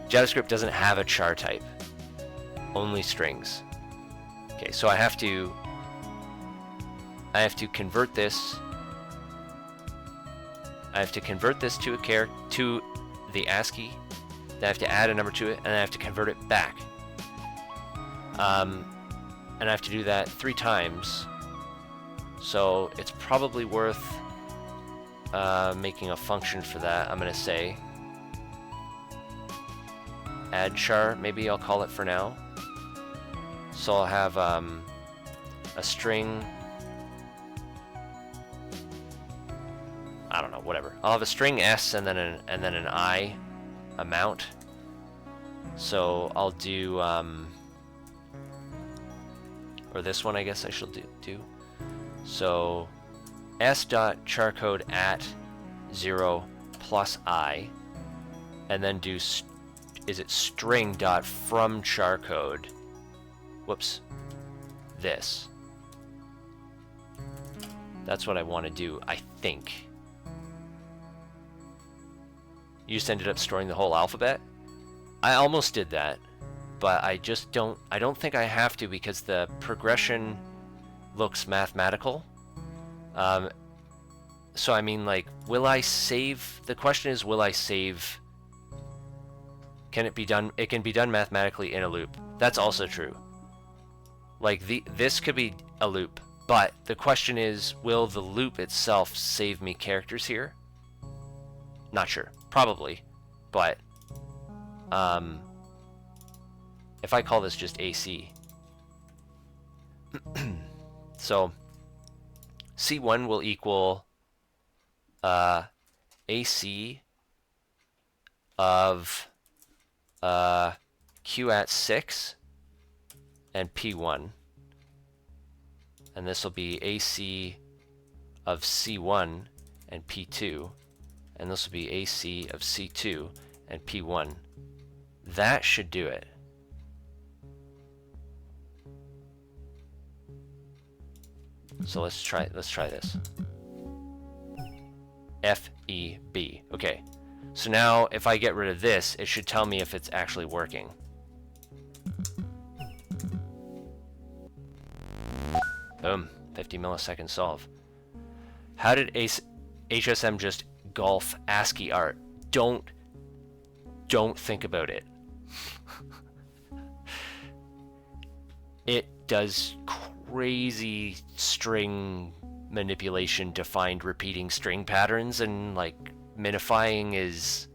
JavaScript doesn't have a char type. Only strings. Okay, so I have to convert this. I have to convert this to a character, to the ASCII. Then I have to add a number to it, and then I have to convert it back. And I have to do that 3 times. So it's probably worth making a function for that. I'm gonna say add char, maybe I'll call it for now. So I'll have a string. I don't know, whatever. I'll have a string s and then an I amount. So I'll do or this one I guess I should do. So s.charcode at 0 plus I, and then do is it string dot from charcode. Whoops. This. That's what I want to do, I think. You just ended up storing the whole alphabet? I almost did that, but I don't think I have to because the progression looks mathematical. So I mean, like, will I save? The question is, will I save? Can it be done? It can be done mathematically in a loop. That's also true. Like, this could be a loop, but the question is, will the loop itself save me characters here? Not sure. Probably. But, if I call this just AC, so C1 will equal AC of Q at 6 and P1, and this will be AC of C1 and P2, and this will be AC of C2 and P1. That should do it. So let's try this. FEB. Okay. So now if I get rid of this, it should tell me if it's actually working. Boom. 50 millisecond solve. How did HSM just golf ASCII art? Don't think about it. It does crazy string manipulation to find repeating string patterns, and like minifying is,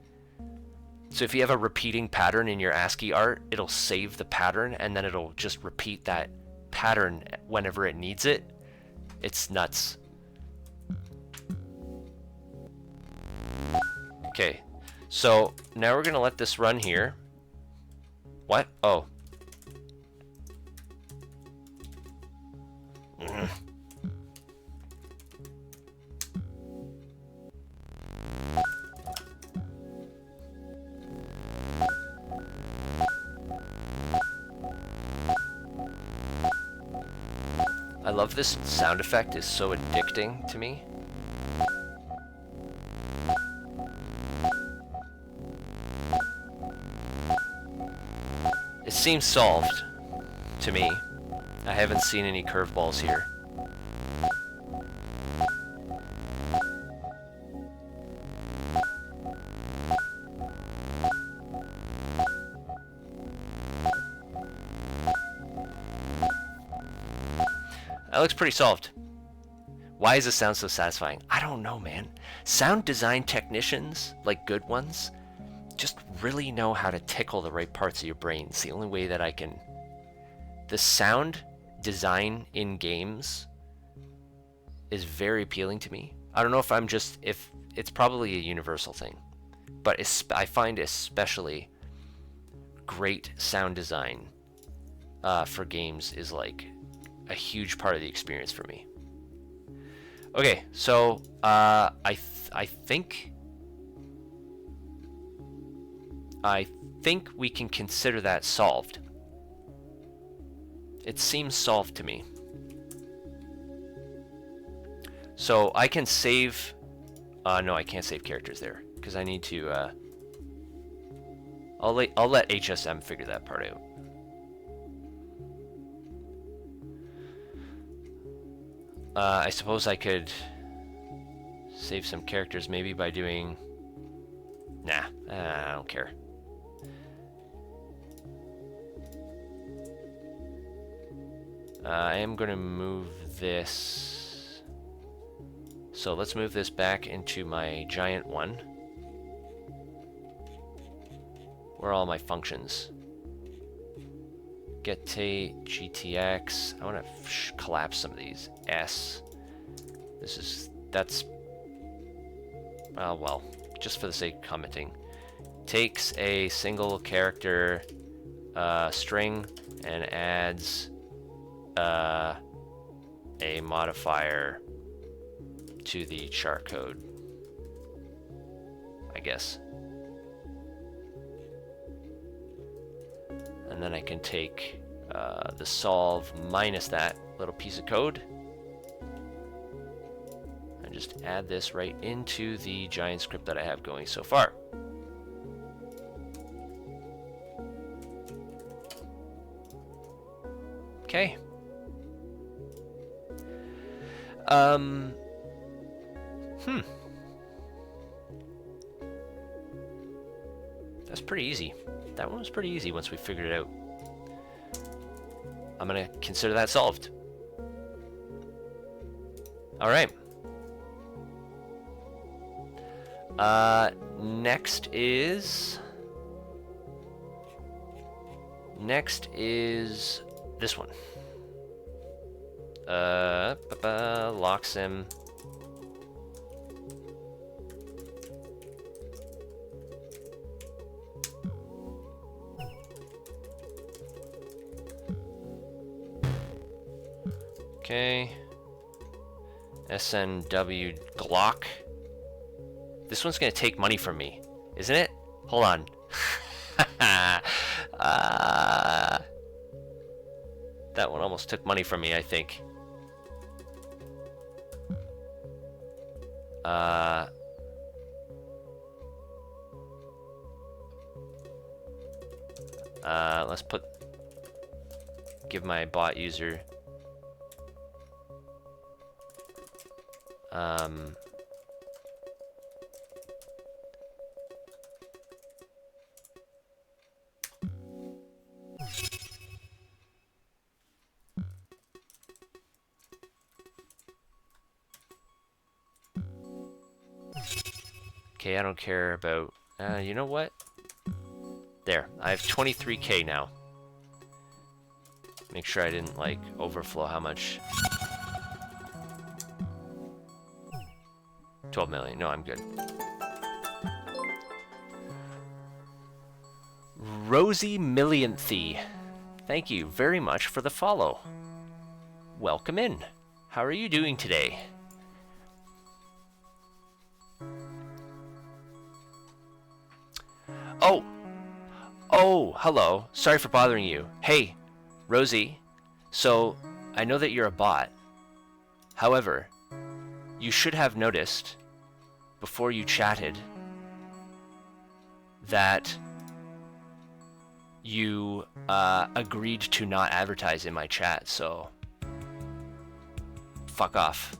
so if you have a repeating pattern in your ASCII art, it'll save the pattern and then it'll just repeat that pattern whenever it needs it. It's nuts. Okay, so now we're gonna let this run here. What? Oh. I love this sound effect, is so addicting to me. It seems solved to me. I haven't seen any curveballs here. That looks pretty solved. Why does this sound so satisfying? I don't know, man. Sound design technicians, like good ones, just really know how to tickle the right parts of your brain. It's the only way that I can. The sound design in games is very appealing to me. I don't know if I'm just, if it's probably a universal thing, but I find especially great sound design for games is like a huge part of the experience for me. Okay, so I think we can consider that solved. It seems solved to me. So I can save. No, I can't save characters there because I need to. I'll let HSM figure that part out. I suppose I could save some characters maybe by doing. Nah, I don't care. I am going to move this. So let's move this back into my giant one. Where are all my functions? Get GTX. I want to collapse some of these. That's well, just for the sake of commenting. Takes a single character string and adds a modifier to the char code, I guess. And then I can take the solve minus that little piece of code and just add this right into the giant script that I have going so far. Okay. That's pretty easy. That one was pretty easy once we figured it out. I'm gonna consider that solved. All right. Next is this one. Locksim. Okay. SNW Glock. This one's gonna take money from me, isn't it? Hold on. That one almost took money from me, I think. Let's give my bot user okay, I don't care about you know what? There, I have 23K now. Make sure I didn't like overflow how much. 12 million. No, I'm good. Rosie Millionthie. Thank you very much for the follow. Welcome in. How are you doing today? Oh, hello. Sorry for bothering you. Hey, Rosie. So, I know that you're a bot. However, you should have noticed before you chatted that you agreed to not advertise in my chat, so fuck off.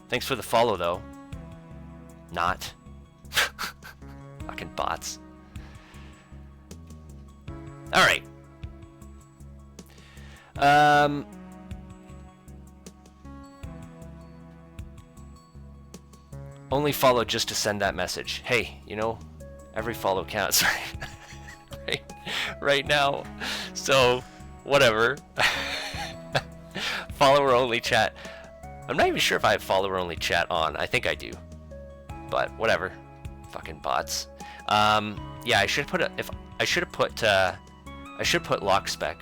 Thanks for the follow, though. Not. Fucking bots. Alright. Only follow just to send that message. Hey, you know, every follow counts. right now. So, whatever. Follower only chat. I'm not even sure if I have follower-only chat on. I think I do. But whatever. Fucking bots. Yeah, I should put Lockstack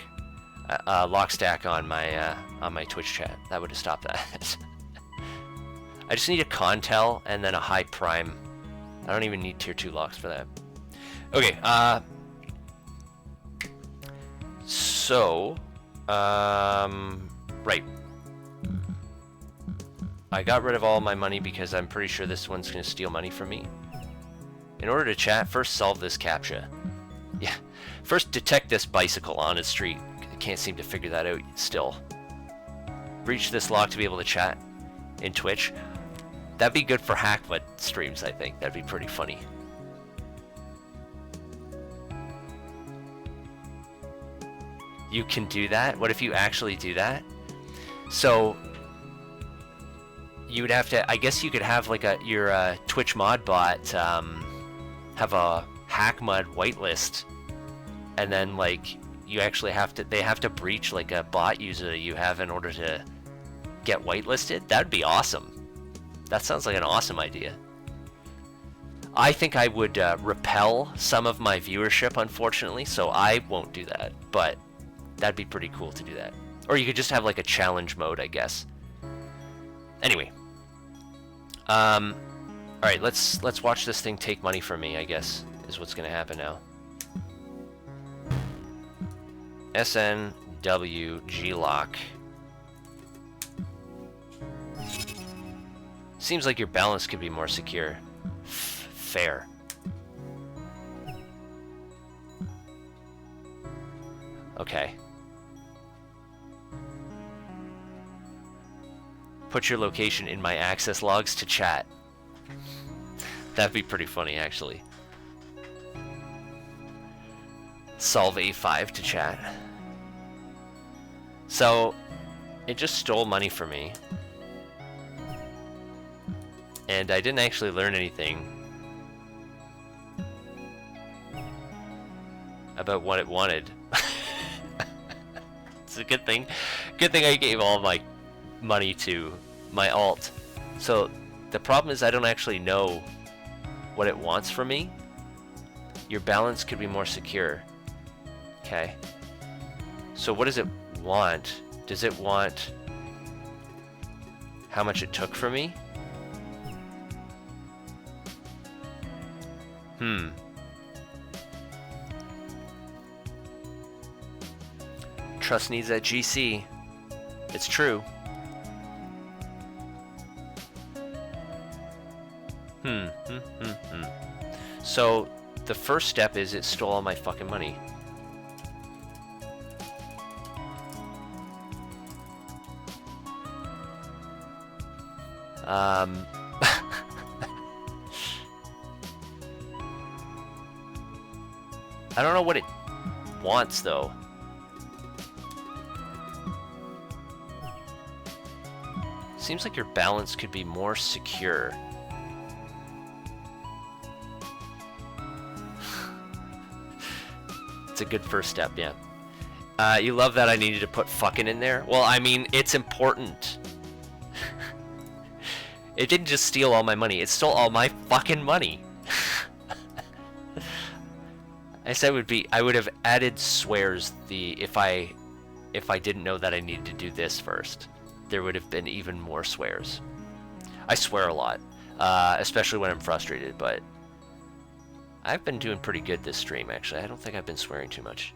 on my Twitch chat. That would have stopped that. I just need a Contel and then a high prime. I don't even need tier 2 locks for that. Okay, so, right. I got rid of all my money because I'm pretty sure this one's gonna steal money from me. In order to chat, first solve this CAPTCHA. Yeah, first detect this bicycle on its street. I can't seem to figure that out still. Breach this lock to be able to chat in Twitch. That'd be good for hackmud streams, I think. That'd be pretty funny. You can do that? What if you actually do that? So you would have to, I guess you could have like your Twitch mod bot have a hackmud whitelist, and then like you actually have to, they have to breach like a bot user that you have in order to get whitelisted. That'd be awesome. That sounds like an awesome idea. I think I would repel some of my viewership, unfortunately, so I won't do that, but that'd be pretty cool to do that. Or you could just have like a challenge mode, I guess. Anyway. Alright, let's watch this thing take money from me, I guess, is what's gonna happen now. SNWGlock. Seems like your balance could be more secure. Fair. Okay. Put your location in my access logs to chat. That'd be pretty funny, actually. Solve A5 to chat. So, it just stole money from me. And I didn't actually learn anything about what it wanted. It's a good thing. Good thing I gave all my money to my alt. So the problem is I don't actually know what it wants from me. Your balance could be more secure. Okay. So what does it want? Does it want how much it took from me? Trust needs that GC. It's true. So the first step is it stole all my fucking money. I don't know what it wants, though. Seems like your balance could be more secure. It's a good first step, yeah. You love that I needed to put fucking in there? Well, I mean, it's important. It didn't just steal all my money, it stole all my fucking money. I said I would have added swears if I didn't know that I needed to do this first. There would have been even more swears. I swear a lot, especially when I'm frustrated, but I've been doing pretty good this stream, actually. I don't think I've been swearing too much.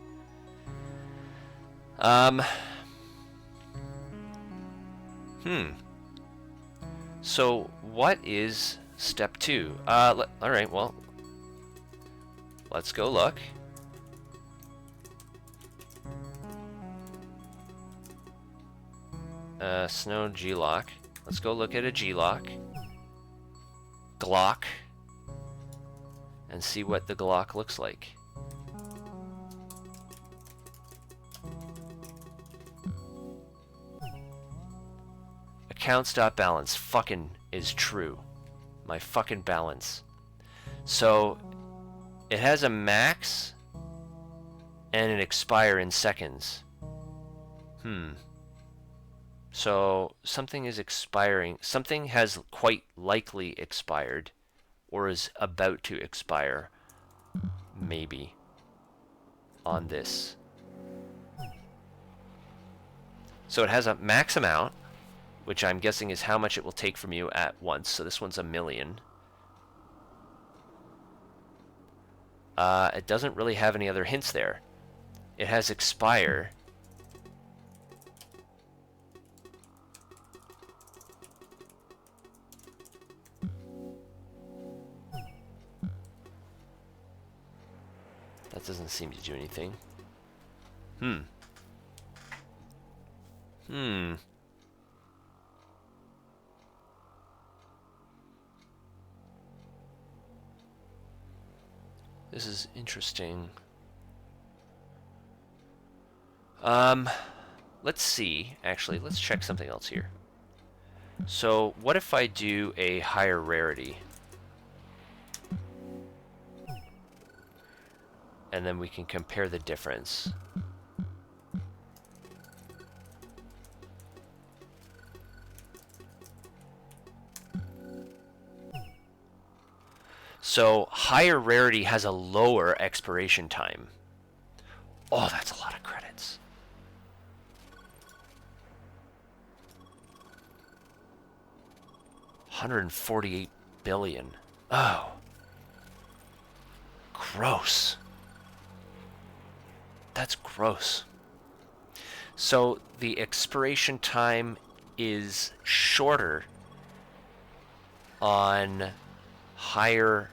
So what is step 2? Alright, well, let's go look. Snow G-lock. Let's go look at a G-lock. Glock. And see what the Glock looks like. Accounts.balance fucking is true. My fucking balance. So it has a max and an expire in seconds. So something is expiring. Something has quite likely expired or is about to expire, maybe, on this. So it has a max amount, which I'm guessing is how much it will take from you at once. So this one's 1,000,000. It doesn't really have any other hints there. It has expire. That doesn't seem to do anything. This is interesting. Let's see. Actually, let's check something else here. So, what if I do a higher rarity? And then we can compare the difference. So higher rarity has a lower expiration time. Oh, that's a lot of credits. $148 billion. Oh. Gross. That's gross. So the expiration time is shorter on higher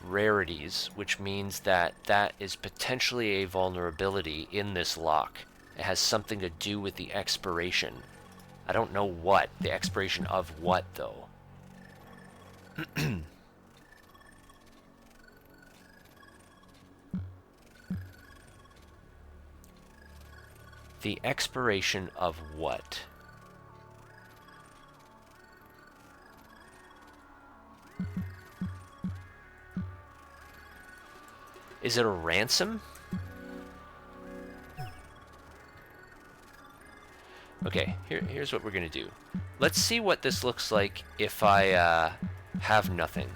rarities, which means that that is potentially a vulnerability in this lock. It has something to do with the expiration. I don't know what. The expiration of what, though? The expiration of what? Is it a ransom? Okay, here's what we're gonna do. Let's see what this looks like if I have nothing.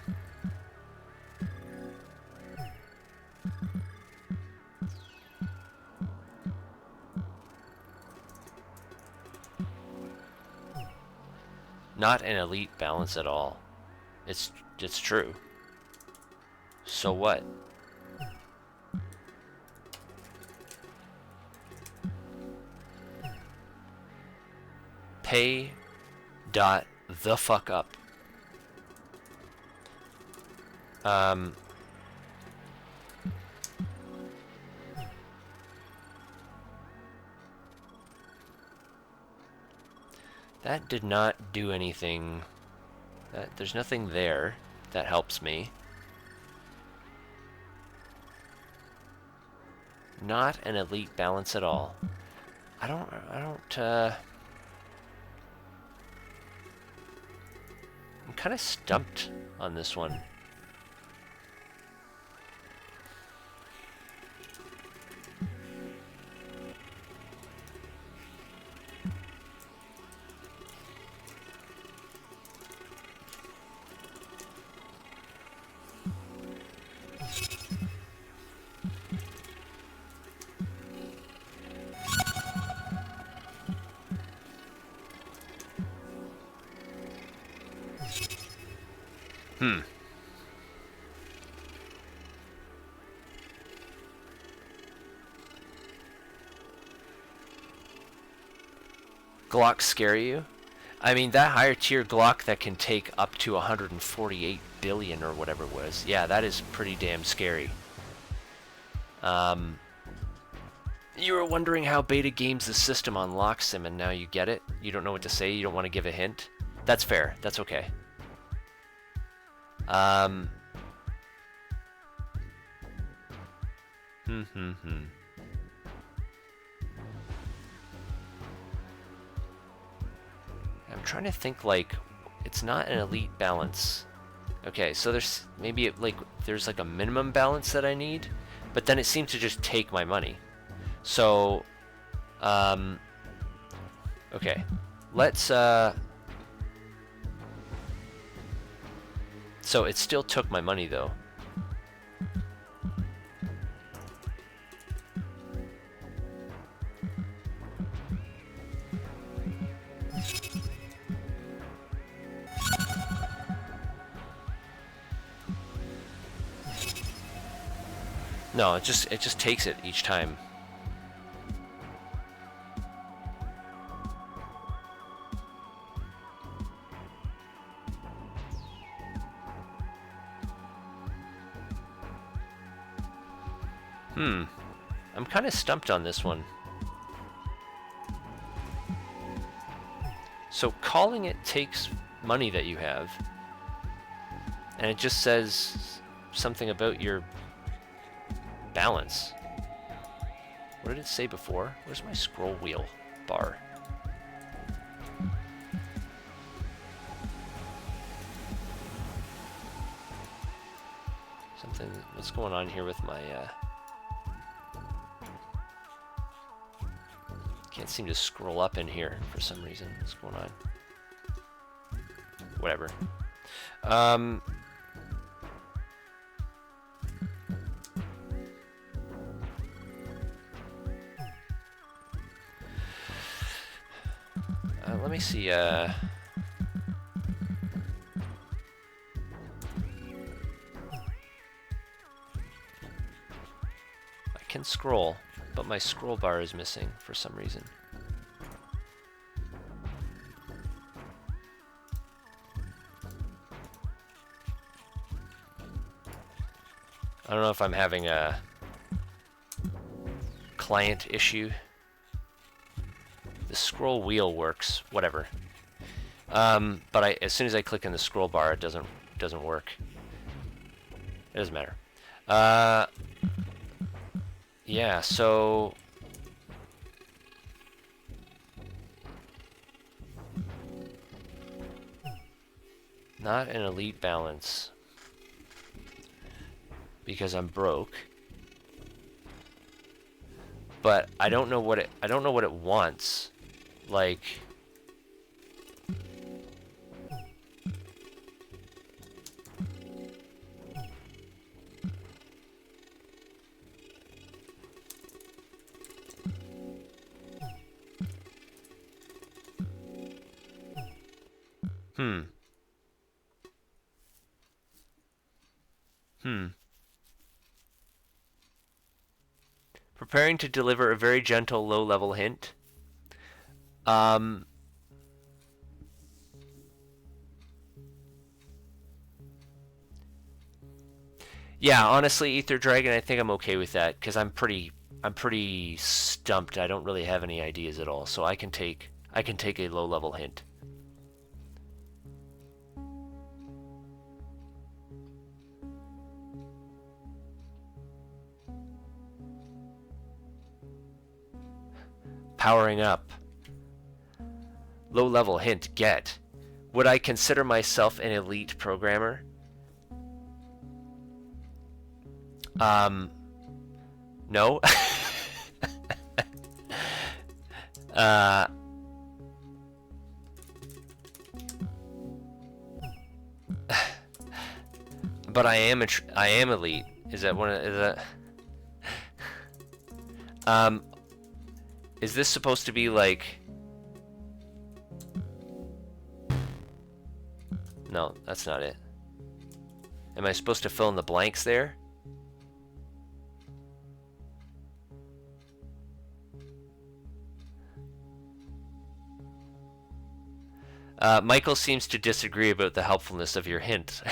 Not an elite balance at all. It's true. So what? Pay dot the fuck up. That did not do anything. There's nothing there that helps me. Not an elite balance at all. I don't, I'm kind of stumped on this one. Glock scare you? I mean, that higher tier Glock that can take up to 148 billion or whatever it was. Yeah, that is pretty damn scary. You were wondering how Beta games the system on LockSim, and now you get it? You don't know what to say? You don't want to give a hint? That's fair. That's okay. I'm trying to think, like, it's not an elite balance. Okay, so there's maybe there's like a minimum balance that I need, but then it seems to just take my money. So, okay, Let's, so it still took my money though. No, it just takes it each time. I'm kind of stumped on this one. So calling it takes money that you have, and it just says something about your balance. What did it say before? Where's my scroll wheel bar? Something, what's going on here with my, can't seem to scroll up in here for some reason. What's going on? Whatever. Let me see, I can scroll, but my scroll bar is missing for some reason. I don't know if I'm having a client issue. The scroll wheel works, whatever. But as soon as I click on the scroll bar, it doesn't work. It doesn't matter. Yeah, so not an elite balance because I'm broke. But I don't know what it wants. Like, Preparing to deliver a very gentle low-level hint. Yeah, honestly, Ether Dragon, I think I'm okay with that because I'm pretty stumped. I don't really have any ideas at all, so I can take a low-level hint. Powering up. Low-level hint, get. Would I consider myself an elite programmer? No. But I am elite. Is that one? Is this supposed to be like? No, that's not it. Am I supposed to fill in the blanks there? Michael seems to disagree about the helpfulness of your hint.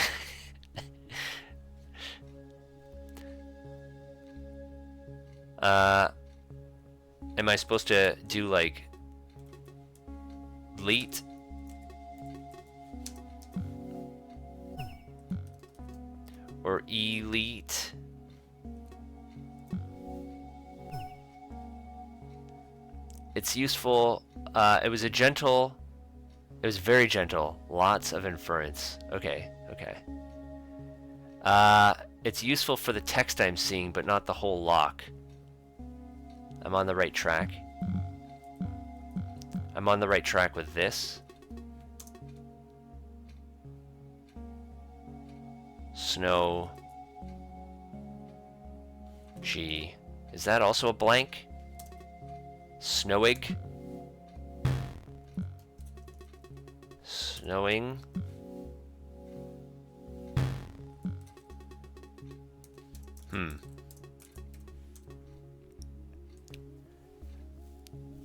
Am I supposed to do like elite? Or elite? It's useful. It was very gentle. Lots of inference. Okay. It's useful for the text I'm seeing, but not the whole lock. I'm on the right track. I'm on the right track with this. Snow. G. Is that also a blank? Snowig? Snowing?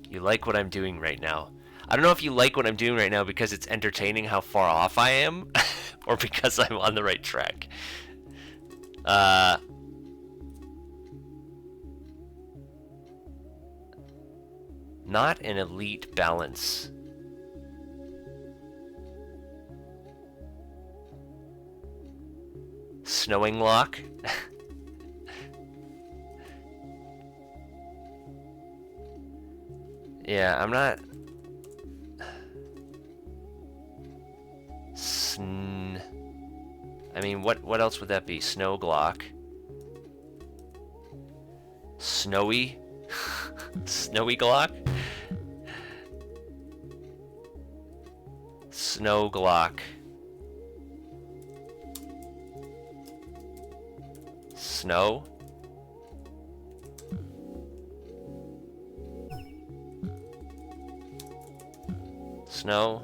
You like what I'm doing right now. I don't know if you like what I'm doing right now because it's entertaining how far off I am, or because I'm on the right track. Not an elite balance. Snowing lock? Yeah, I'm not... I mean, what else would that be? Snow Glock? Snowy? Snowy Glock? Snow Glock. Snow? Snow?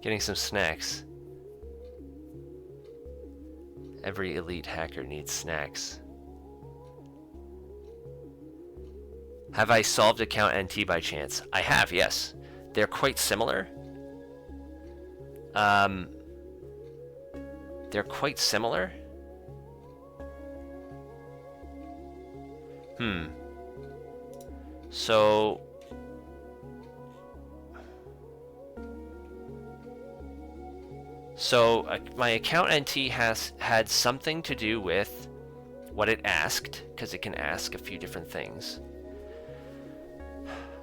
Getting some snacks. Every elite hacker needs snacks. Have I solved account NT by chance? I have, yes. They're quite similar. They're quite similar. So my account NT has had something to do with what it asked, because it can ask a few different things.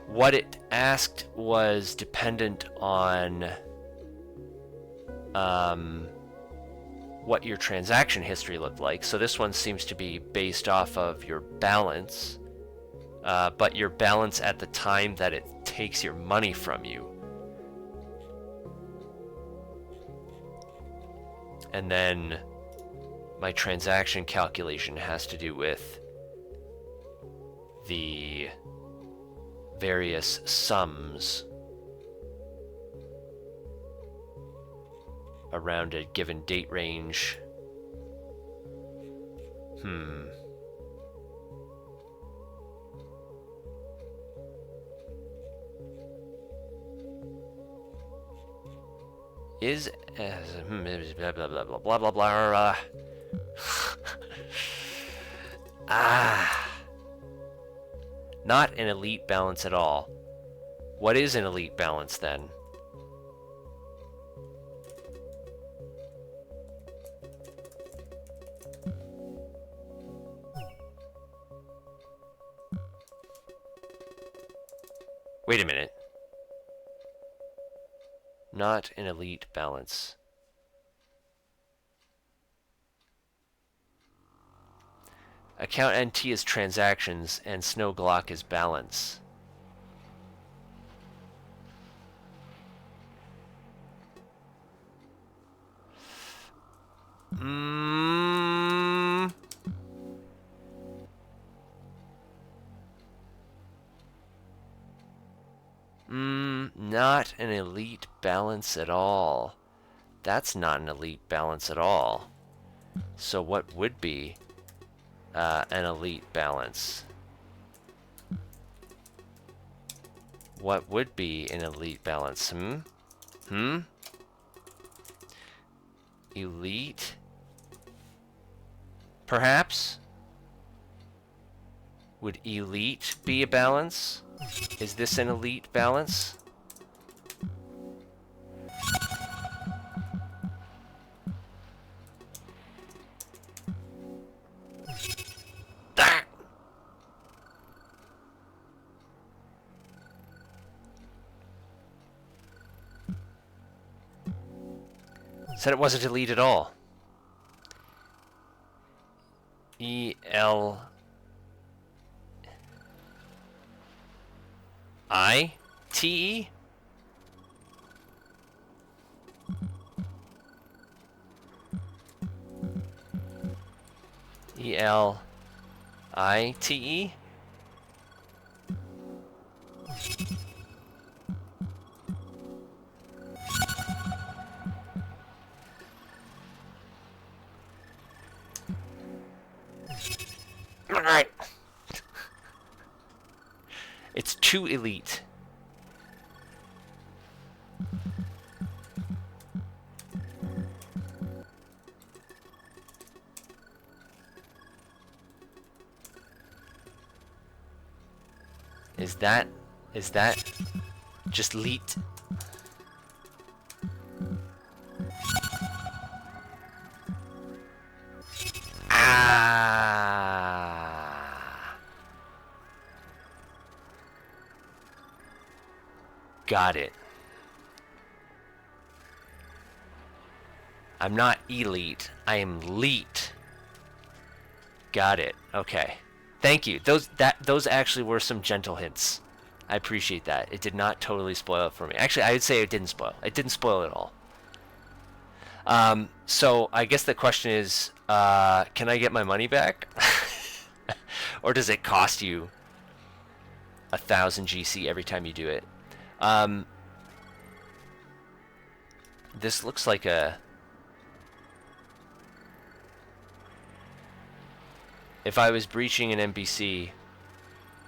What it asked was dependent on what your transaction history looked like. So this one seems to be based off of your balance, but your balance at the time that it takes your money from you. And then my transaction calculation has to do with the various sums around a given date range. Is blah blah blah blah blah blah blah. Not an elite balance at all. What is an elite balance then? Wait a minute. Not an elite balance. Account NT is transactions and Snow Glock is balance. Not an elite balance at all. That's not an elite balance at all. So what would be an elite balance? What would be an elite balance? Elite? Perhaps? Would elite be a balance? Is this an elite balance? Said it wasn't elite at all. ELITE. E-L-I-T-E? E-L-I-T-E? Alright. It's too elite. Is that just elite? Ah. Got it. I'm not elite. I am leet. Got it. Okay. Thank you. Those actually were some gentle hints. I appreciate that. It did not totally spoil it for me. Actually, I would say it didn't spoil. It didn't spoil it at all. So I guess the question is, can I get my money back? Or does it cost you 1,000 GC every time you do it? This looks like a... If I was breaching an NPC,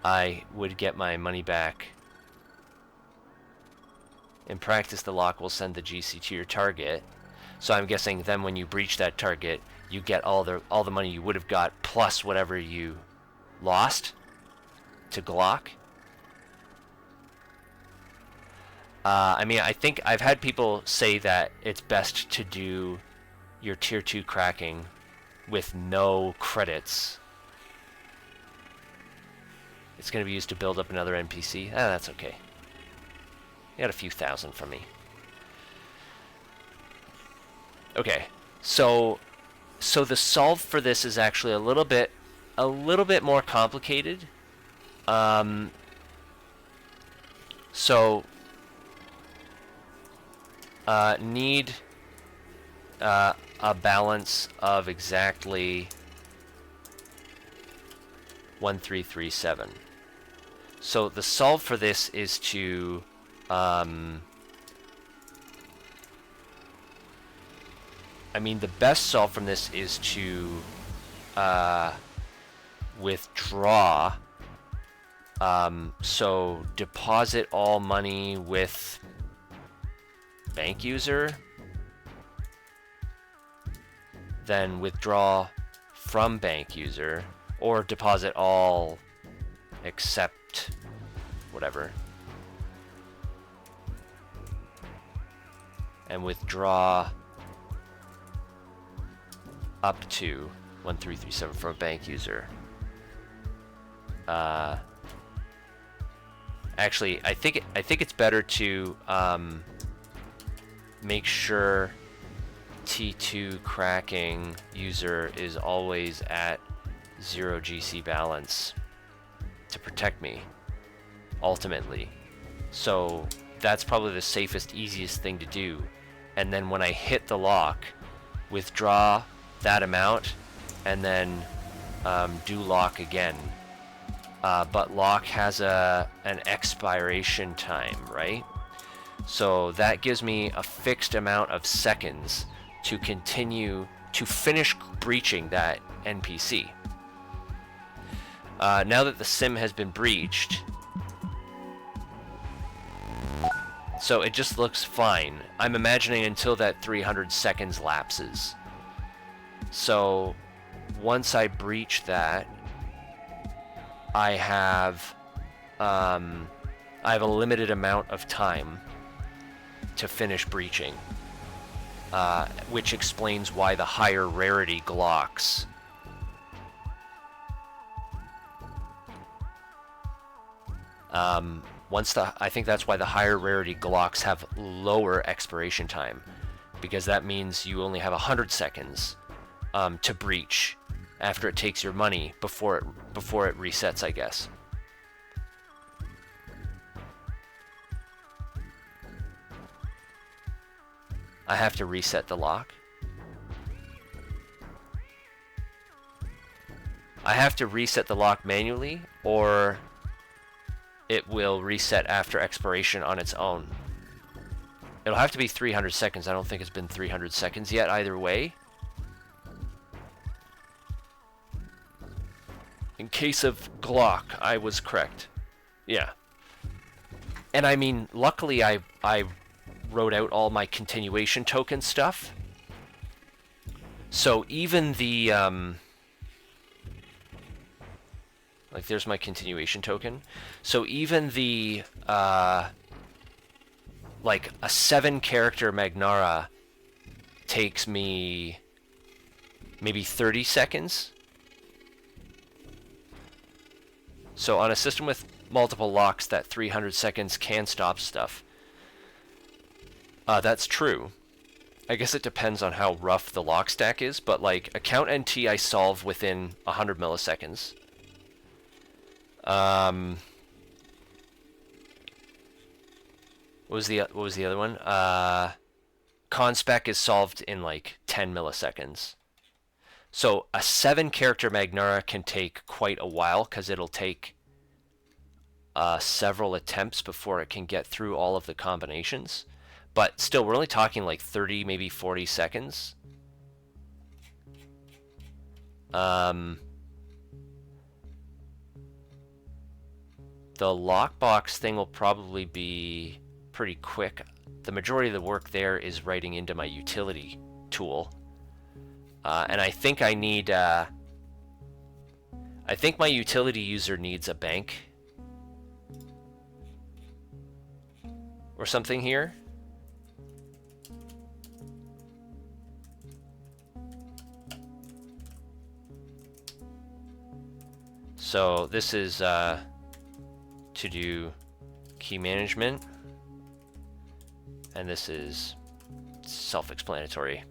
I would get my money back. In practice, the lock will send the GC to your target. So I'm guessing then when you breach that target, you get all the money you would have got plus whatever you lost to Glock. I mean, I think I've had people say that it's best to do your tier 2 cracking with no credits. It's going to be used to build up another NPC. Ah, that's okay. You got a few thousand from me. Okay, so the solve for this is actually a little bit more complicated. Need a balance of exactly 1337. So the solve for this is to I mean, the best solve from this is to withdraw. So deposit all money with bank user, then withdraw from bank user, or deposit all except whatever, and withdraw up to 1337 from a bank user. Actually, I think it's better to make sure T2 cracking user is always at 0 GC balance to protect me, ultimately. So that's probably the safest, easiest thing to do. And then when I hit the lock, withdraw that amount, and then do lock again. But lock has an expiration time, right? So that gives me a fixed amount of seconds to continue to finish breaching that NPC. Now that the sim has been breached, so it just looks fine. I'm imagining until that 300 seconds lapses. So once I breach that, I have a limited amount of time to finish breaching, which explains why the higher rarity Glocks I think that's why the higher rarity Glocks have lower expiration time, because that means you only have 100 seconds to breach after it takes your money before it resets, I guess. I have to reset the lock. I have to reset the lock manually, or it will reset after expiration on its own. It'll have to be 300 seconds. I don't think it's been 300 seconds yet either way. In case of Glock, I was correct. Yeah. And I mean, luckily I wrote out all my continuation token stuff. So even the like there's my continuation token. So even the like a 7-character Magnara takes me maybe 30 seconds. So on a system with multiple locks, that 300 seconds can stop stuff. That's true. I guess it depends on how rough the lock stack is, but like account NT I solve within 100 milliseconds. What was the other one? Conspec is solved in like 10 milliseconds. So a 7-character Magnara can take quite a while because it'll take several attempts before it can get through all of the combinations. But still, we're only talking like 30, maybe 40 seconds. The lockbox thing will probably be pretty quick. The majority of the work there is writing into my utility tool. And I think I need, I think my utility user needs a bank or something here. So this is to do key management, and this is self-explanatory.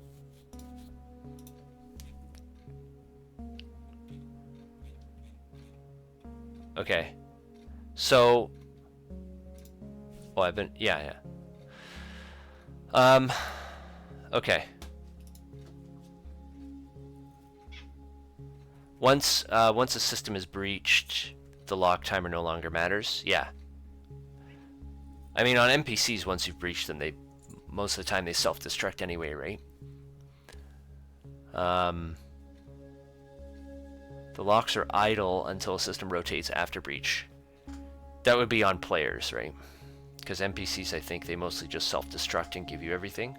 Okay, so, oh, I've been, yeah. Okay. Once a system is breached, the lock timer no longer matters. Yeah. I mean, on NPCs, once you've breached them, most of the time they self-destruct anyway, right? The locks are idle until a system rotates after breach. That would be on players, right? Because NPCs, I think, they mostly just self-destruct and give you everything.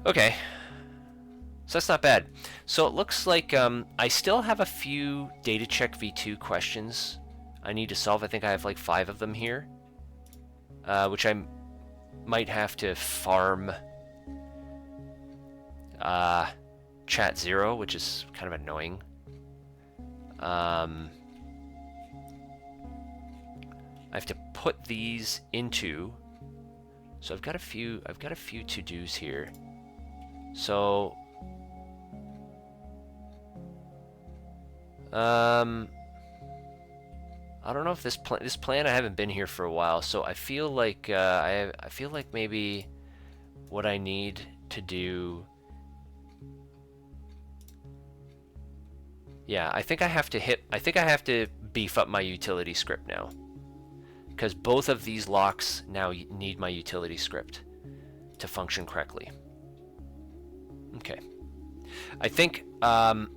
Okay. So that's not bad. So it looks like I still have a few data check v2 questions I need to solve. I think I have like 5 of them here, which I might have to farm chat 0, which is kind of annoying. I have to put these into, so I've got a few to-dos here. So I don't know if this plan, I haven't been here for a while, so I feel like I feel like maybe what I need to do, yeah, I think I have to beef up my utility script now, because both of these locks now need my utility script to function correctly. Okay, I think I'm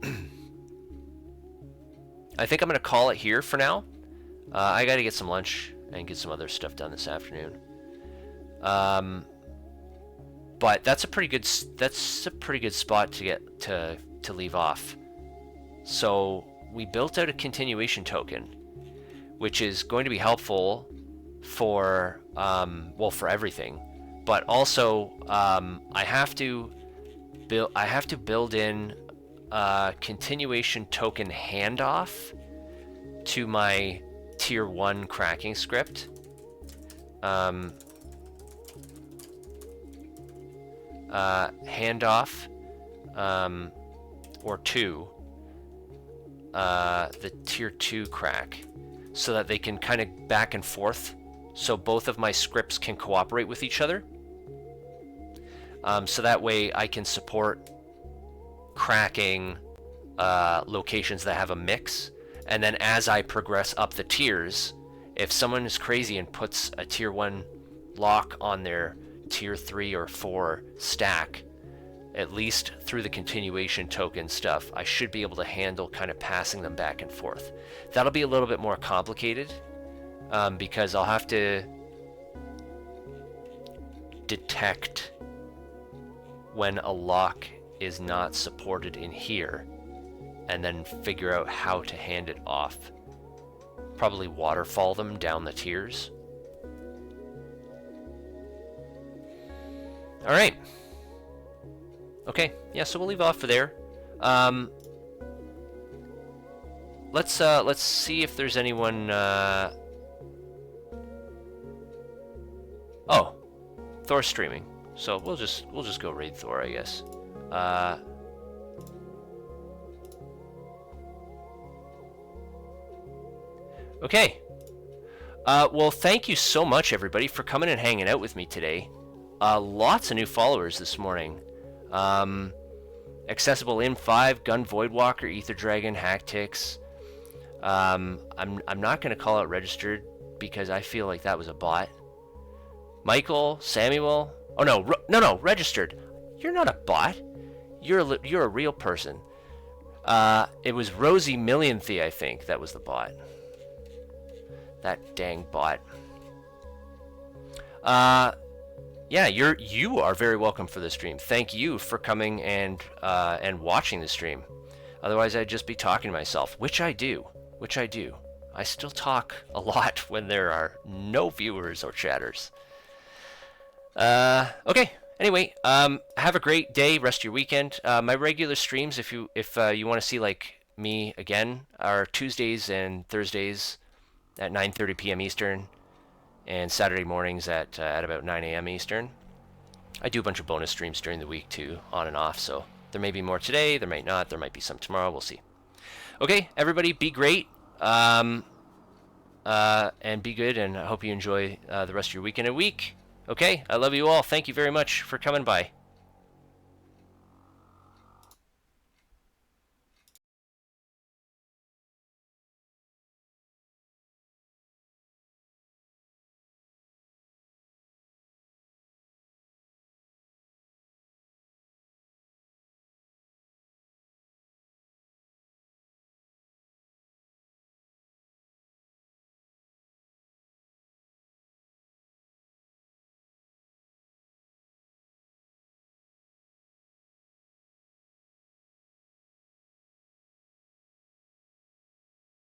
gonna call it here for now. I gotta get some lunch and get some other stuff done this afternoon. But that's a pretty good spot to get to leave off. So we built out a continuation token, which is going to be helpful for well, for everything, but also I have to build in a continuation token handoff to my tier 1 cracking script. Handoff or 2, the tier 2 crack, so that they can kind of back and forth, so both of my scripts can cooperate with each other. So that way I can support cracking locations that have a mix, and then as I progress up the tiers, if someone is crazy and puts a tier 1 lock on their tier 3 or 4 stack, at least through the continuation token stuff, I should be able to handle kind of passing them back and forth. That'll be a little bit more complicated, because I'll have to detect when a lock is not supported in here, and then figure out how to hand it off. Probably waterfall them down the tiers. All right. Okay, yeah, so we'll leave off for there. Let's see if there's anyone. Oh, Thor's streaming, so we'll just go raid Thor, I guess. Okay. Well, thank you so much, everybody, for coming and hanging out with me today. Lots of new followers this morning. Accessible Im5, Gun Voidwalker, Ether Dragon, Hacktix. I'm not going to call it registered because I feel like that was a bot. Michael, Samuel. Oh no, registered. You're not a bot. You're a real person. It was Rosie Millionthie, I think, that was the bot. That dang bot. Yeah, you are very welcome for the stream. Thank you for coming and watching the stream. Otherwise, I'd just be talking to myself, which I do. I still talk a lot when there are no viewers or chatters. Okay. Anyway, have a great day. Rest of your weekend. My regular streams, if you want to see like me again, are Tuesdays and Thursdays at 9:30 p.m. Eastern. And Saturday mornings at about 9 a.m. Eastern. I do a bunch of bonus streams during the week too, on and off, so there may be more today, there might not, there might be some tomorrow, we'll see. Okay, everybody, be great, and be good, and I hope you enjoy the rest of your weekend and week. Okay, I love you all. Thank you very much for coming by.